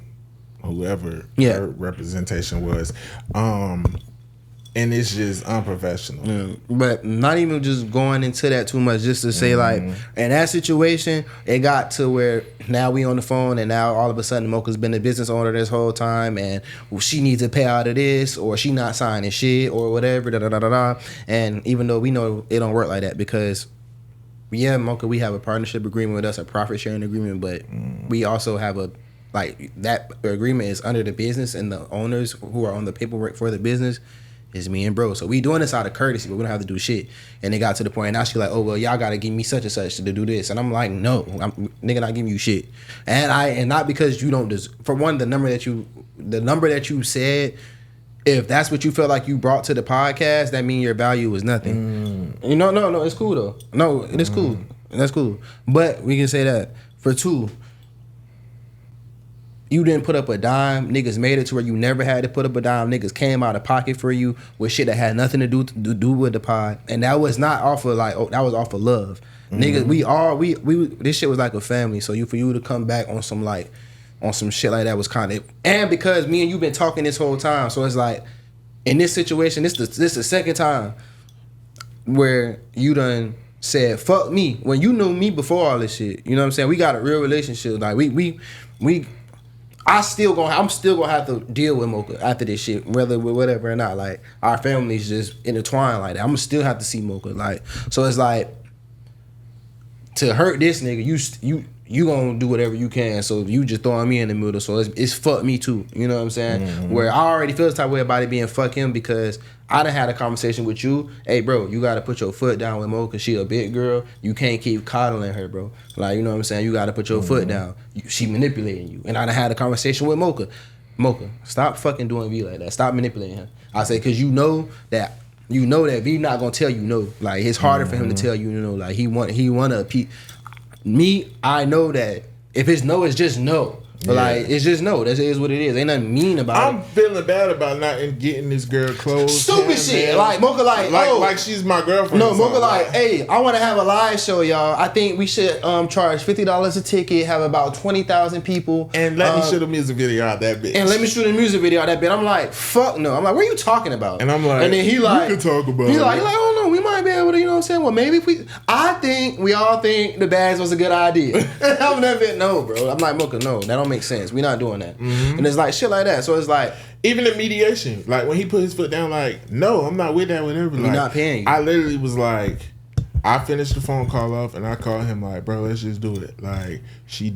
whoever their representation was. And it's just unprofessional. Yeah. But not even just going into that too much, just to say like, in that situation, it got to where now we on the phone, and now all of a sudden Mocha's been a business owner this whole time, and she needs to pay out of this, or she not signing shit or whatever, And even though we know it don't work like that, because Mocha, we have a partnership agreement with us, a profit sharing agreement, but we also have that agreement is under the business, and the owners who are on the paperwork for the business is me and bro. So we doing this out of courtesy, but we don't have to do shit. And it got to the point, and now she like, oh well, y'all gotta give me such and such to do this, and I'm like, no, nigga, not giving you shit. And not because you don't for one, the number that you said, if that's what you feel like you brought to the podcast, that means your value was nothing. You know, no, it's cool though. No, it is cool. That's cool. But we can say that for two, you didn't put up a dime. Niggas made it to where you never had to put up a dime. Niggas came out of pocket for you with shit that had nothing to do with the pod, and that was not off of like, that was off of love. Niggas, we this shit was like a family. So for you to come back on some shit like that was kind of, and because me and you been talking this whole time, so it's like in this situation, this the second time where you done said fuck me when you knew me before all this shit. You know what I'm saying? We got a real relationship. Like I'm still gonna have to deal with Mocha after this shit, whether with whatever or not. Like our families just intertwined like that. I'm gonna still have to see Mocha. Like, so it's like, to hurt this nigga, you gonna do whatever you can. So you just throwing me in the middle. So it's fuck me too. You know what I'm saying? Where I already feel the type of way about it being fuck him because I done had a conversation with you. Hey, bro, you gotta put your foot down with Mo because she a big girl. You can't keep coddling her, bro. Like, you know what I'm saying? You gotta put your foot down. She manipulating you. And I done had a conversation with Mocha. Mocha, stop fucking doing V like that. Stop manipulating him. I say, because you know that V not gonna tell you no. Like, it's harder for him to tell you no. Like, he wanna me, I know that if it's no, it's just no. But like, it's just no. That is what it is. Ain't nothing mean about it. I'm feeling bad about not getting this girl clothes. Stupid shit. Man. Like Mocha, like she's my girlfriend. No, Mocha, like, hey, I want to have a live show, y'all. I think we should charge $50 a ticket, have about 20,000 people, and let me shoot a music video out that bitch. And let me shoot a music video out that bitch. I'm like, fuck no. I'm like, what are you talking about? And I'm like, and then he like, we can talk about. He like, oh no, we might be able to, you know what I'm saying? Well, maybe if we all think the bags was a good idea. I'm that bitch, no, bro. I'm like, Mocha, no, that don't make sense. We not doing that. And it's like shit like that. So it's like, even the mediation, like when he put his foot down, like, no, I'm not with that, whatever. We're like, not paying you. I literally was like, I finished the phone call off and I called him like, bro, let's just do it. Like, she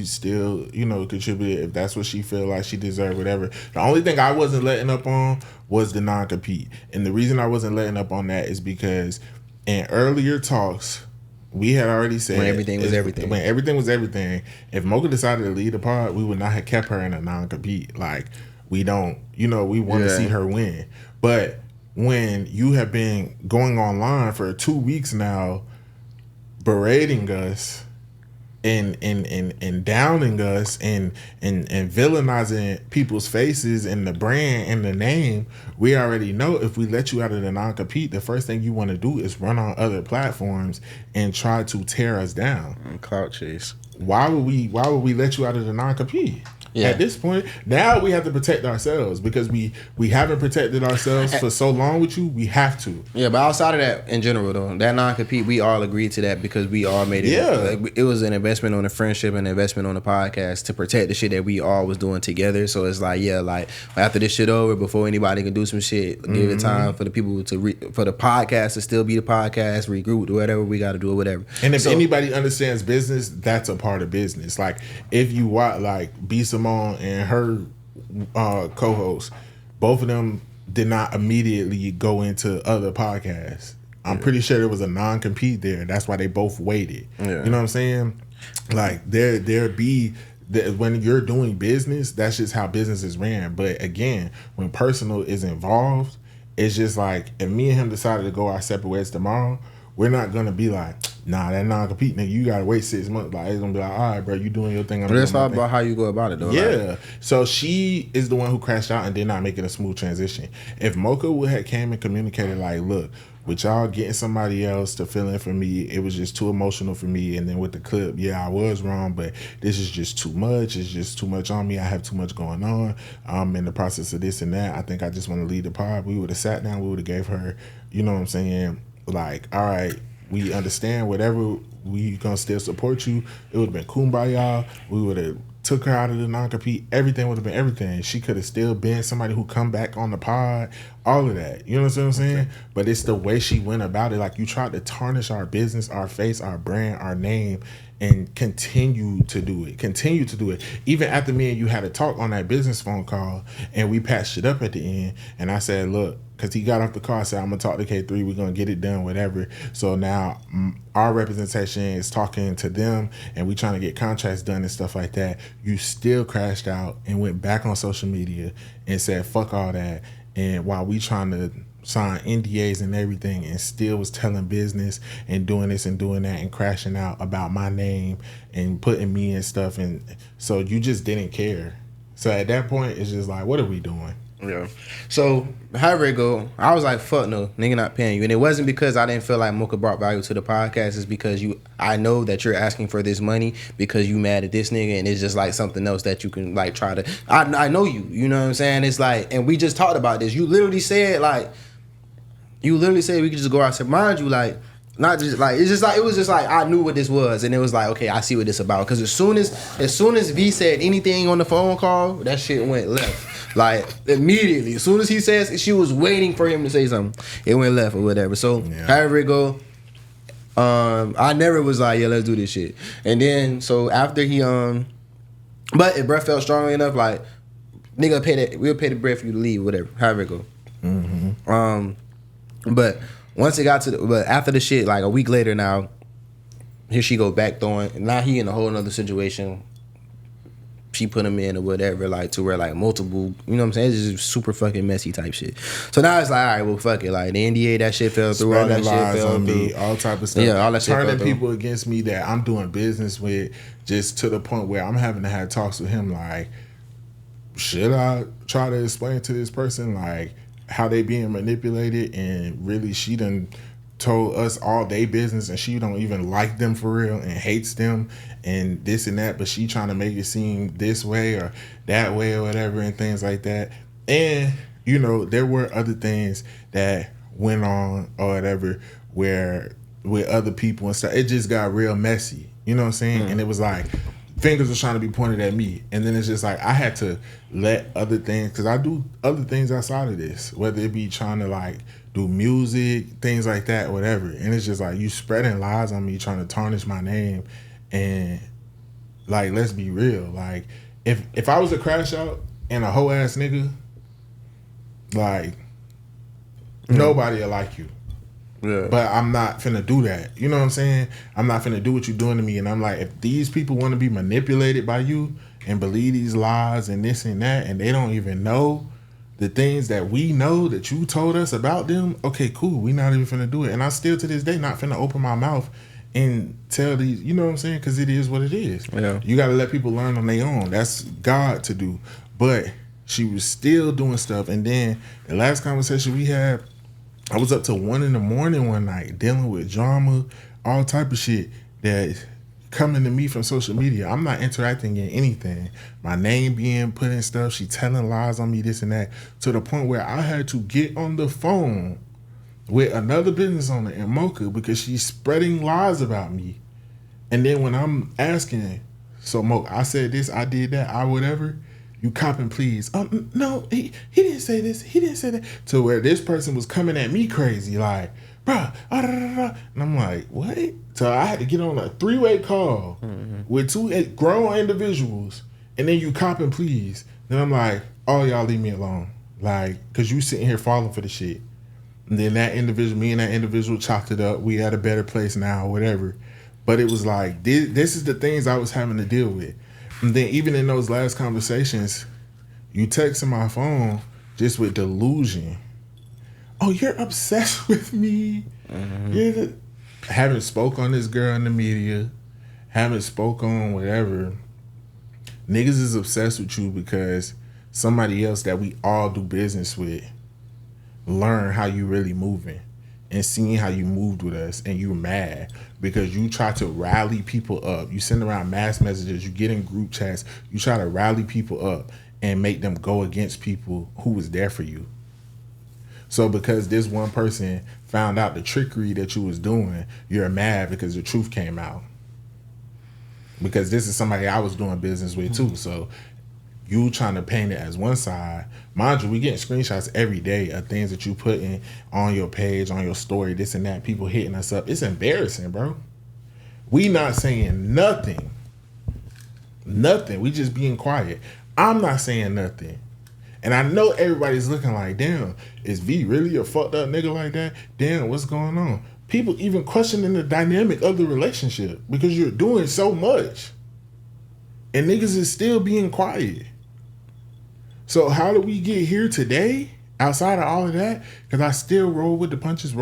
still, you know, contributed if that's what she feel like she deserved, whatever. The only thing I wasn't letting up on was the non-compete. And the reason I wasn't letting up on that is because in earlier talks, we had already said when everything was everything. When everything was everything, if Mocha decided to lead the pod, we would not have kept her in a non-compete. Like, we don't, you know, we want to see her win. But when you have been going online for 2 weeks now, berating us and downing us and villainizing people's faces and the brand and the name, we already know if we let you out of the non-compete, the first thing you want to do is run on other platforms and try to tear us down. Clout chase. Why would we let you out of the non-compete? Yeah. At this point, now we have to protect ourselves because we haven't protected ourselves for so long with you. We have to. Yeah, but outside of that, in general though, that non-compete, we all agreed to that because we all made it. Yeah, like, it was an investment on the friendship and an investment on the podcast to protect the shit that we all was doing together. So it's like, yeah, like after this shit over, before anybody can do some shit, give it time for the people for the podcast to still be the podcast, regroup, whatever we got to do or whatever. And if anybody understands business, that's a part of business. Like if you watch, like B. Simone and her co-host, both of them did not immediately go into other podcasts. I'm pretty sure there was a non-compete there. That's why they both waited. Yeah. You know what I'm saying? Like when you're doing business, that's just how business is ran. But again, when personal is involved, it's just like if me and him decided to go our separate ways tomorrow, we're not gonna be like, nah, that non-compete nigga, you gotta wait 6 months. Like it's gonna be like, all right, bro, you doing your thing. But it's all about how you go about it, though. Yeah. Like, so she is the one who crashed out and did not make it a smooth transition. If Mocha would have came and communicated like, look, with y'all getting somebody else to fill in for me, it was just too emotional for me. And then with the clip, yeah, I was wrong, but this is just too much. It's just too much on me. I have too much going on. I'm in the process of this and that. I think I just want to lead the pod. We would have sat down. We would have gave her, you know what I'm saying? Like, all right, we understand whatever, we gonna still support you. It would have been kumbaya. We would have took her out of the non-compete. Everything would have been everything. She could have still been somebody who come back on the pod. All of that. You know what I'm saying? Okay. But it's the way she went about it. Like, you tried to tarnish our business, our face, our brand, our name, and continue to do it. Even after me and you had a talk on that business phone call, and we patched it up at the end, and I said, look, because he got off the car, said, I'm going to talk to K3, we're going to get it done, whatever. So now our representation is talking to them, and we trying to get contracts done and stuff like that. You still crashed out and went back on social media and said, fuck all that. And while we trying to sign NDAs and everything, and still was telling business and doing this and doing that and crashing out about my name and putting me in stuff. And so you just didn't care. So at that point, it's just like, what are we doing? Yeah. So however it go, I was like, fuck no, nigga not paying you. And it wasn't because I didn't feel like Mocha brought value to the podcast. It's because I know that you're asking for this money because you mad at this nigga, and it's just like something else that you can like try to, I know you know what I'm saying? It's like, and we just talked about this. You literally said we could just go outside. Mind you, like, not just like, it's just like, it was just like I knew what this was, and it was like, okay, I see what this about. Because as soon as V said anything on the phone call, that shit went left. Like immediately, as soon as he says, she was waiting for him to say something. It went left or whatever. So however it go, I never was like, yeah, let's do this shit. And then so after he but if bruh felt strongly enough, like nigga we'll pay the bread for you to leave, whatever, however it go. But once it got to but after the shit, like a week later now, here she go back throwing. Now he in a whole nother situation. She put him in or whatever, like to where like multiple, you know what I'm saying? It's just super fucking messy type shit. So now it's like, all right, well, fuck it. Like the NDA, that shit fell through. All that shit fell on through. Me, all type of stuff. Yeah, all that shit Turning fell through. people against me that I'm doing business with, just to the point where I'm having to have talks with him. Like, should I try to explain to this person like how they being manipulated, and really she done told us all day business and she don't even like them for real and hates them and this and that, but she trying to make it seem this way or that way or whatever and things like that. And you know, there were other things that went on or whatever where with other people and stuff, it just got real messy, you know what I'm saying? And it was like fingers was trying to be pointed at me, and then it's just like I had to let other things, because I do other things outside of this, whether it be trying to like do music, things like that, whatever. And it's just like you spreading lies on me, trying to tarnish my name. And like, let's be real, like if I was a crash out and a hoe ass nigga, like nobody will like you. Yeah. But I'm not finna do that. You know what I'm saying? I'm not finna do what you're doing to me. And I'm like, if these people want to be manipulated by you and believe these lies and this and that, and they don't even know the things that we know that you told us about them, okay, cool. We not even finna do it. And I still to this day not finna open my mouth and tell these, you know what I'm saying? Because it is what it is. Yeah. You got to let people learn on their own. That's God to do. But she was still doing stuff. And then the last conversation we had, I was up till 1 a.m. one night dealing with drama, all type of shit that coming to me from social media. I'm not interacting in anything. My name being put in stuff. She telling lies on me, this and that, to the point where I had to get on the phone with another business owner in Mocha because she's spreading lies about me. And then when I'm asking, so Mocha, I said this, I did that, I whatever, you copping please. No, he didn't say this, he didn't say that. To where this person was coming at me crazy, like, bruh, and I'm like, what? So I had to get on a 3-way call with 2 grown individuals, and then you copping please. Then I'm like, oh, y'all leave me alone. Like, cause you sitting here falling for the shit. And then that individual, me and that individual chopped it up. We at a better place now, whatever. But it was like, this is the things I was having to deal with. And then even in those last conversations, you texting my phone just with delusion. Oh, you're obsessed with me. Haven't spoke on this girl in the media. Haven't spoke on whatever. Niggas is obsessed with you because somebody else that we all do business with learn how you really moving and seeing how you moved with us, and you mad because you try to rally people up. You send around mass messages, you get in group chats, you try to rally people up and make them go against people who was there for you. So because this one person found out the trickery that you was doing, you're mad because the truth came out. Because this is somebody I was doing business with too. So you trying to paint it as one side. Mind you, we getting screenshots every day of things that you put in on your page, on your story, this and that, people hitting us up. It's embarrassing, bro. We not saying nothing. Nothing. We just being quiet. I'm not saying nothing. And I know everybody's looking like, damn, is V really a fucked up nigga like that? Damn, what's going on? People even questioning the dynamic of the relationship because you're doing so much. And niggas is still being quiet. So how did we get here today? Outside of all of that, because I still roll with the punches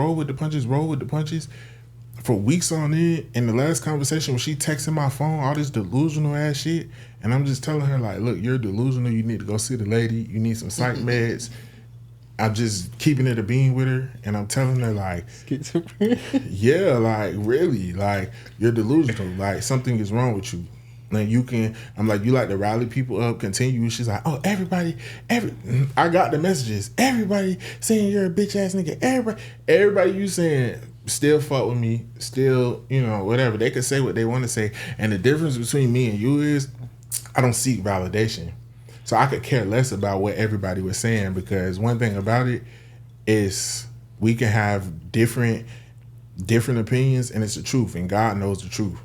for weeks on end. In the last conversation when she texting my phone, all this delusional ass shit, and I'm just telling her like, look, you're delusional. You need to go see the lady. You need some psych meds. I'm just keeping it a bean with her, and I'm telling her like, yeah, like really, like you're delusional. Like something is wrong with you. Like I'm like, you like to rally people up, continue. She's like, oh, I got the messages. Everybody saying you're a bitch ass nigga. Everybody you saying still fuck with me, still, whatever. They can say what they want to say. And the difference between me and you is I don't seek validation. So I could care less about what everybody was saying, because one thing about it is we can have different different opinions, and it's the truth, and God knows the truth.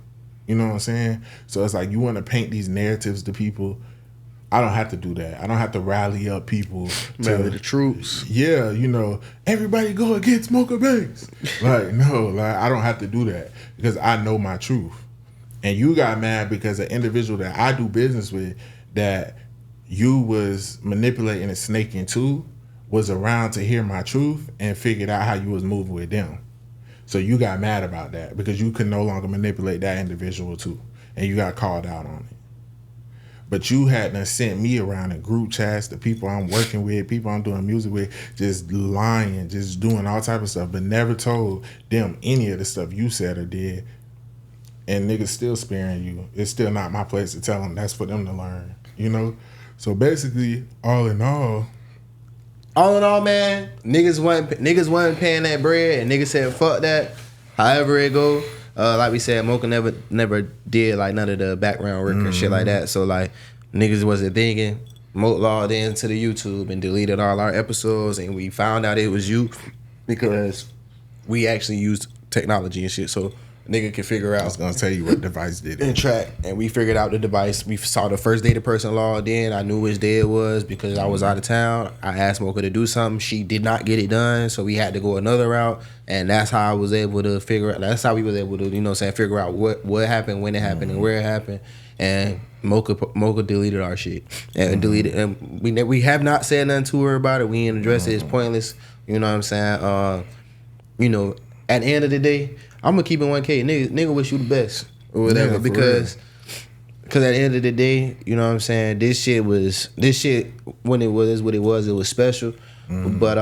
You know what I'm saying? So it's like you want to paint these narratives to people. I don't have to do that. I don't have to rally up people to the troops. Yeah, you know, everybody go against Mocha Banks. Like, no, like I don't have to do that because I know my truth. And you got mad because an individual that I do business with that you was manipulating and snaking to was around to hear my truth and figured out how you was moving with them. So you got mad about that because you could no longer manipulate that individual too. And you got called out on it. But you hadn't sent me around in group chats, the people I'm working with, people I'm doing music with, just lying, just doing all type of stuff, but never told them any of the stuff you said or did. And niggas still sparing you. It's still not my place to tell them. That's for them to learn, you know? So basically, all in all, man, niggas wasn't paying that bread, and niggas said fuck that. However it go, like we said, Mocha never did like none of the background work and shit like that. So like niggas wasn't thinking. Mocha logged into the YouTube and deleted all our episodes, and we found out it was you because we actually used technology and shit. So nigga can figure out. I was gonna tell you what device did it. And track, and we figured out the device. We saw the first day the person logged in. I knew which day it was because I was out of town. I asked Mocha to do something. She did not get it done, so we had to go another route. And that's how I was able to figure out. That's how we was able to, you know, what I'm saying, figure out what happened, when it happened, and where it happened. And Mocha deleted our shit and deleted. And we have not said nothing to her about it. We ain't addressed it. It's pointless. You know what I'm saying? You know, at the end of the day, I'm gonna keep it 1K. Nigga wish you the best or whatever, because at the end of the day, you know what I'm saying, this shit when it was what it was special. But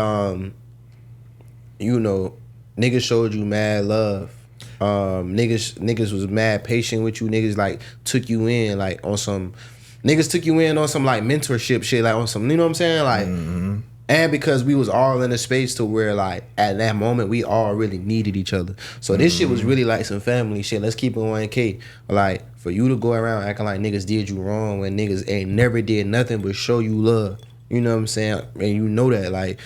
you know, niggas showed you mad love. Niggas was mad patient with you. Niggas like took you in like on some like mentorship shit, like on some, you know what I'm saying, like. And because we was all in a space to where, like, at that moment, we all really needed each other. So this shit was really like some family shit. Let's keep it 1K. Like, for you to go around acting like niggas did you wrong when niggas ain't never did nothing but show you love. You know what I'm saying? And you know that, like,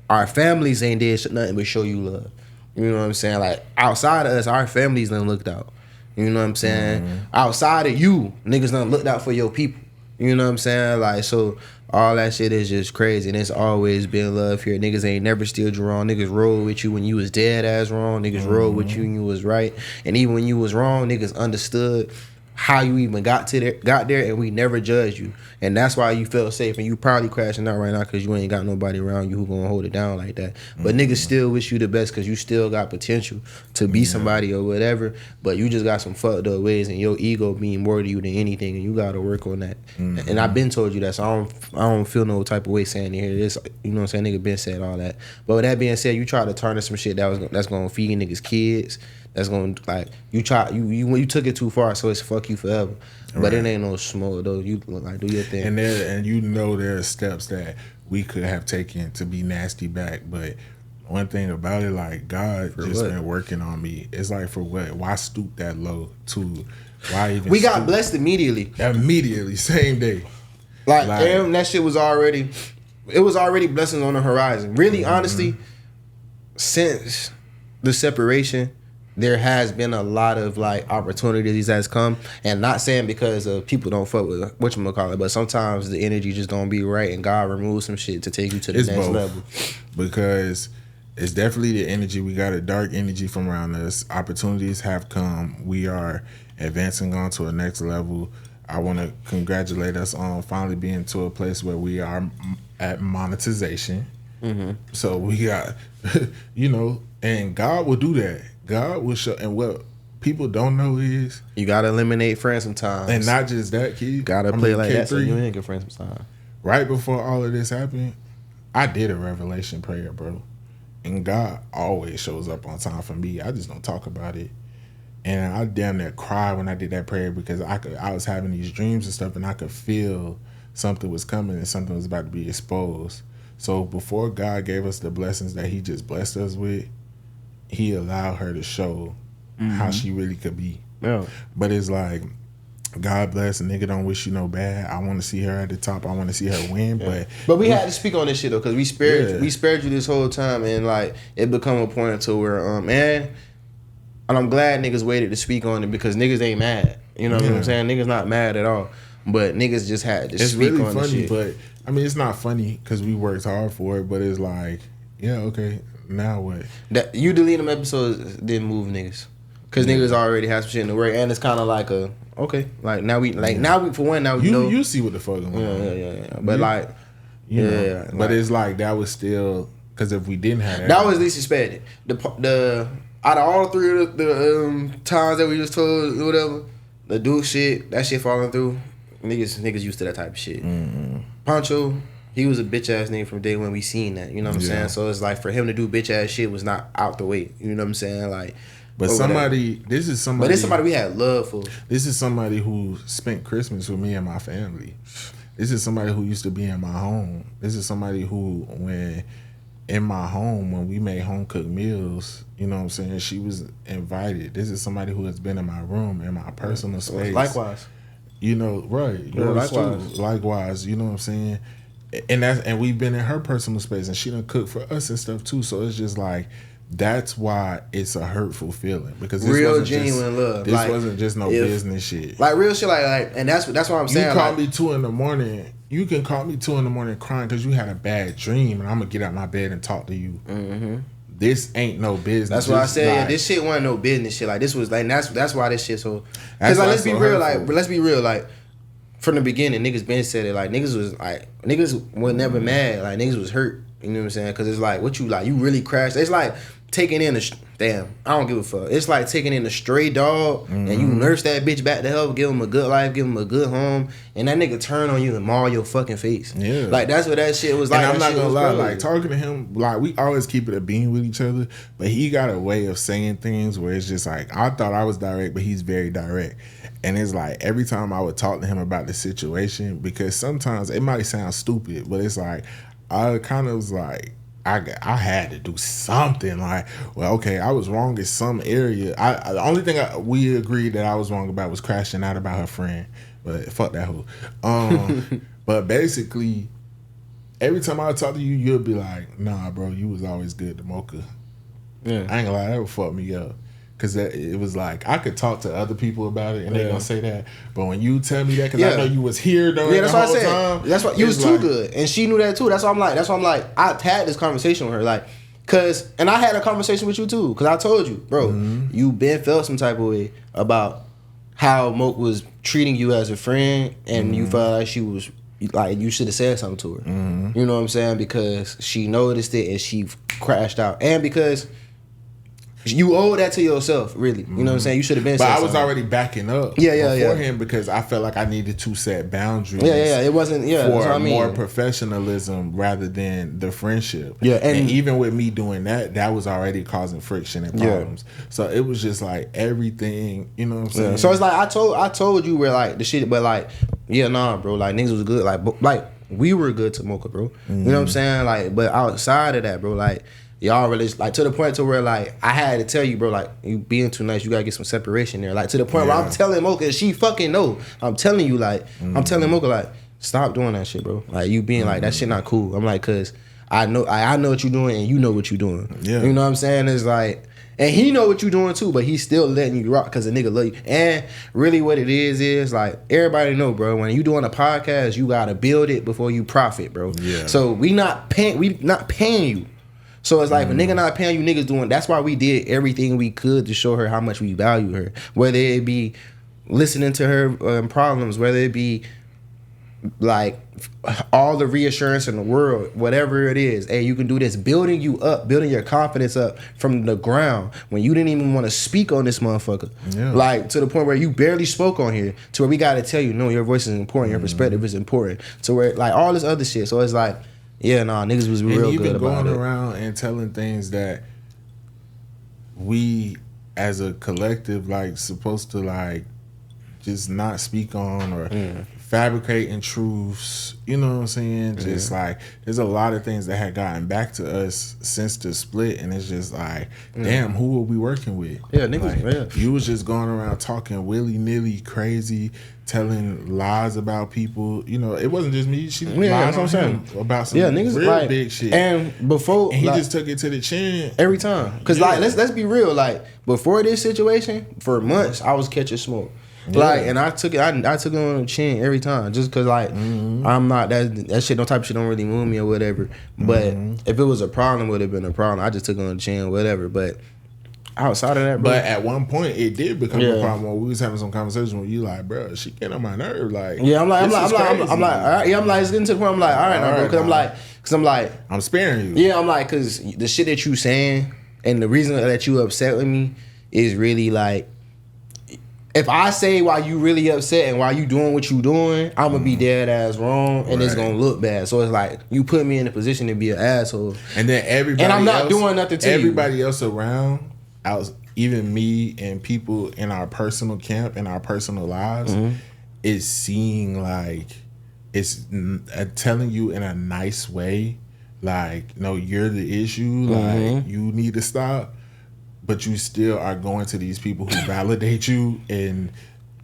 our families ain't did nothing but show you love. You know what I'm saying? Like, outside of us, our families done looked out. You know what I'm saying? Outside of you, niggas done looked out for your people. You know what I'm saying? Like, so all that shit is just crazy, and it's always been love here. Niggas ain't never steered you wrong. Niggas rolled with you when you was dead ass wrong. Niggas rolled with you when you was right. And even when you was wrong, niggas understood how you even got there, and we never judged you. And that's why you felt safe. And you probably crashing out right now because you ain't got nobody around you who gonna hold it down like that. But niggas still wish you the best because you still got potential to be somebody or whatever. But you just got some fucked up ways, and your ego mean more to you than anything, and you gotta work on that. And I've been told you that, so I don't feel no type of way saying it here. This, you know what I'm saying? Nigga been said all that. But with that being said, you try to turn some shit that's gonna feed niggas kids. That's gonna, like, you took it too far, so it's fuck you forever. But it ain't no smoke though. You like do your thing. And you know there are steps that we could have taken to be nasty back, but one thing about it, like, God for just been working on me. It's like, for what? Why stoop that low to? Why even? We got blessed immediately. Same day. Like damn, that shit was already. It was already blessings on the horizon. Really, honestly, since the separation, there has been a lot of like opportunities that's come, and not saying because people don't fuck with whatchamacallit, but sometimes the energy just don't be right, and God removes some shit to take you to the next level. Because it's definitely the energy. We got a dark energy from around us. Opportunities have come. We are advancing on to a next level. I want to congratulate us on finally being to a place where we are at monetization. So we got, you know, and God will do that. God will show, and what people don't know is you gotta eliminate friends sometimes, and not just that, kid. Gotta play like that so you ain't good friends sometimes. Right before all of this happened, I did a revelation prayer, bro, and God always shows up on time for me. I just don't talk about it, and I damn near cried when I did that prayer because I was having these dreams and stuff, and I could feel something was coming and something was about to be exposed. So before God gave us the blessings that He just blessed us with, He allowed her to show how she really could be. Yeah. But it's like, God bless, a nigga don't wish you no bad. I want to see her at the top. I want to see her win. Yeah. But we had to speak on this shit though, because we spared you this whole time, and like it become a point to where man, And I'm glad niggas waited to speak on it because niggas ain't mad. You know what I'm saying? Niggas not mad at all. But niggas just had to speak really on the funny, shit. but I mean, it's not funny because we worked hard for it. But it's like, yeah, okay, now what? That you delete them episodes didn't move niggas. Cause niggas already have some shit in the work, and it's kind of like a okay, like now we for one now we know you see what the fuck going on. Yeah. But like but like, it's like that was still because if we didn't have that was least expected. The out of all three of the times that we just told whatever the Duke shit, that shit falling through, niggas used to that type of shit. Pancho, he was a bitch ass nigga from day when we seen that. You know what I'm saying? So it's like for him to do bitch ass shit was not out the way. You know what I'm saying? Like. But this is somebody we had love for. This is somebody who spent Christmas with me and my family. This is somebody who used to be in my home. This is somebody who, when in my home, when we made home cooked meals, you know what I'm saying, she was invited. This is somebody who has been in my room, in my personal space. Likewise. You know, right. Likewise, you know what I'm saying? And we've been in her personal space, and she done cook for us and stuff too. So it's just like, that's why it's a hurtful feeling because this real wasn't genuine love. This wasn't just no business shit. Like real shit, like, and that's what I'm saying. You call me 2 a.m. You can call me 2 a.m. crying because you had a bad dream, and I'm gonna get out my bed and talk to you. Mm-hmm. This ain't no business. That's why I said this shit wasn't no business shit. Like this was like that's why this shit so. Because like let's be real. Like from the beginning, niggas been said it. Like niggas was never mad. Like niggas was hurt. You know what I'm saying? Because it's like what you like. You really crashed. It's like. Taking in I don't give a fuck. It's like taking in a stray dog and you nurse that bitch back to health, give him a good life, give him a good home, and that nigga turn on you and maul your fucking face. Yeah, like that's what that shit was like. And I'm not gonna lie, like talking to him, like we always keep it a bean with each other, but he got a way of saying things where it's just like I thought I was direct, but he's very direct. And it's like every time I would talk to him about the situation, because sometimes it might sound stupid, but it's like I kind of was like. I had to do something like, well, okay, I was wrong in some area. The only thing we agreed that I was wrong about was crashing out about her friend, but fuck that hoe. But basically, every time I would talk to you, you'd be like, nah, bro, you was always good to Mocha. Yeah, I ain't gonna lie, that would fuck me up. Cause it was like I could talk to other people about it and they gonna say that, but when you tell me that, cause I know you was here during the whole time. That's why you was too good, and she knew that too. That's why I'm like, I had this conversation with her, like, and I had a conversation with you too, cause I told you, bro, you been felt some type of way about how Moke was treating you as a friend, and you felt like she was like you should have said something to her. You know what I'm saying? Because she noticed it and she crashed out, and because. You owe that to yourself, really. You know what I'm saying? You should have been. But I was already backing up beforehand because I felt like I needed to set boundaries. It wasn't. Yeah, for more professionalism rather than the friendship. Yeah, and even with me doing that was already causing friction and problems. So it was just like everything. You know what I'm saying? Yeah. So it's like I told you where like the shit, but like bro, like niggas was good, like we were good to Mocha, bro. You know what I'm saying? Like, but outside of that, bro, like. Y'all really like to the point to where like I had to tell you, bro, like you being too nice, you gotta get some separation there. Like to the point where I'm telling Mocha, she fucking know. I'm telling you, like I'm telling Mocha, like stop doing that shit, bro. Like you being like that shit not cool. I'm like, cause I know what you're doing and you know what you're doing. Yeah, you know what I'm saying? It's like, and he know what you're doing too, but he's still letting you rock because the nigga love you. And really, what it is like everybody know, bro. When you doing a podcast, you gotta build it before you profit, bro. Yeah. So we not paying you. So it's like, if a nigga not paying you, niggas doing, that's why we did everything we could to show her how much we value her. Whether it be listening to her problems, whether it be like all the reassurance in the world, whatever it is. Hey, you can do this. Building you up, building your confidence up from the ground when you didn't even want to speak on this motherfucker. Yeah. Like to the point where you barely spoke on here, to where we got to tell you, no, your voice is important, your perspective is important. To where like all this other shit. So it's like, yeah, nah, niggas was real good about it. Going around and telling things that we as a collective like supposed to like just not speak on or fabricating truths. You know what I'm saying? Just like there's a lot of things that had gotten back to us since the split, and it's just like, damn, who are we working with? Yeah, niggas. Like, you was just going around talking willy nilly, crazy, telling lies about people. You know, it wasn't just me. She lied that's on what I'm him saying. about some Niggas real like big shit. And before, And he like, just took it to the chin every time. Cause like let's be real. Like before this situation, for months I was catching smoke. Like, and I took it on the chin every time, just cause like I'm not that shit. No type of shit don't really move me or whatever. But if it was a problem, it would have been a problem. I just took it on the chin, whatever. But outside of that, bro, But at one point, it did become a problem. When we was having some conversation with you, like, bro, she getting on my nerve. Like, I'm like, all right, I'm like, it's getting to the point. I'm like, all right, now, bro, cause I'm like, I'm sparing you. Yeah, I'm like, cause the shit that you saying and the reason that you upset with me is really like, if I say why you really upset and why you doing what you doing, I'm gonna be dead ass wrong and it's gonna look bad. So it's like you put me in a position to be an asshole, And then everybody and I'm not else, doing nothing to everybody else around, even me and people in our personal camp and our personal lives, is seeing like it's telling you in a nice way, like, no, you're the issue, like you need to stop. But you still are going to these people who validate you and,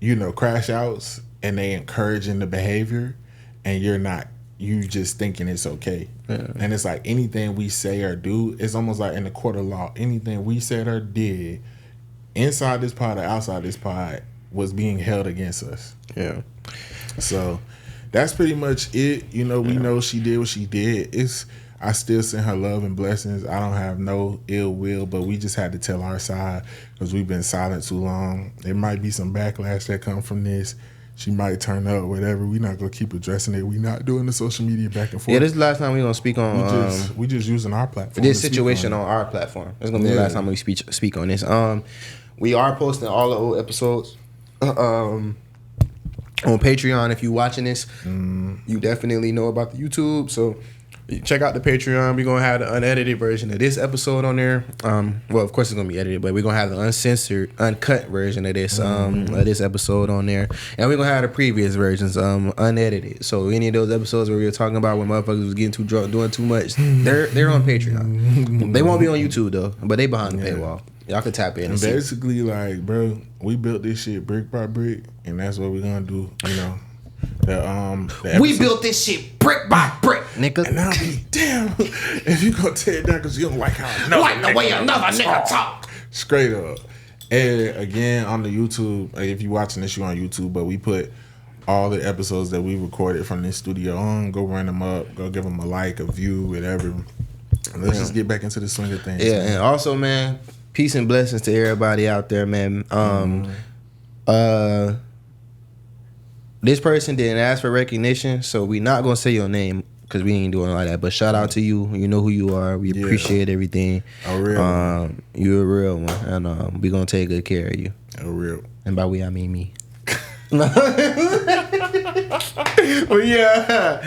you know, crash outs, and they encouraging the behavior, and you're not. You just thinking it's okay. And it's like anything we say or do, it's almost like in the court of law, anything we said or did inside this pod or outside this pod was being held against us. Yeah. So that's pretty much it. You know, we know she did what she did. I still send her love and blessings. I don't have no ill will, but we just had to tell our side because we've been silent too long. There might be some backlash that come from this. She might turn up, whatever. We're not gonna keep addressing it. We're not doing the social media back and forth. Yeah, this is the last time we're gonna speak on. We just using our platform. This situation on our platform. It's gonna be the last time we speak on this. We are posting all the old episodes on Patreon. If you're watching this, you definitely know about the YouTube. So check out the Patreon. We're gonna have the unedited version of this episode on there. Well, of course it's gonna be edited, but we're gonna have the uncensored, uncut version of this episode on there, and we're gonna have the previous versions unedited. So any of those episodes where we were talking about when motherfuckers was getting too drunk, doing too much, they're on Patreon. They won't be on YouTube though, but they behind the paywall. Y'all can tap in. And basically, like, bro, we built this shit brick by brick, and that's what we're gonna do. You know. We built this shit brick by brick, nigga. And I'll be damn if you gonna tear it down because you don't like how the way another nigga talk. Straight up. And again, on the YouTube, if you're watching this, you're on YouTube, but we put all the episodes that we recorded from this studio on. Go run them up. Go give them a like, a view, whatever. And let's just get back into the swing of things. Yeah, man. And also, man, peace and blessings to everybody out there, man. This person didn't ask for recognition, so we not gonna say your name because we ain't doing like that. But shout out to you. You know who you are. We appreciate everything. A real one. You're a real one, and we gonna take good care of you. A real. And by we I mean me. Well, yeah.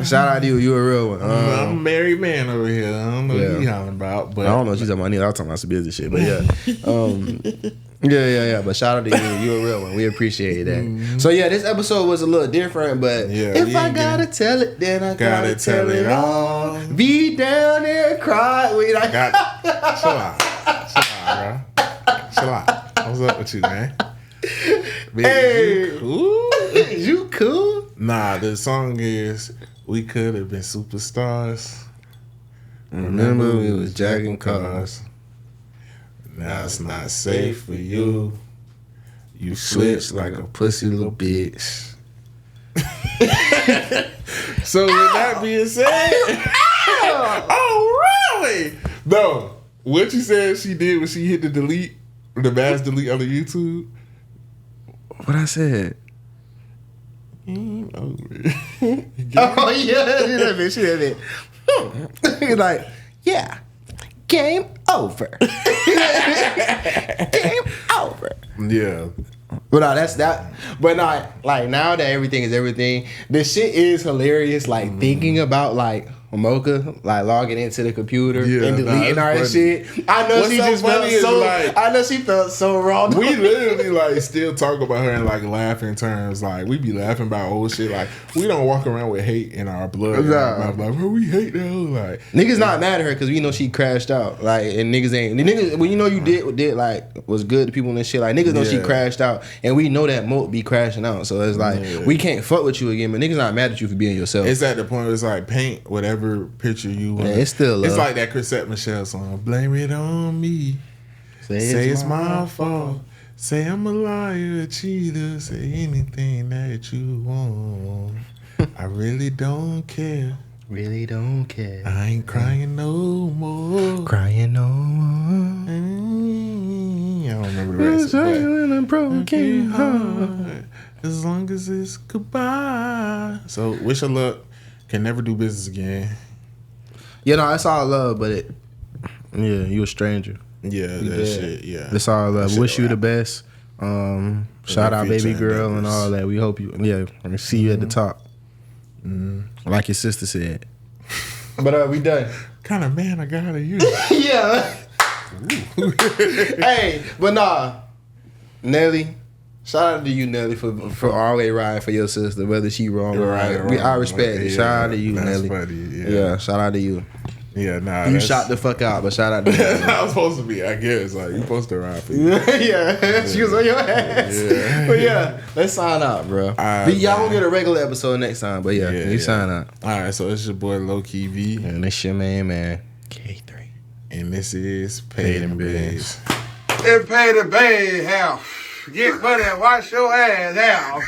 Shout out to you. You a real one. I'm a married man over here. I don't know what you hollering about, but I don't know what she's talking about. I was talking about some business shit, but yeah. Yeah. But shout out to you. You a real one. We appreciate that. So yeah, this episode was a little different, but if I gotta tell it, then I gotta tell it all. Be down there, cry. Chill out, bro. Chill out. What's up with you, man? Baby, Hey, you cool? You cool? Nah, the song is "We Could Have Been Superstars." Remember we was jacking cars. Now it's not safe for you. You switch like a pussy little bitch. So with that being said, oh really? No, what you said she did when she hit the mass delete on the YouTube. What I said? Game over. Oh yeah, she did it. He's like, yeah, game over. Game over. Yeah. But no, that's that. But not like now that everything is everything. The shit is hilarious. Like thinking about like Mocha, like logging into the computer Yeah, and deleting nah, our it's shit. I know What's she so just felt funny is, so. like, I know she felt so wrong. We literally like still talk about her in like laughing terms. Like we be laughing about old shit. Like we don't walk around with hate in our blood. Nah. Like, bro, we hate that hoe. Like Niggas not mad at her because we know she crashed out. Like, and niggas ain't. The niggas, when you know you did like was good to people and shit. Like niggas know she Yeah. crashed out, and we know that Moat be crashing out. So it's like we can't fuck with you again. But niggas not mad at you for being yourself. it's at the point where it's like paint whatever picture you want. Yeah, it's still love. It's like that Chrisette Michelle song. Blame it on me. Say it's my fault. Say I'm a liar, a cheater. Say anything that you want. I really don't care. Really don't care. I ain't crying no more. Crying no more. I don't remember the rest. But In a broken heart. as long as it's goodbye. So wish her luck. Can never do business again. You know, it's all love, but you a stranger. Yeah, that dead. shit. Yeah, It's all love. That Wish shit you the rap. best. Shout out baby featuring girl and Denver's. all that. We hope you. Yeah, we see you at the top. Like your sister said. But we done. Kind of man I got out of you. Yeah. Hey, but nah, Nelly. Shout out to you, Nelly, for always riding for your sister, whether she wrong or right. I respect it. Shout out to you, that's Nelly. funny. Yeah, shout out to you. Yeah, nah. You that's- shot the fuck out, but shout out to you. I was supposed to be, I guess. Like, you supposed to ride for you. Yeah, she was on your ass. Yeah. But yeah, let's sign out, bro. right, Y'all man. gonna get a regular episode next time, but you sign out. All right, so it's your boy Low Key V, And this your man, K3. and this is Paid N Bazed. It paid a bad house. Get money and wash your ass out.